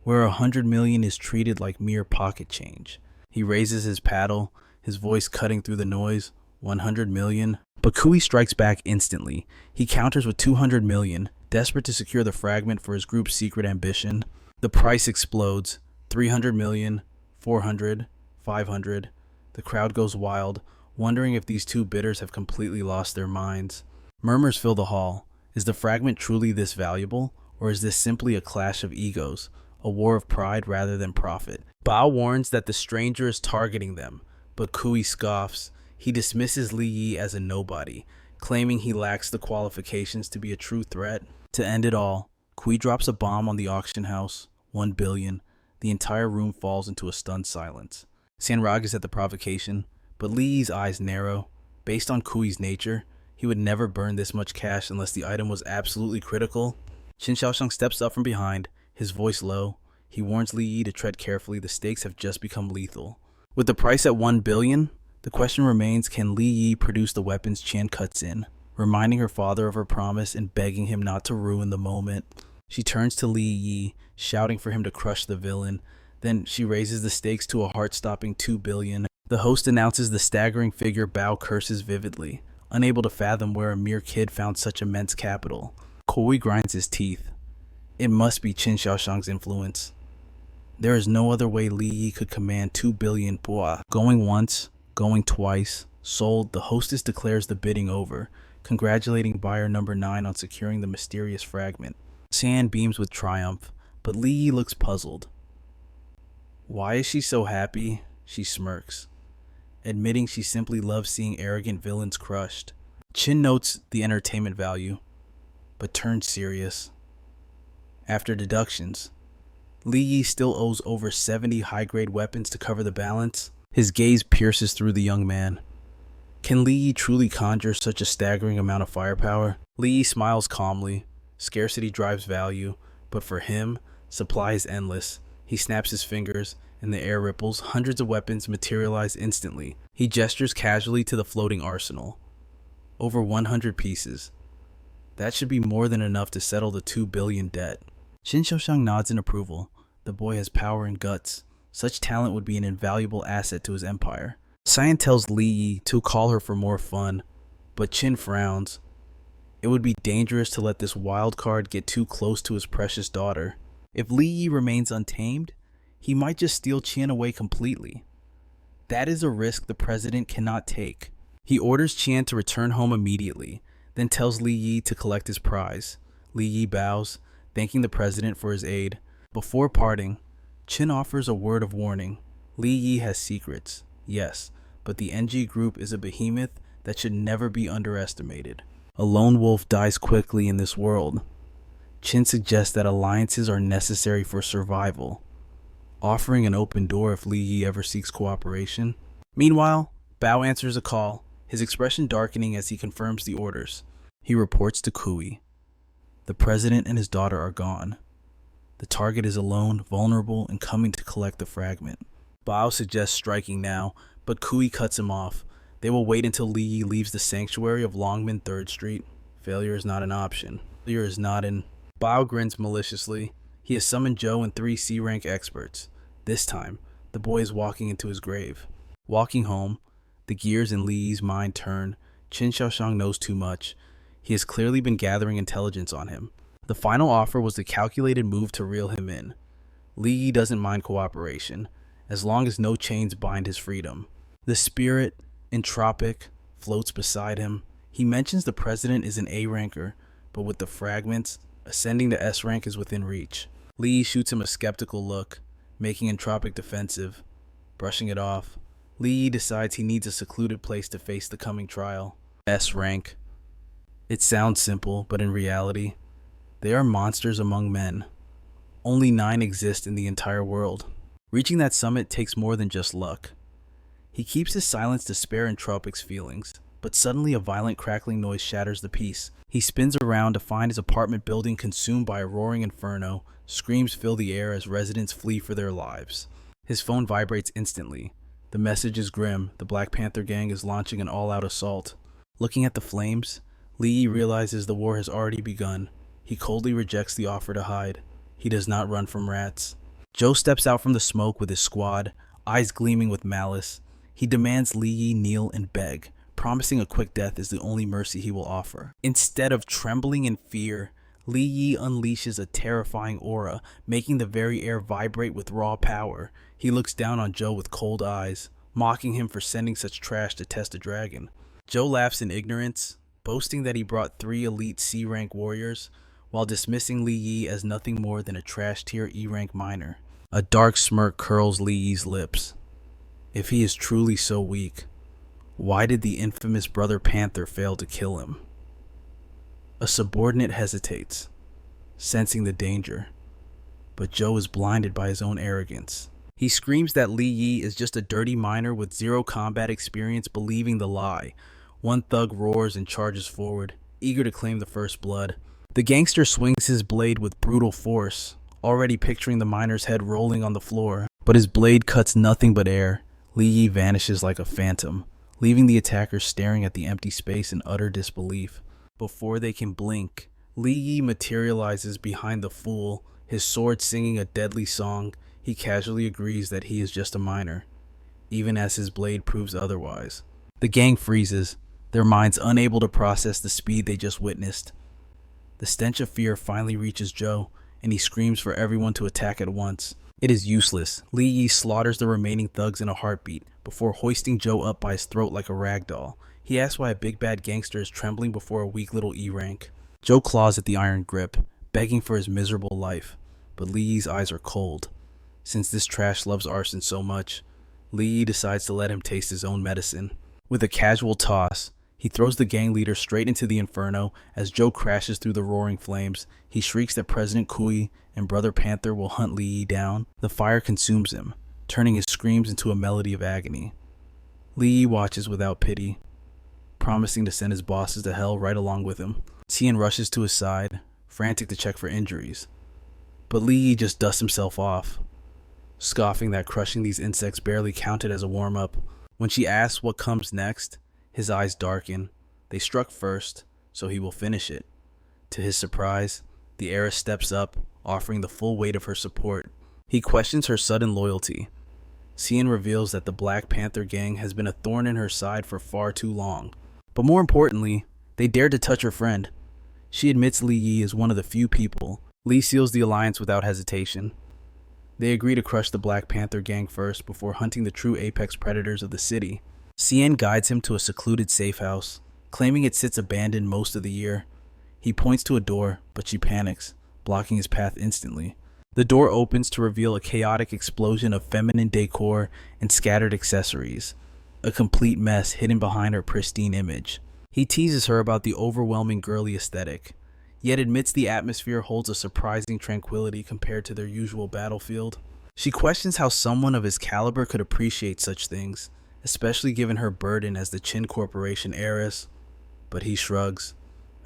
where 100 million is treated like mere pocket change. He raises his paddle, his voice cutting through the noise. 100 million? But Kui strikes back instantly. He counters with 200 million, desperate to secure the fragment for his group's secret ambition. The price explodes. 300 million, 400, 500. The crowd goes wild, wondering if these two bidders have completely lost their minds. Murmurs fill the hall. Is the fragment truly this valuable, or is this simply a clash of egos, a war of pride rather than profit? Bao warns that the stranger is targeting them, but Kui scoffs. He dismisses Li Yi as a nobody, claiming he lacks the qualifications to be a true threat. To end it all, Kui drops a bomb on the auction house. 1 billion. The entire room falls into a stunned silence. Sanrag is at the provocation, but Li Yi's eyes narrow. Based on Kui's nature, he would never burn this much cash unless the item was absolutely critical. Qin Xiaoshang steps up from behind, his voice low. He warns Li Yi to tread carefully. The stakes have just become lethal. With the price at 1 billion, the question remains, can Li Yi produce the weapons Qian cuts in, reminding her father of her promise and begging him not to ruin the moment. She turns to Li Yi, shouting for him to crush the villain. Then she raises the stakes to a heart-stopping 2 billion. The host announces the staggering figure. Bao curses vividly, unable to fathom where a mere kid found such immense capital. Kui grinds his teeth. It must be Qin Xiaoshang's influence. There is no other way Li Yi could command 2 billion bois. Going once, going twice, sold. The hostess declares the bidding over, congratulating buyer number 9 on securing the mysterious fragment. San beams with triumph, but Li Yi looks puzzled. Why is she so happy? She smirks, admitting she simply loves seeing arrogant villains crushed. Qin notes the entertainment value, but turns serious. After deductions, Li Yi still owes over 70 high-grade weapons to cover the balance. His gaze pierces through the young man. Can Li Yi truly conjure such a staggering amount of firepower? Li Yi smiles calmly. Scarcity drives value, but for him, supply is endless. He snaps his fingers, and the air ripples. Hundreds of weapons materialize instantly. He gestures casually to the floating arsenal. Over 100 pieces. That should be more than enough to settle the 2 billion debt. Qin Xiaoshang nods in approval. The boy has power and guts. Such talent would be an invaluable asset to his empire. Cyan tells Li Yi to call her for more fun, but Qin frowns. It would be dangerous to let this wild card get too close to his precious daughter. If Li Yi remains untamed, he might just steal Qian away completely. That is a risk the president cannot take. He orders Qian to return home immediately, then tells Li Yi to collect his prize. Li Yi bows, thanking the president for his aid. Before parting, Qin offers a word of warning. Li Yi has secrets, yes, but the NG group is a behemoth that should never be underestimated. A lone wolf dies quickly in this world. Qin suggests that alliances are necessary for survival, offering an open door if Li Yi ever seeks cooperation. Meanwhile, Bao answers a call, his expression darkening as he confirms the orders. He reports to Kui. The president and his daughter are gone. The target is alone, vulnerable, and coming to collect the fragment. Bao suggests striking now, but Kui cuts him off. They will wait until Li Yi leaves the sanctuary of Longmen 3rd Street. Failure is not an option. Failure is not an... Bao grins maliciously. He has summoned Zhou and 3 C-rank experts. This time, the boy is walking into his grave. Walking home, the gears in Li Yi's mind turn. Qin Xiaoshang knows too much. He has clearly been gathering intelligence on him. The final offer was the calculated move to reel him in. Li Yi doesn't mind cooperation, as long as no chains bind his freedom. The spirit, entropic, floats beside him. He mentions the president is an A ranker, but with the fragments, ascending to S rank is within reach. Lee shoots him a skeptical look, making Entropic defensive. Brushing it off, Lee decides he needs a secluded place to face the coming trial. S rank. It sounds simple, but in reality, they are monsters among men. Only 9 exist in the entire world. Reaching that summit takes more than just luck. He keeps his silence to spare Entropic's feelings, but suddenly a violent crackling noise shatters the peace. He spins around to find his apartment building consumed by a roaring inferno. Screams fill the air as residents flee for their lives. His phone vibrates instantly. The message is grim. The Black Panther gang is launching an all-out assault. Looking at the flames, Lee realizes the war has already begun. He coldly rejects the offer to hide. He does not run from rats. Joe steps out from the smoke with his squad, eyes gleaming with malice. He demands Lee kneel and beg, promising a quick death is the only mercy he will offer. Instead of trembling in fear, Li Yi unleashes a terrifying aura, making the very air vibrate with raw power. He looks down on Joe with cold eyes, mocking him for sending such trash to test a dragon. Joe laughs in ignorance, boasting that he brought 3 elite C-rank warriors, while dismissing Li Yi as nothing more than a trash-tier E-rank miner. A dark smirk curls Li Yi's lips. If he is truly so weak, why did the infamous Brother Panther fail to kill him? A subordinate hesitates, sensing the danger, but Joe is blinded by his own arrogance. He screams that Li Yi is just a dirty miner with 0 combat experience, believing the lie. One thug roars and charges forward, eager to claim the first blood. The gangster swings his blade with brutal force, already picturing the miner's head rolling on the floor, but his blade cuts nothing but air. Li Yi vanishes like a phantom, leaving the attackers staring at the empty space in utter disbelief. Before they can blink, Li Yi materializes behind the fool, his sword singing a deadly song. He casually agrees that he is just a miner, even as his blade proves otherwise. The gang freezes, their minds unable to process the speed they just witnessed. The stench of fear finally reaches Joe, and he screams for everyone to attack at once. It is useless. Li Yi slaughters the remaining thugs in a heartbeat, before hoisting Joe up by his throat like a rag doll. He asks why a big bad gangster is trembling before a weak little E-rank. Joe claws at the iron grip, begging for his miserable life, but Li Yi's eyes are cold. Since this trash loves arson so much, Li Yi decides to let him taste his own medicine. With a casual toss, he throws the gang leader straight into the inferno. As Joe crashes through the roaring flames, he shrieks that President Kui and Brother Panther will hunt Li Yi down. The fire consumes him, turning his screams into a melody of agony. Li Yi watches without pity, promising to send his bosses to hell right along with him. Tien rushes to his side, frantic to check for injuries, but Li Yi just dusts himself off, scoffing that crushing these insects barely counted as a warm-up. When she asks what comes next, his eyes darken. They struck first, so he will finish it. To his surprise, the heiress steps up, offering the full weight of her support. He questions her sudden loyalty. Tien reveals that the Black Panther gang has been a thorn in her side for far too long. But more importantly, they dared to touch her friend. She admits Li Yi is one of the few people. Li seals the alliance without hesitation. They agree to crush the Black Panther gang first before hunting the true apex predators of the city. Tien guides him to a secluded safe house, claiming it sits abandoned most of the year. He points to a door, but she panics, blocking his path instantly. The door opens to reveal a chaotic explosion of feminine decor and scattered accessories, a complete mess hidden behind her pristine image. He teases her about the overwhelming girly aesthetic, yet admits the atmosphere holds a surprising tranquility compared to their usual battlefield. She questions how someone of his caliber could appreciate such things, especially given her burden as the Chin Corporation heiress, but he shrugs,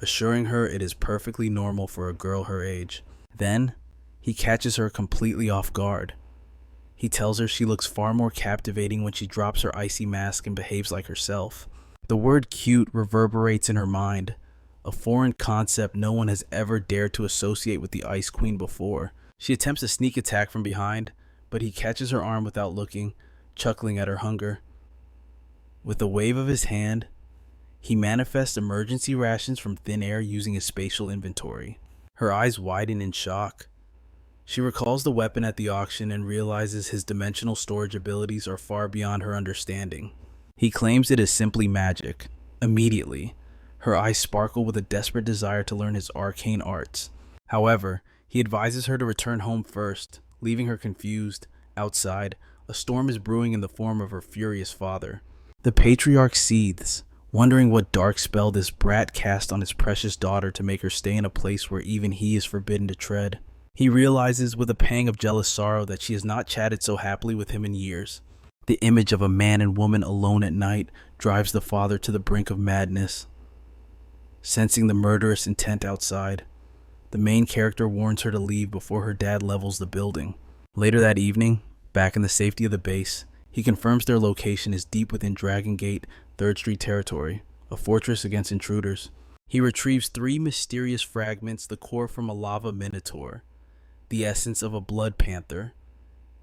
assuring her it is perfectly normal for a girl her age. Then, he catches her completely off guard. He tells her she looks far more captivating when she drops her icy mask and behaves like herself. The word cute reverberates in her mind, a foreign concept no one has ever dared to associate with the Ice Queen before. She attempts a sneak attack from behind, but he catches her arm without looking, chuckling at her hunger. With a wave of his hand, he manifests emergency rations from thin air using his spatial inventory. Her eyes widen in shock. She recalls the weapon at the auction and realizes his dimensional storage abilities are far beyond her understanding. He claims it is simply magic. Immediately, her eyes sparkle with a desperate desire to learn his arcane arts. However, He advises her to return home first, leaving her confused. Outside, a storm is brewing in the form of her furious father. The patriarch seethes, wondering what dark spell this brat cast on his precious daughter to make her stay in a place where even he is forbidden to tread. He realizes with a pang of jealous sorrow that she has not chatted so happily with him in years. The image of a man and woman alone at night drives the father to the brink of madness. Sensing the murderous intent outside, the main character warns her to leave before her dad levels the building. Later that evening, back in the safety of the base, he confirms their location is deep within Dragon Gate, 3rd Street territory, a fortress against intruders. He retrieves 3 mysterious fragments, the core from a lava minotaur, the essence of a blood panther,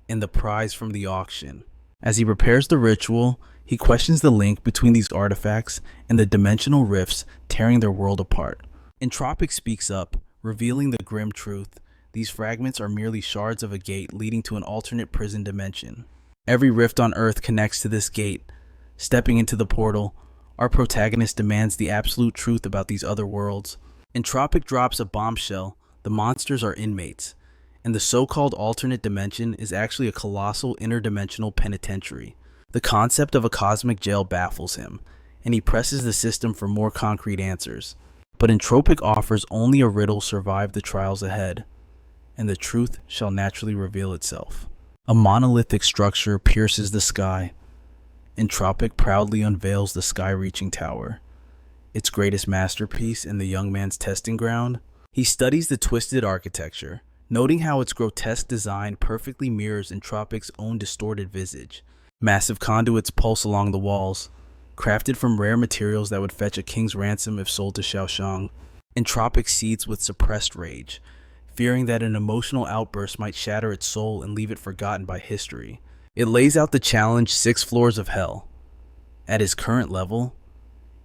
and the prize from the auction. As he prepares the ritual, he questions the link between these artifacts and the dimensional rifts tearing their world apart. Entropic speaks up, revealing the grim truth. These fragments are merely shards of a gate leading to an alternate prison dimension. Every rift on Earth connects to this gate. Stepping into the portal, our protagonist demands the absolute truth about these other worlds. Entropic drops a bombshell. The monsters are inmates, and the so-called alternate dimension is actually a colossal interdimensional penitentiary. The concept of a cosmic jail baffles him, and he presses the system for more concrete answers. But Entropic offers only a riddle survive the trials ahead, and the truth shall naturally reveal itself. A monolithic structure pierces the sky. Entropic proudly unveils the sky-reaching tower, its greatest masterpiece and the young man's testing ground. He studies the twisted architecture, noting how its grotesque design perfectly mirrors Entropic's own distorted visage. Massive conduits pulse along the walls, crafted from rare materials that would fetch a king's ransom if sold to Shaoshang. Entropic seethes with suppressed rage, fearing that an emotional outburst might shatter its soul and leave it forgotten by history. It lays out the challenge 6 floors of hell. At his current level,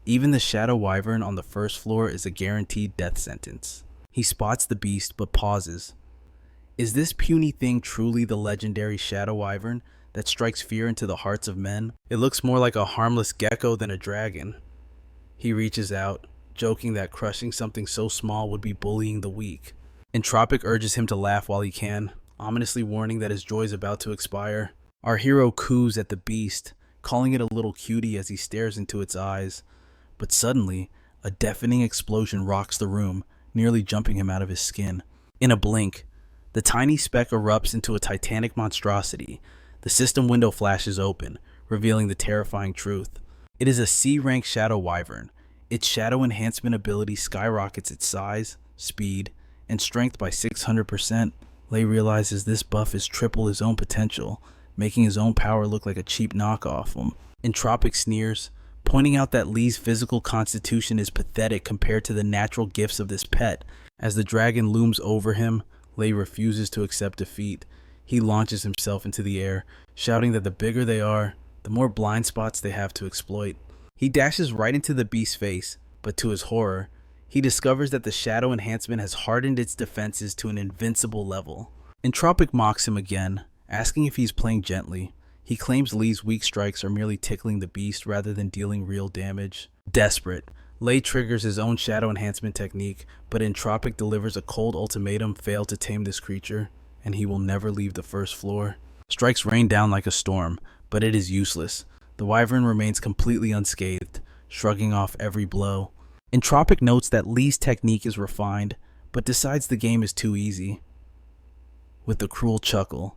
even the Shadow Wyvern on the 1st floor is a guaranteed death sentence. He spots the beast but pauses. Is this puny thing truly the legendary Shadow Wyvern that strikes fear into the hearts of men? It looks more like a harmless gecko than a dragon. He reaches out, joking that crushing something so small would be bullying the weak. Entropic urges him to laugh while he can, ominously warning that his joy is about to expire. Our hero coos at the beast, calling it a little cutie as he stares into its eyes. But suddenly, a deafening explosion rocks the room, nearly jumping him out of his skin. In a blink, the tiny speck erupts into a titanic monstrosity. The system window flashes open, revealing the terrifying truth. It is a C-rank Shadow Wyvern. Its shadow enhancement ability skyrockets its size, speed, and strength by 600%. Lei realizes this buff is triple his own potential, making his own power look like a cheap knockoff. Entropic sneers, pointing out that Lei's physical constitution is pathetic compared to the natural gifts of this pet. As the dragon looms over him, Lei refuses to accept defeat. He launches himself into the air, shouting that the bigger they are, the more blind spots they have to exploit. He dashes right into the beast's face, but to his horror, he discovers that the shadow enhancement has hardened its defenses to an invincible level. Entropic mocks him again, asking if he's playing gently. He claims Lei's weak strikes are merely tickling the beast rather than dealing real damage. Desperate, Lei triggers his own shadow enhancement technique, but Entropic delivers a cold ultimatum fail to tame this creature, and he will never leave the 1st floor. Strikes rain down like a storm, but it is useless. The wyvern remains completely unscathed, shrugging off every blow. Entropic notes that Lei's technique is refined, but decides the game is too easy. With a cruel chuckle,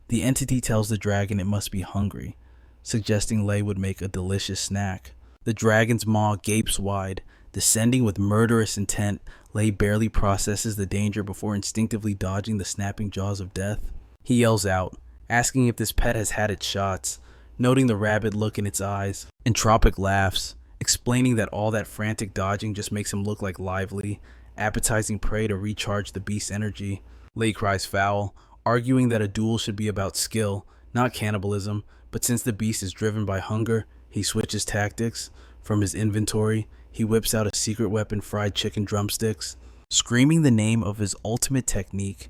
the entity tells the dragon it must be hungry, suggesting Lei would make a delicious snack. The dragon's maw gapes wide, descending with murderous intent. Lei barely processes the danger before instinctively dodging the snapping jaws of death. He yells out, asking if this pet has had its shots, noting the rabid look in its eyes. Entropic laughs, explaining that all that frantic dodging just makes him look like lively, appetizing prey to recharge the beast's energy. Lei cries foul, arguing that a duel should be about skill, not cannibalism, but since the beast is driven by hunger, he switches tactics. From his inventory, he whips out a secret weapon, fried chicken drumsticks. Screaming the name of his ultimate technique,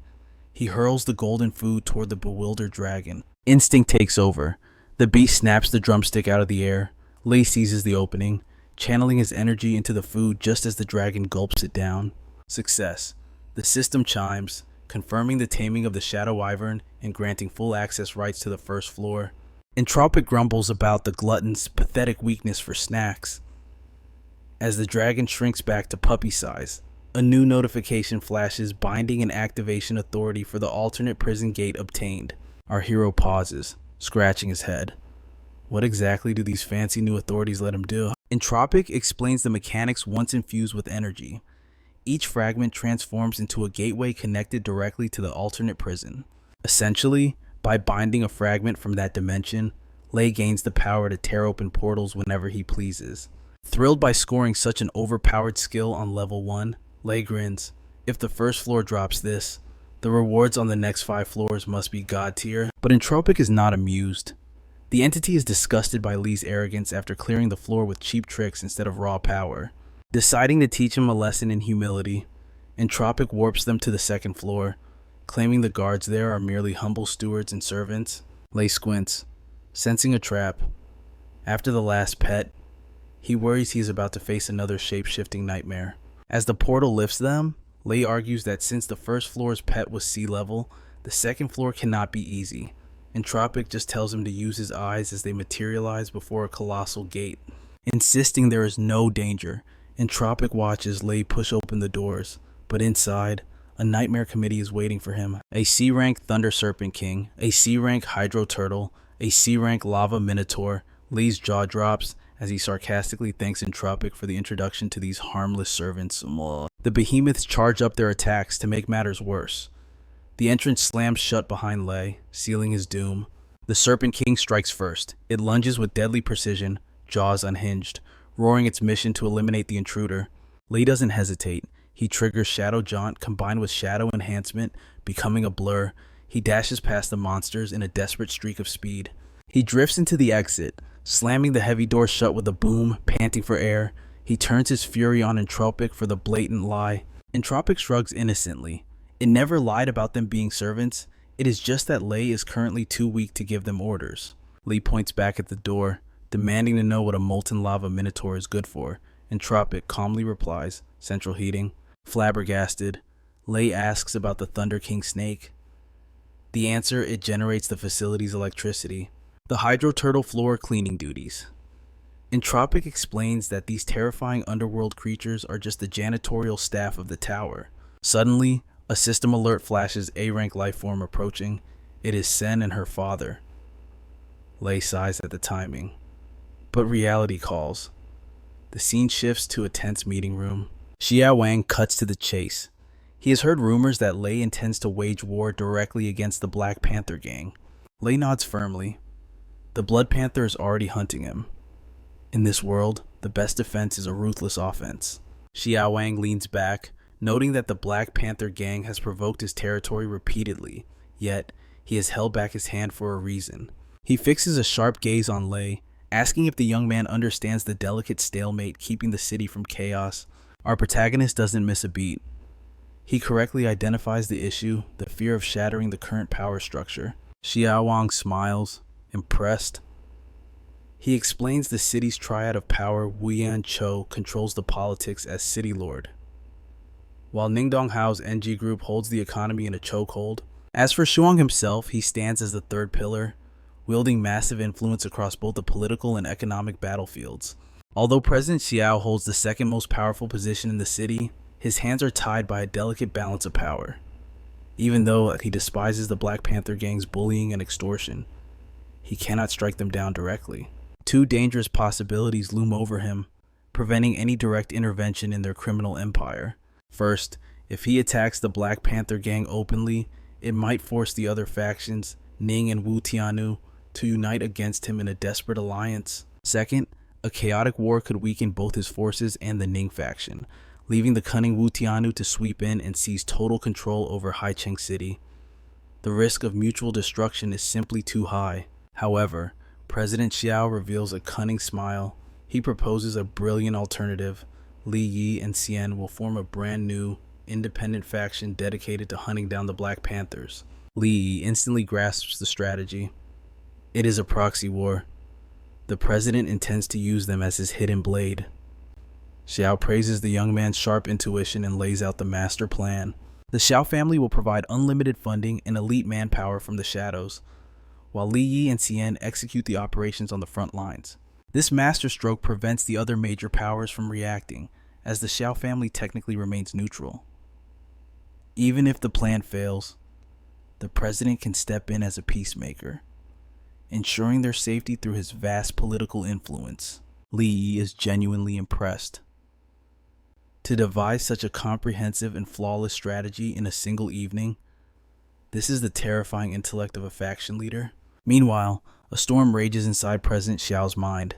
he hurls the golden food toward the bewildered dragon. Instinct takes over. The beast snaps the drumstick out of the air. Lei seizes the opening, channeling his energy into the food just as the dragon gulps it down. Success. The system chimes, confirming the taming of the Shadow Wyvern and granting full access rights to the first floor. Entropic grumbles about the glutton's pathetic weakness for snacks. As the dragon shrinks back to puppy size, a new notification flashes binding and activation authority for the alternate prison gate obtained. Our hero pauses, scratching his head. What exactly do these fancy new authorities let him do? Entropic explains the mechanics once infused with energy. Each fragment transforms into a gateway connected directly to the alternate prison. Essentially, by binding a fragment from that dimension, Lei gains the power to tear open portals whenever he pleases. Thrilled by scoring such an overpowered skill on level 1, Lei grins. If the first floor drops this, the rewards on the next 5 floors must be god tier. But Entropic is not amused. The entity is disgusted by Lei's arrogance after clearing the floor with cheap tricks instead of raw power. Deciding to teach him a lesson in humility, Entropic warps them to the second floor, claiming the guards there are merely humble stewards and servants. Lei squints, sensing a trap. After the last pet, he worries he is about to face another shape-shifting nightmare. As the portal lifts them, Lei argues that since the first floor's pet was sea level, the second floor cannot be easy. Entropic just tells him to use his eyes as they materialize before a colossal gate. Insisting there is no danger, Entropic watches Lei push open the doors, but inside, a nightmare committee is waiting for him. A C-rank Thunder Serpent King, a C-rank Hydro Turtle, a C-rank Lava Minotaur. Lei's jaw drops as he sarcastically thanks Entropic for the introduction to these harmless servants. The behemoths charge up their attacks to make matters worse. The entrance slams shut behind Lei, sealing his doom. The Serpent King strikes first. It lunges with deadly precision, jaws unhinged, roaring its mission to eliminate the intruder. Lei doesn't hesitate. He triggers Shadow Jaunt combined with Shadow Enhancement, becoming a blur. He dashes past the monsters in a desperate streak of speed. He drifts into the exit, slamming the heavy door shut with a boom, panting for air. He turns his fury on Entropic for the blatant lie. Entropic shrugs innocently. It never lied about them being servants. It is just that Lei is currently too weak to give them orders. Lei points back at the door, demanding to know what a molten lava minotaur is good for. Entropic calmly replies, central heating. Flabbergasted, Lei asks about the Thunder King snake. The answer, it generates the facility's electricity. The Hydro Turtle floor cleaning duties. Entropic explains that these terrifying underworld creatures are just the janitorial staff of the tower. Suddenly, a system alert flashes A-rank lifeform approaching. It is Sen and her father. Lei sighs at the timing. But reality calls. The scene shifts to a tense meeting room. Xia Wang cuts to the chase. He has heard rumors that Lei intends to wage war directly against the Black Panther gang. Lei nods firmly. The Blood Panther is already hunting him. In this world, the best defense is a ruthless offense. Xia Wang leans back, noting that the Black Panther gang has provoked his territory repeatedly, yet he has held back his hand for a reason. He fixes a sharp gaze on Lei, asking if the young man understands the delicate stalemate keeping the city from chaos. Our protagonist doesn't miss a beat. He correctly identifies the issue, the fear of shattering the current power structure. Xia Wang smiles, impressed. He explains the city's triad of power. Wuyan Cho controls the politics as city lord, while Ningdong Hao's NG group holds the economy in a chokehold. As for Shuang himself, he stands as the third pillar, wielding massive influence across both the political and economic battlefields. Although President Xiao holds the second most powerful position in the city, his hands are tied by a delicate balance of power. Even though he despises the Black Panther gang's bullying and extortion, he cannot strike them down directly. Two dangerous possibilities loom over him, preventing any direct intervention in their criminal empire. First, if he attacks the Black Panther gang openly, it might force the other factions, Ning and Wu Tianyu, to unite against him in a desperate alliance. Second, a chaotic war could weaken both his forces and the Ning faction, leaving the cunning Wu Tianyu to sweep in and seize total control over Haicheng City. The risk of mutual destruction is simply too high. However, President Xiao reveals a cunning smile. He proposes a brilliant alternative. Li Yi and Xian will form a brand new, independent faction dedicated to hunting down the Black Panthers. Li Yi instantly grasps the strategy. It is a proxy war. The president intends to use them as his hidden blade. Xiao praises the young man's sharp intuition and lays out the master plan. The Xiao family will provide unlimited funding and elite manpower from the shadows, while Li Yi and Xian execute the operations on the front lines. This masterstroke prevents the other major powers from reacting, as the Xiao family technically remains neutral. Even if the plan fails, the president can step in as a peacemaker, ensuring their safety through his vast political influence. Li Yi is genuinely impressed. To devise such a comprehensive and flawless strategy in a single evening, this is the terrifying intellect of a faction leader. Meanwhile, a storm rages inside President Xiao's mind.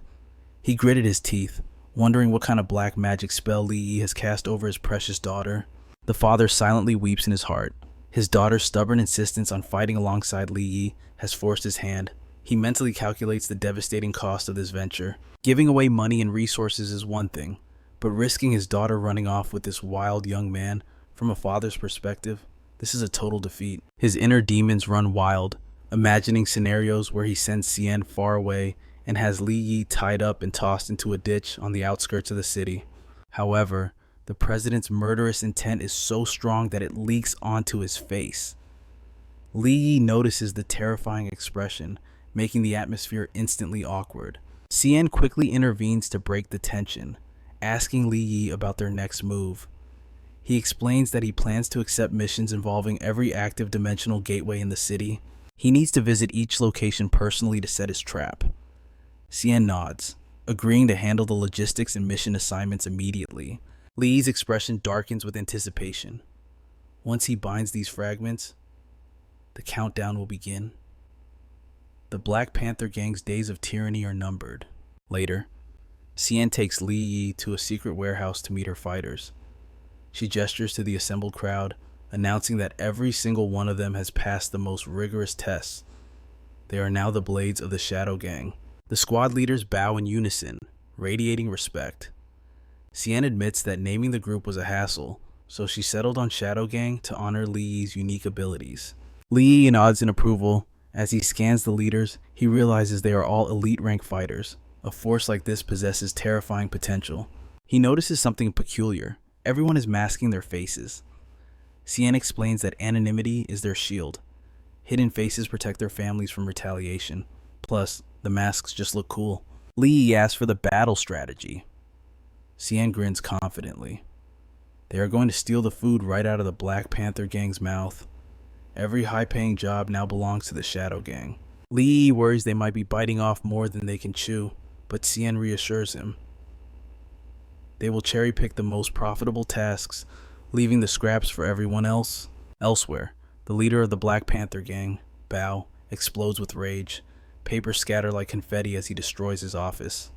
He gritted his teeth, wondering what kind of black magic spell Li Yi has cast over his precious daughter. The father silently weeps in his heart. His daughter's stubborn insistence on fighting alongside Li Yi has forced his hand. He mentally calculates the devastating cost of this venture. Giving away money and resources is one thing, but risking his daughter running off with this wild young man, from a father's perspective, this is a total defeat. His inner demons run wild, imagining scenarios where he sends Xian far away and has Li Yi tied up and tossed into a ditch on the outskirts of the city. However, the president's murderous intent is so strong that it leaks onto his face. Li Yi notices the terrifying expression, making the atmosphere instantly awkward. Xian quickly intervenes to break the tension, asking Li Yi about their next move. He explains that he plans to accept missions involving every active dimensional gateway in the city. He needs to visit each location personally to set his trap. Xian nods, agreeing to handle the logistics and mission assignments immediately. Li Yi's expression darkens with anticipation. Once he binds these fragments, the countdown will begin. The Black Panther gang's days of tyranny are numbered. Later, Xian takes Li Yi to a secret warehouse to meet her fighters. She gestures to the assembled crowd, announcing that every single one of them has passed the most rigorous tests. They are now the blades of the Shadow Gang. The squad leaders bow in unison, radiating respect. Xian admits that naming the group was a hassle, so she settled on Shadow Gang to honor Li Yi's unique abilities. Li Yi nods in approval. As he scans the leaders, he realizes they are all elite rank fighters. A force like this possesses terrifying potential. He notices something peculiar. Everyone is masking their faces. Xian explains that anonymity is their shield. Hidden faces protect their families from retaliation. Plus, the masks just look cool. Li Yi asks for the battle strategy. Xian grins confidently. They are going to steal the food right out of the Black Panther gang's mouth. Every high-paying job now belongs to the Shadow Gang. Li Yi worries they might be biting off more than they can chew, but Xian reassures him. They will cherry-pick the most profitable tasks, leaving the scraps for everyone else. Elsewhere, the leader of the Black Panther gang, Bao, explodes with rage. Papers scatter like confetti as he destroys his office.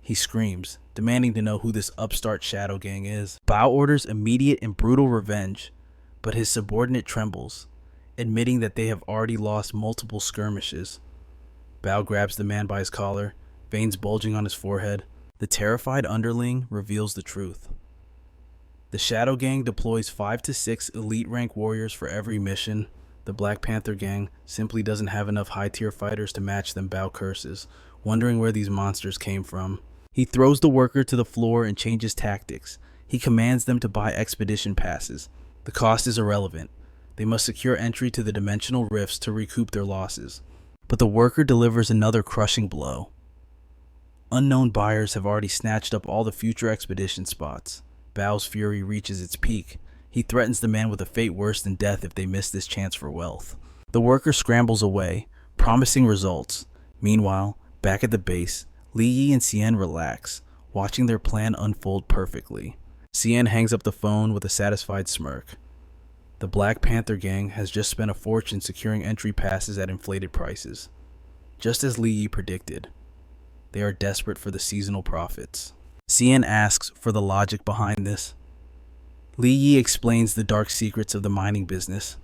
He screams, demanding to know who this upstart Shadow Gang is. Bao orders immediate and brutal revenge, but his subordinate trembles, admitting that they have already lost multiple skirmishes. Bao grabs the man by his collar, veins bulging on his forehead. The terrified underling reveals the truth. The Shadow Gang deploys 5 to 6 elite rank warriors for every mission. The Black Panther Gang simply doesn't have enough high-tier fighters to match them, Bao curses, wondering where these monsters came from. He throws the worker to the floor and changes tactics. He commands them to buy expedition passes. The cost is irrelevant. They must secure entry to the dimensional rifts to recoup their losses. But the worker delivers another crushing blow. Unknown buyers have already snatched up all the future expedition spots. Bao's fury reaches its peak. He threatens the man with a fate worse than death if they miss this chance for wealth. The worker scrambles away, promising results. Meanwhile, back at the base, Li Yi and Xian relax, watching their plan unfold perfectly. Xian hangs up the phone with a satisfied smirk. The Black Panther gang has just spent a fortune securing entry passes at inflated prices. Just as Li Yi predicted, they are desperate for the seasonal profits. Xian asks for the logic behind this. Li Yi explains the dark secrets of the mining business.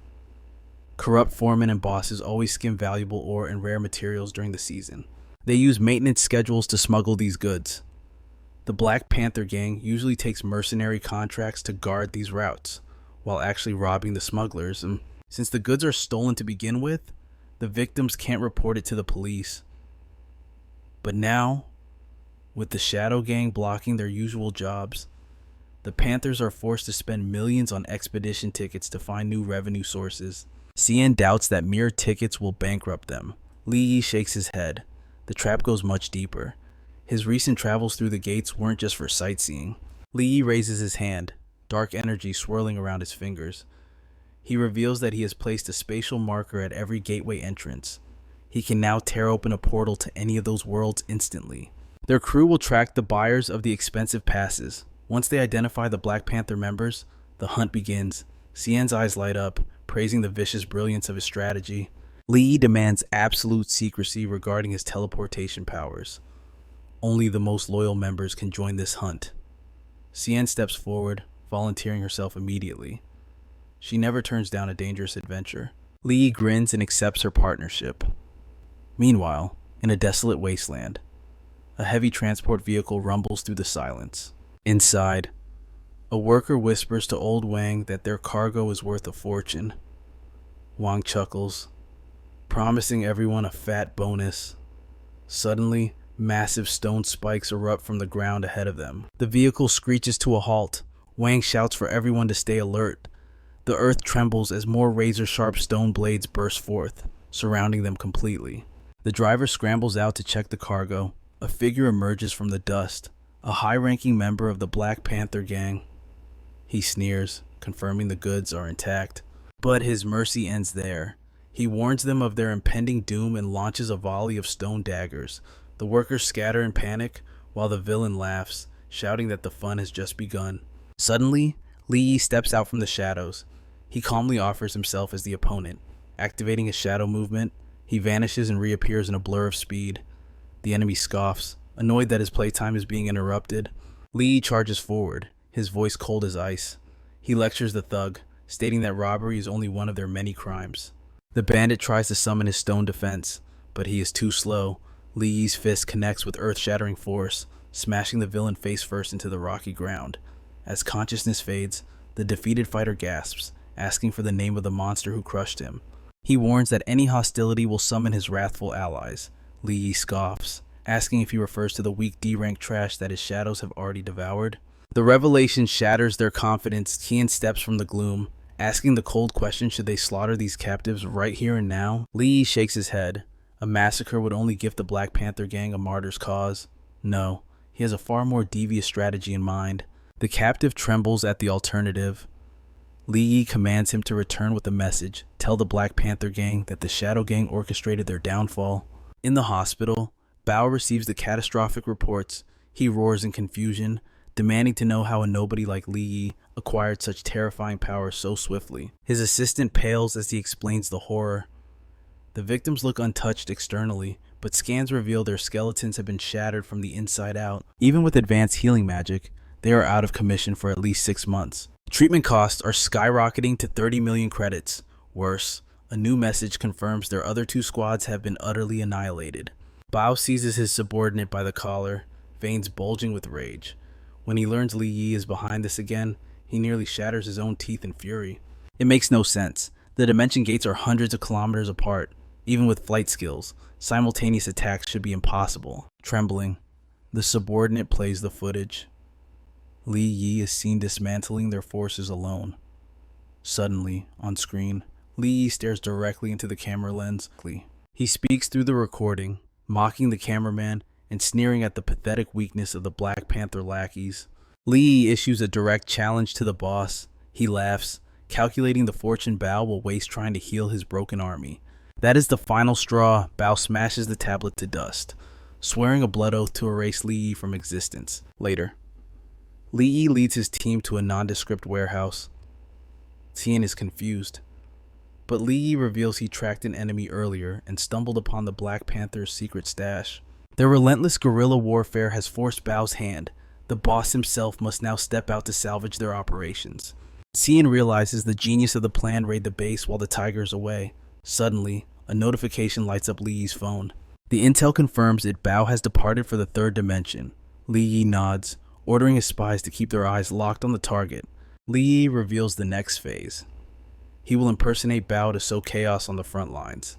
Corrupt foremen and bosses always skim valuable ore and rare materials during the season. They use maintenance schedules to smuggle these goods. The Black Panther gang usually takes mercenary contracts to guard these routes, while actually robbing the smugglers. And since the goods are stolen to begin with, the victims can't report it to the police. But now, with the Shadow Gang blocking their usual jobs, The Panthers are forced to spend millions on expedition tickets to find new revenue sources. Cien doubts that mere tickets will bankrupt them. Li Yi shakes his head. The trap goes much deeper. His recent travels through the gates weren't just for sightseeing. Li Yi raises his hand, dark energy swirling around his fingers. He reveals that he has placed a spatial marker at every gateway entrance. He can now tear open a portal to any of those worlds instantly. Their crew will track the buyers of the expensive passes. Once they identify the Black Panther members, the hunt begins. Cien's eyes light up, praising the vicious brilliance of his strategy. Li Yi demands absolute secrecy regarding his teleportation powers. Only the most loyal members can join this hunt. Cien steps forward, volunteering herself immediately. She never turns down a dangerous adventure. Li Yi grins and accepts her partnership. Meanwhile, in a desolate wasteland, a heavy transport vehicle rumbles through the silence. Inside, a worker whispers to old Wang that their cargo is worth a fortune. Wang chuckles, promising everyone a fat bonus. Suddenly, massive stone spikes erupt from the ground ahead of them. The vehicle screeches to a halt. Wang shouts for everyone to stay alert. The earth trembles as more razor-sharp stone blades burst forth, surrounding them completely. The driver scrambles out to check the cargo. A figure emerges from the dust, a high-ranking member of the Black Panther gang. He sneers, confirming the goods are intact. But his mercy ends there. He warns them of their impending doom and launches a volley of stone daggers. The workers scatter in panic, while the villain laughs, shouting that the fun has just begun. Suddenly, Li Yi steps out from the shadows. He calmly offers himself as the opponent. Activating his shadow movement, he vanishes and reappears in a blur of speed. The enemy scoffs, annoyed that his playtime is being interrupted. Li Yi charges forward, his voice cold as ice. He lectures the thug, stating that robbery is only one of their many crimes. The bandit tries to summon his stone defense, but he is too slow. Li Yi's fist connects with earth-shattering force, smashing the villain face first into the rocky ground. As consciousness fades, the defeated fighter gasps, asking for the name of the monster who crushed him. He warns that any hostility will summon his wrathful allies. Li Yi scoffs, asking if he refers to the weak D-rank trash that his shadows have already devoured. The revelation shatters their confidence. Cien steps from the gloom, asking the cold question, should they slaughter these captives right here and now? Li Yi shakes his head. A massacre would only give the Black Panther gang a martyr's cause. No, he has a far more devious strategy in mind. The captive trembles at the alternative. Li Yi commands him to return with a message, tell the Black Panther gang that the Shadow Gang orchestrated their downfall. In the hospital, Bao receives the catastrophic reports. He roars in confusion, demanding to know how a nobody like Li Yi acquired such terrifying power so swiftly. His assistant pales as he explains the horror. The victims look untouched externally, but scans reveal their skeletons have been shattered from the inside out. Even with advanced healing magic, they are out of commission for at least 6 months. Treatment costs are skyrocketing to 30 million credits. Worse, a new message confirms their other 2 squads have been utterly annihilated. Bao seizes his subordinate by the collar, veins bulging with rage. When he learns Li Yi is behind this again, he nearly shatters his own teeth in fury. It makes no sense. The dimension gates are hundreds of kilometers apart. Even with flight skills, simultaneous attacks should be impossible. Trembling, the subordinate plays the footage. Li Yi is seen dismantling their forces alone. Suddenly, on screen, Li Yi stares directly into the camera lens. He speaks through the recording, mocking the cameraman and sneering at the pathetic weakness of the Black Panther lackeys. Li Yi issues a direct challenge to the boss. He laughs, calculating the fortune Bao will waste trying to heal his broken army. That is the final straw. Bao smashes the tablet to dust, swearing a blood oath to erase Li Yi from existence. Later, Li Yi leads his team to a nondescript warehouse. Tien is confused, but Li Yi reveals he tracked an enemy earlier and stumbled upon the Black Panther's secret stash. Their relentless guerrilla warfare has forced Bao's hand. The boss himself must now step out to salvage their operations. Tien realizes the genius of the plan: raid the base while the tiger is away. Suddenly, a notification lights up Li Yi's phone. The intel confirms that Bao has departed for the 3rd dimension. Li Yi nods, ordering his spies to keep their eyes locked on the target. Li Yi reveals the next phase. He will impersonate Bao to sow chaos on the front lines,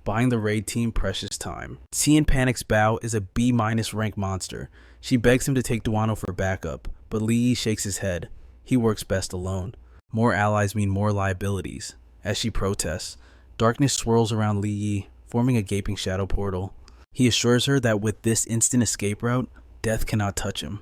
buying the raid team precious time. Tien panics. Bao is a B- rank monster. She begs him to take Duano for backup, but Li Yi shakes his head. He works best alone. More allies mean more liabilities. As she protests, darkness swirls around Li Yi, forming a gaping shadow portal. He assures her that with this instant escape route, death cannot touch him.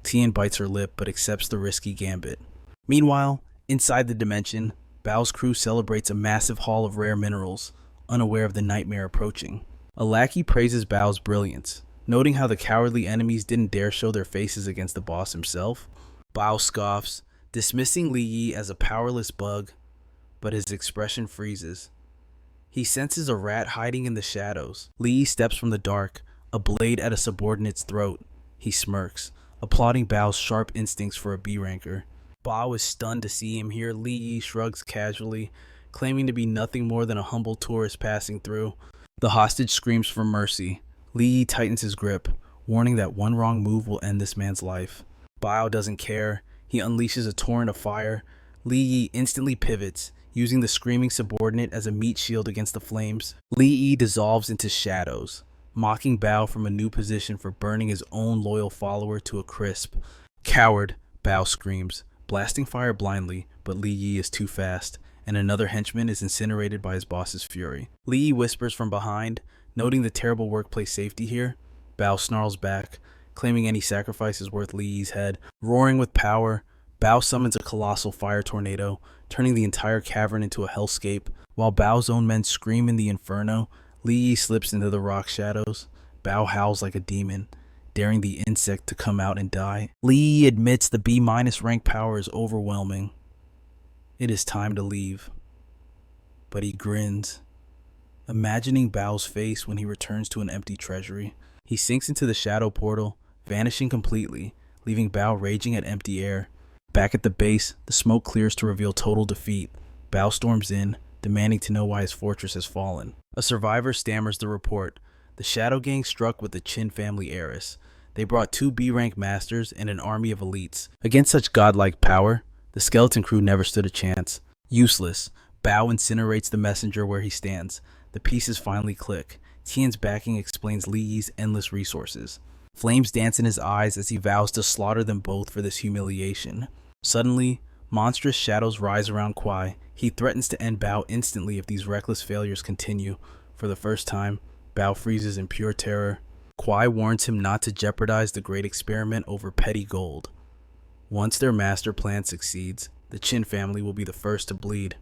Tien bites her lip but accepts the risky gambit. Meanwhile, inside the dimension, Bao's crew celebrates a massive haul of rare minerals, unaware of the nightmare approaching. A lackey praises Bao's brilliance, noting how the cowardly enemies didn't dare show their faces against the boss himself. Bao scoffs, dismissing Li Yi as a powerless bug, but his expression freezes. He senses a rat hiding in the shadows. Li Yi steps from the dark, a blade at a subordinate's throat. He smirks, applauding Bao's sharp instincts for a B-ranker. Bao is stunned to see him here. Li Yi shrugs casually, claiming to be nothing more than a humble tourist passing through. The hostage screams for mercy. Li Yi tightens his grip, warning that one wrong move will end this man's life. Bao doesn't care. He unleashes a torrent of fire. Li Yi instantly pivots, using the screaming subordinate as a meat shield against the flames. Li Yi dissolves into shadows, mocking Bao from a new position for burning his own loyal follower to a crisp. Coward, Bao screams, blasting fire blindly, but Li Yi is too fast, and another henchman is incinerated by his boss's fury. Li Yi whispers from behind, noting the terrible workplace safety here. Bao snarls back, claiming any sacrifice is worth Li Yi's head. Roaring with power, Bao summons a colossal fire tornado, turning the entire cavern into a hellscape. While Bao's own men scream in the inferno, Li Yi slips into the rock shadows. Bao howls like a demon, daring the insect to come out and die. Li Yi admits the B- rank power is overwhelming. It is time to leave. But he grins, imagining Bao's face when he returns to an empty treasury. He sinks into the shadow portal, vanishing completely, leaving Bao raging at empty air. Back at the base, the smoke clears to reveal total defeat. Bao storms in, demanding to know why his fortress has fallen. A survivor stammers the report. The Shadow Gang struck with the Qin family heiress. They brought 2 B-rank masters and an army of elites. Against such godlike power, the skeleton crew never stood a chance. Useless, Bao incinerates the messenger where he stands. The pieces finally click. Tien's backing explains Li Yi's endless resources. Flames dance in his eyes as he vows to slaughter them both for this humiliation. Suddenly, monstrous shadows rise around Kuai. He threatens to end Bao instantly if these reckless failures continue. For the first time, Bao freezes in pure terror. Kuai warns him not to jeopardize the great experiment over petty gold. Once their master plan succeeds, the Qin family will be the first to bleed.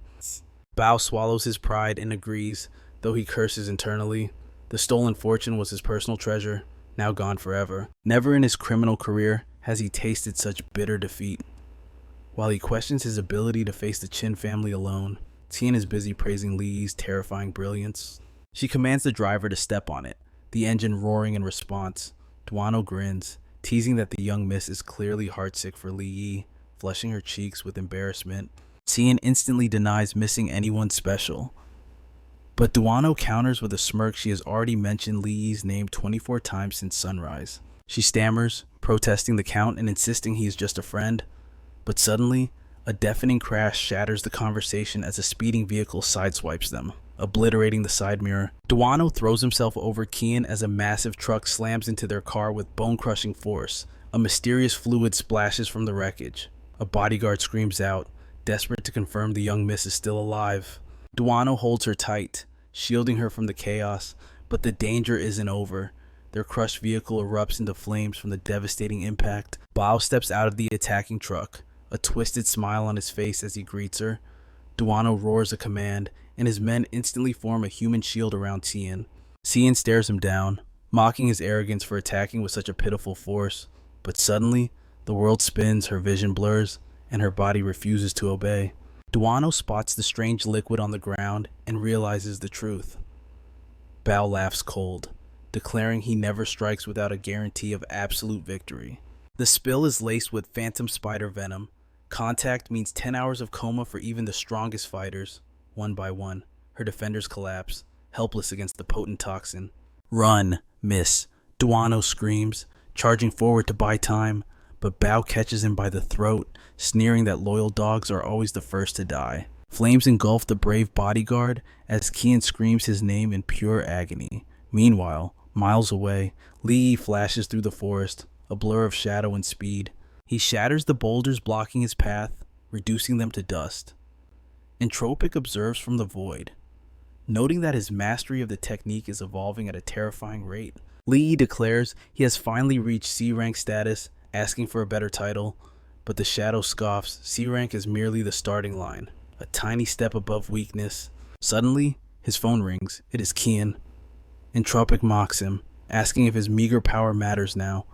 Bao swallows his pride and agrees, though he curses internally. The stolen fortune was his personal treasure, now gone forever. Never in his criminal career has he tasted such bitter defeat. While he questions his ability to face the Qin family alone, Tien is busy praising Li Yi's terrifying brilliance. She commands the driver to step on it, the engine roaring in response. Duano grins, teasing that the young miss is clearly heartsick for Li Yi, flushing her cheeks with embarrassment. Tien instantly denies missing anyone special. But Duano counters with a smirk she has already mentioned Li Yi's name 24 times since sunrise. She stammers, protesting the count and insisting he is just a friend. But suddenly, a deafening crash shatters the conversation as a speeding vehicle sideswipes them, obliterating the side mirror. Duano throws himself over Kian as a massive truck slams into their car with bone-crushing force. A mysterious fluid splashes from the wreckage. A bodyguard screams out, desperate to confirm the young miss is still alive. Duano holds her tight, shielding her from the chaos, but the danger isn't over. Their crushed vehicle erupts into flames from the devastating impact. Bao steps out of the attacking truck, a twisted smile on his face as he greets her. Duano roars a command, and his men instantly form a human shield around Tien. Tien stares him down, mocking his arrogance for attacking with such a pitiful force. But suddenly, the world spins, her vision blurs, and her body refuses to obey. Duano spots the strange liquid on the ground and realizes the truth. Bao laughs cold, declaring he never strikes without a guarantee of absolute victory. The spill is laced with phantom spider venom. Contact means 10 hours of coma for even the strongest fighters. One by one, her defenders collapse, helpless against the potent toxin. "Run, miss," Duano screams, charging forward to buy time, but Bao catches him by the throat, sneering that loyal dogs are always the first to die. Flames engulf the brave bodyguard as Kian screams his name in pure agony. Meanwhile, miles away, Li Yi flashes through the forest, a blur of shadow and speed. He shatters the boulders blocking his path, reducing them to dust. Entropic observes from the void, noting that his mastery of the technique is evolving at a terrifying rate. Lee declares he has finally reached C-rank status, asking for a better title, but the Shadow scoffs. C-rank is merely the starting line, a tiny step above weakness. Suddenly, his phone rings. It is Kian. Entropic mocks him, asking if his meager power matters now,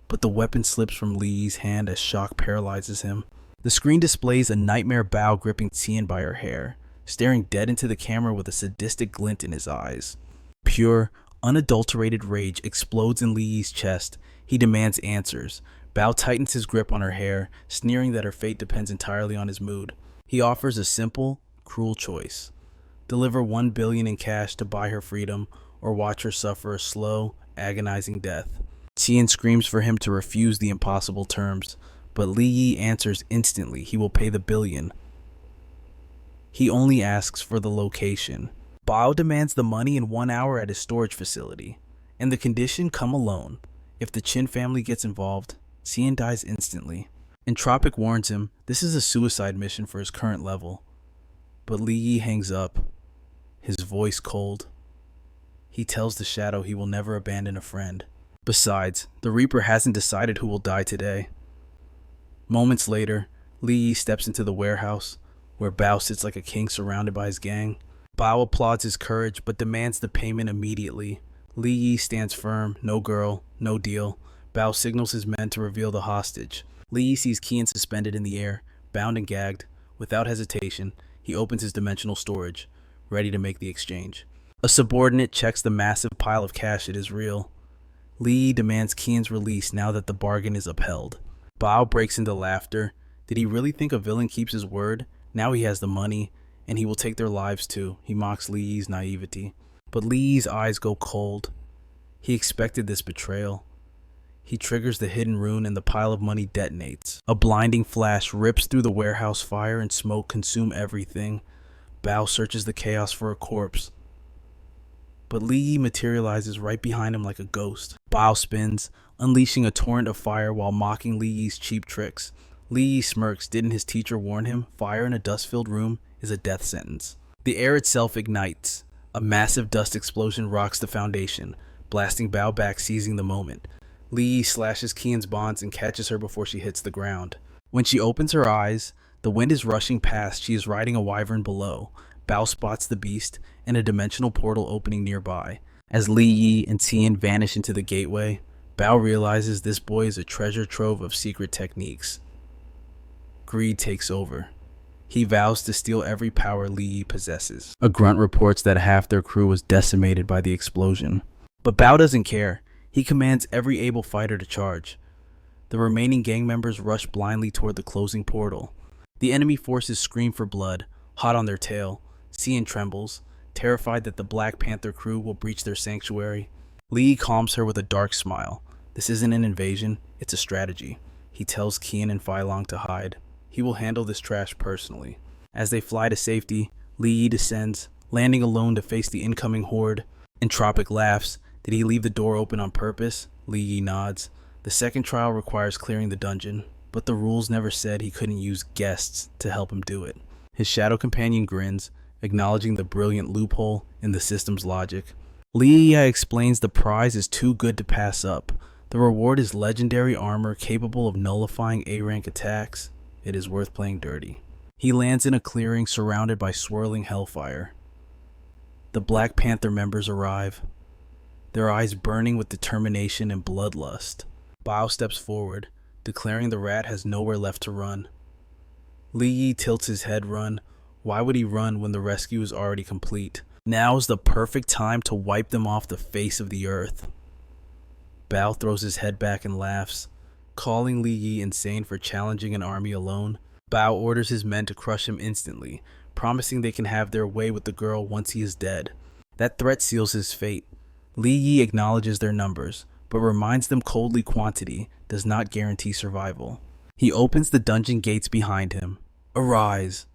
but the weapon slips from Lee's hand as shock paralyzes him. The screen displays a nightmare Bao gripping Tian by her hair, staring dead into the camera with a sadistic glint in his eyes. Pure, unadulterated rage explodes in Lee's chest. He demands answers. Bao tightens his grip on her hair, sneering that her fate depends entirely on his mood. He offers a simple, cruel choice. Deliver 1 billion in cash to buy her freedom, or watch her suffer a slow, agonizing death. Tian screams for him to refuse the impossible terms, but Li Yi answers instantly he will pay the billion. He only asks for the location. Bao demands the money in 1 hour at his storage facility, and the condition come alone. If the Chin family gets involved, Tian dies instantly. Entropic warns him this is a suicide mission for his current level, but Li Yi hangs up, his voice cold. He tells the Shadow he will never abandon a friend. Besides, the Reaper hasn't decided who will die today. Moments later, Li Yi steps into the warehouse, where Bao sits like a king surrounded by his gang. Bao applauds his courage, but demands the payment immediately. Li Yi stands firm, no girl, no deal. Bao signals his men to reveal the hostage. Li Yi sees Kian suspended in the air, bound and gagged. Without hesitation, he opens his dimensional storage, ready to make the exchange. A subordinate checks the massive pile of cash. It is real. Li Yi demands Kian's release now that the bargain is upheld. Bao breaks into laughter. Did he really think a villain keeps his word? Now he has the money, and he will take their lives too. He mocks Li Yi's naivety. But Li Yi's eyes go cold. He expected this betrayal. He triggers the hidden rune and the pile of money detonates. A blinding flash rips through the warehouse. Fire and smoke consume everything. Bao searches the chaos for a corpse, but Li Yi materializes right behind him like a ghost. Bao spins, unleashing a torrent of fire while mocking Li Yi's cheap tricks. Li Yi smirks. Didn't his teacher warn him? Fire in a dust-filled room is a death sentence. The air itself ignites. A massive dust explosion rocks the foundation, blasting Bao back, seizing the moment. Li Yi slashes Kian's bonds and catches her before she hits the ground. When she opens her eyes, the wind is rushing past. She is riding a wyvern below. Bao spots the beast and a dimensional portal opening nearby. As Li Yi and Tian vanish into the gateway, Bao realizes this boy is a treasure trove of secret techniques. Greed takes over. He vows to steal every power Li Yi possesses. A grunt reports that half their crew was decimated by the explosion. But Bao doesn't care. He commands every able fighter to charge. The remaining gang members rush blindly toward the closing portal. The enemy forces scream for blood, hot on their tail. Cian trembles, terrified that the Black Panther crew will breach their sanctuary. Li calms her with a dark smile. This isn't an invasion, it's a strategy. He tells Kian and Fai Long to hide. He will handle this trash personally. As they fly to safety, Li descends, landing alone to face the incoming horde. Entropic laughs. Did he leave the door open on purpose? Li nods. The second trial requires clearing the dungeon, but the rules never said he couldn't use guests to help him do it. His shadow companion grins, acknowledging the brilliant loophole in the system's logic. Li explains the prize is too good to pass up. The reward is legendary armor capable of nullifying A-rank attacks. It is worth playing dirty. He lands in a clearing surrounded by swirling hellfire. The Black Panther members arrive, their eyes burning with determination and bloodlust. Bao steps forward, declaring the rat has nowhere left to run. Li tilts his head. Run? Why would he run when the rescue is already complete? Now is the perfect time to wipe them off the face of the earth. Bao throws his head back and laughs, calling Li Yi insane for challenging an army alone. Bao orders his men to crush him instantly, promising they can have their way with the girl once he is dead. That threat seals his fate. Li Yi acknowledges their numbers, but reminds them coldly quantity does not guarantee survival. He opens the dungeon gates behind him. Arise!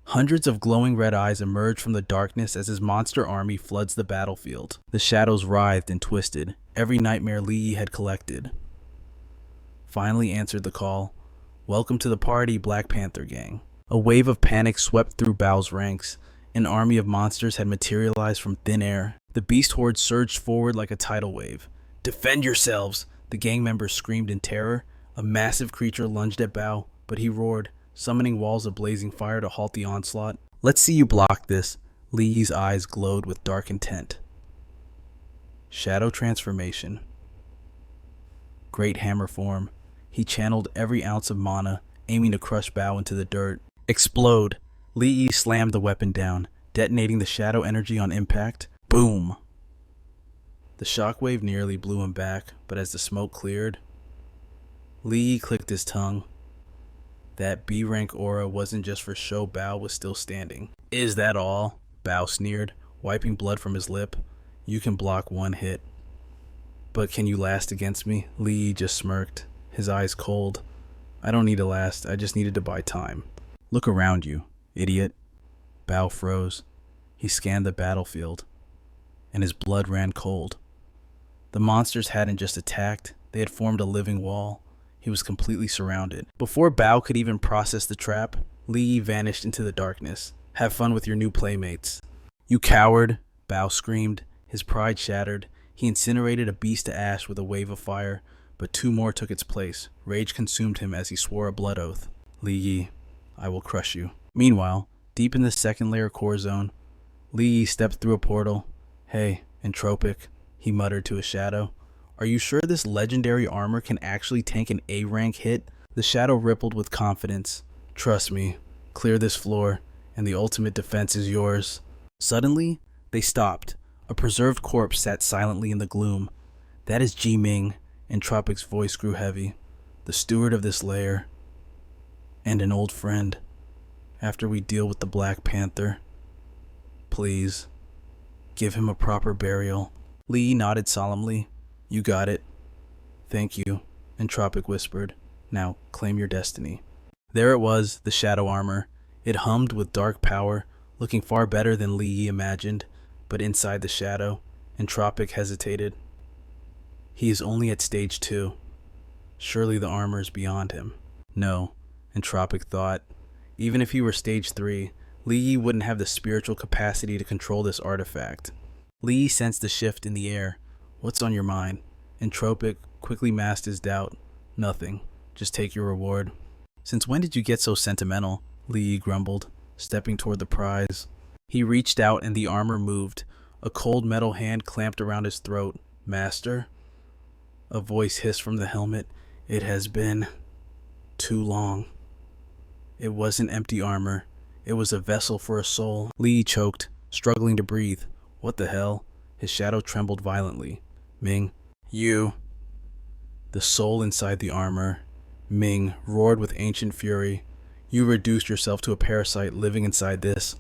Hundreds of glowing red eyes emerge from the darkness as his monster army floods the battlefield. The shadows writhed and twisted, every nightmare Li Yi had collected. finally answered the call. Welcome to the party, Black Panther gang. A wave of panic swept through Bao's ranks. An army of monsters had materialized from thin air. The beast horde surged forward like a tidal wave. Defend yourselves! The gang members screamed in terror. A massive creature lunged at Bao, but he roared, summoning walls of blazing fire to halt the onslaught. Let's see you block this. Li Yi's eyes glowed with dark intent. Shadow transformation. Great hammer form. He channeled every ounce of mana, aiming to crush Bao into the dirt. Explode! Li Yi slammed the weapon down, detonating the shadow energy on impact. Boom! The shockwave nearly blew him back, but as the smoke cleared, Li Yi clicked his tongue. That B-rank aura wasn't just for show. Bao was still standing. Is that all? Bao sneered, wiping blood from his lip. You can block one hit. But can you last against me? Li Yi just smirked, his eyes cold. I don't need to last, I just needed to buy time. Look around you, idiot. Bao froze. He scanned the battlefield, and his blood ran cold. The monsters hadn't just attacked, they had formed a living wall. He was completely surrounded. Before Bao could even process the trap, Li Yi vanished into the darkness. Have fun with your new playmates. You coward, Bao screamed, his pride shattered. He incinerated a beast to ash with a wave of fire, but two more took its place. Rage consumed him as he swore a blood oath. Li Yi, I will crush you. Meanwhile, deep in the second layer core zone, Li Yi stepped through a portal. Hey, Entropic, he muttered to his shadow. Are you sure this legendary armor can actually tank an A-rank hit? The shadow rippled with confidence. Trust me, clear this floor, and the ultimate defense is yours. Suddenly, they stopped. A preserved corpse sat silently in the gloom. That is Ji Ming, Entropic's voice grew heavy. The steward of this lair. And an old friend. After we deal with the Black Panther. Please, give him a proper burial. Li Yi nodded solemnly. You got it. Thank you, Entropic whispered. Now, claim your destiny. There it was, the shadow armor. It hummed with dark power, looking far better than Li Yi imagined. But inside the shadow, Entropic hesitated. He is only at stage 2. Surely the armor is beyond him. No, Entropic thought. Even if he were stage 3, Li Yi wouldn't have the spiritual capacity to control this artifact. Li Yi sensed a shift in the air. What's on your mind? Entropic quickly masked his doubt. Nothing. Just take your reward. Since when did you get so sentimental? Li Yi grumbled, stepping toward the prize. He reached out and the armor moved. A cold metal hand clamped around his throat. Master? A voice hissed from the helmet. It has been too long. It wasn't empty armor. It was a vessel for a soul. Li Yi choked, struggling to breathe. What the hell? His shadow trembled violently. Ming, you. The soul inside the armor. Ming roared with ancient fury. You reduced yourself to a parasite living inside this.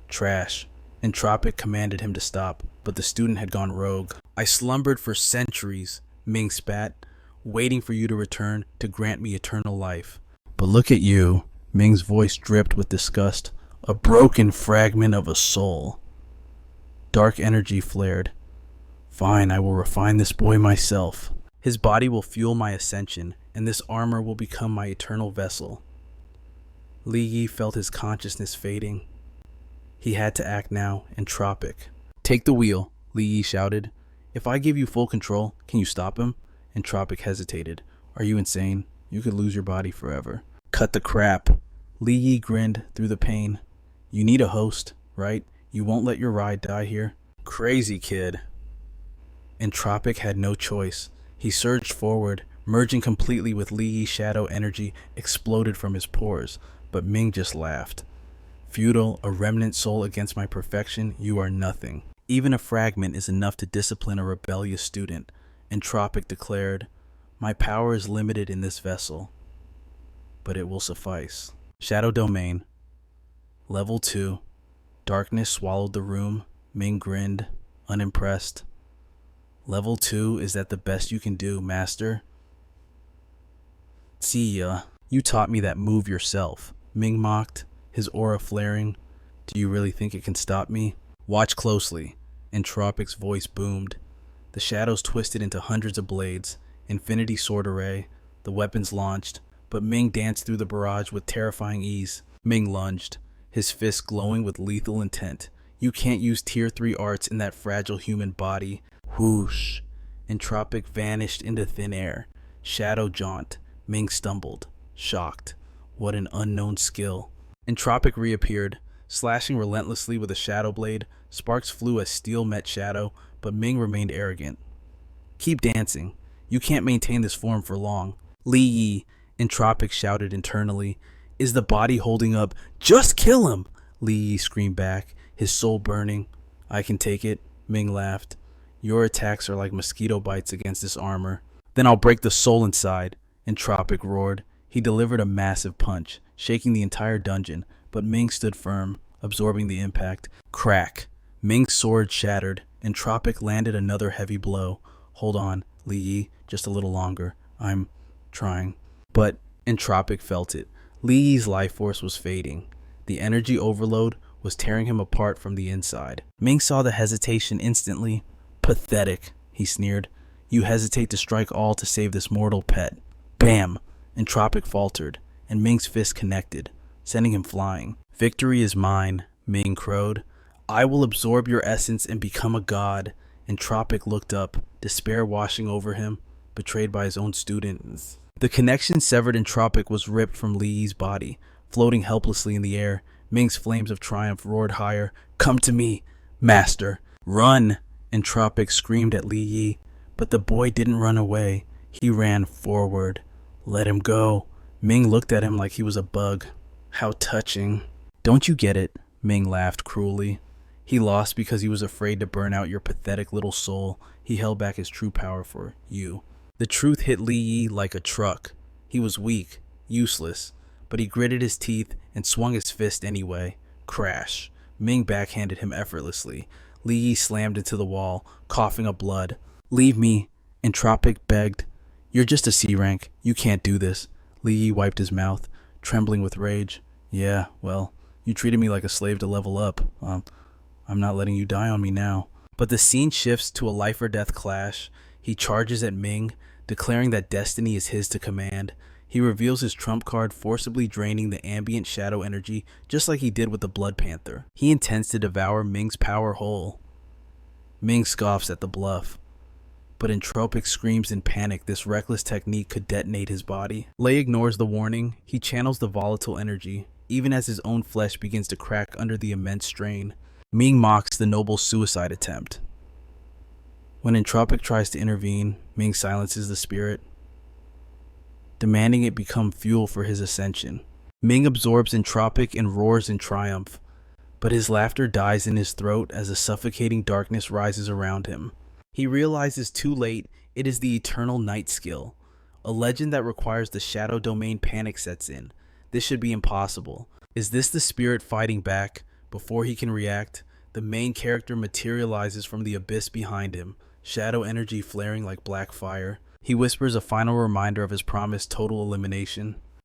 Trash. Entropic commanded him to stop, but the student had gone rogue. I slumbered for centuries, Ming spat, waiting for you to return to grant me eternal life. But look at you, Ming's voice dripped with disgust. A broken fragment of a soul. Dark energy flared. Fine, I will refine this boy myself. His body will fuel my ascension, and this armor will become my eternal vessel. Li Yi felt his consciousness fading. He had to act now, Entropic. Take the wheel, Li Yi shouted. If I give you full control, can you stop him? Entropic hesitated. Are you insane? You could lose your body forever. Cut the crap. Li Yi grinned through the pain. You need a host, right? You won't let your ride die here? Crazy kid. Entropic had no choice. He surged forward, merging completely with Li Yi's shadow energy exploded from his pores, but Ming just laughed. Futile, a remnant soul against my perfection, you are nothing. Even a fragment is enough to discipline a rebellious student, Entropic declared. My power is limited in this vessel, but it will suffice. Shadow Domain. Level 2. Darkness swallowed the room. Ming grinned, unimpressed. Level 2, is that the best you can do, master? See ya. You taught me that move yourself, Ming mocked, his aura flaring. Do you really think it can stop me? Watch closely. Entropic's voice boomed. The shadows twisted into hundreds of blades. Infinity sword array. The weapons launched, but Ming danced through the barrage with terrifying ease. Ming lunged, his fists glowing with lethal intent. You can't use tier 3 arts in that fragile human body. Whoosh! Entropic vanished into thin air. Shadow jaunt. Ming stumbled, shocked. What an unknown skill. Entropic reappeared, slashing relentlessly with a shadow blade. Sparks flew as steel met shadow, but Ming remained arrogant. Keep dancing. You can't maintain this form for long. Li Yi, Entropic shouted internally. Is the body holding up? Just kill him! Li Yi screamed back, his soul burning. I can take it, Ming laughed. Your attacks are like mosquito bites against this armor. Then I'll break the soul inside, Entropic roared. He delivered a massive punch, shaking the entire dungeon, but Ming stood firm, absorbing the impact. Crack! Ming's sword shattered. Entropic landed another heavy blow. Hold on, Li Yi, just a little longer. I'm trying. But Entropic felt it. Li Yi's life force was fading. The energy overload was tearing him apart from the inside. Ming saw the hesitation instantly. Pathetic, he sneered. You hesitate to strike all to save this mortal pet. Bam! Entropic faltered, and Ming's fist connected, sending him flying. Victory is mine, Ming crowed. I will absorb your essence and become a god. Entropic looked up, despair washing over him, betrayed by his own students. The connection severed. Entropic was ripped from Li Yi's body, floating helplessly in the air. Ming's flames of triumph roared higher. Come to me, master. Run! Entropic screamed at Li Yi, but the boy didn't run away. He ran forward. Let him go. Ming looked at him like he was a bug. How touching. Don't you get it? Ming laughed cruelly. He lost because he was afraid to burn out your pathetic little soul. He held back his true power for you. The truth hit Li Yi like a truck. He was weak, useless, but he gritted his teeth and swung his fist anyway. Crash. Ming backhanded him effortlessly. Li Yi slammed into the wall, coughing up blood. Leave me, Entropic begged. You're just a C rank. You can't do this. Li Yi wiped his mouth, trembling with rage. Yeah, well, you treated me like a slave to level up. I'm not letting you die on me now. But the scene shifts to a life or death clash. He charges at Ming, declaring that destiny is his to command. He reveals his trump card, forcibly draining the ambient shadow energy, just like he did with the Blood Panther. He intends to devour Ming's power whole. Ming scoffs at the bluff, but Entropic screams in panic this reckless technique could detonate his body. Lei ignores the warning. He channels the volatile energy, even as his own flesh begins to crack under the immense strain. Ming mocks the noble suicide attempt. When Entropic tries to intervene, Ming silences the spirit, demanding it become fuel for his ascension. Ming absorbs Entropic and roars in triumph, but his laughter dies in his throat as a suffocating darkness rises around him. He realizes too late it is the eternal night skill. A legend that requires the shadow domain panic sets in. This should be impossible. Is this the spirit fighting back? Before he can react, the main character materializes from the abyss behind him, shadow energy flaring like black fire. He whispers a final reminder of his promised total elimination.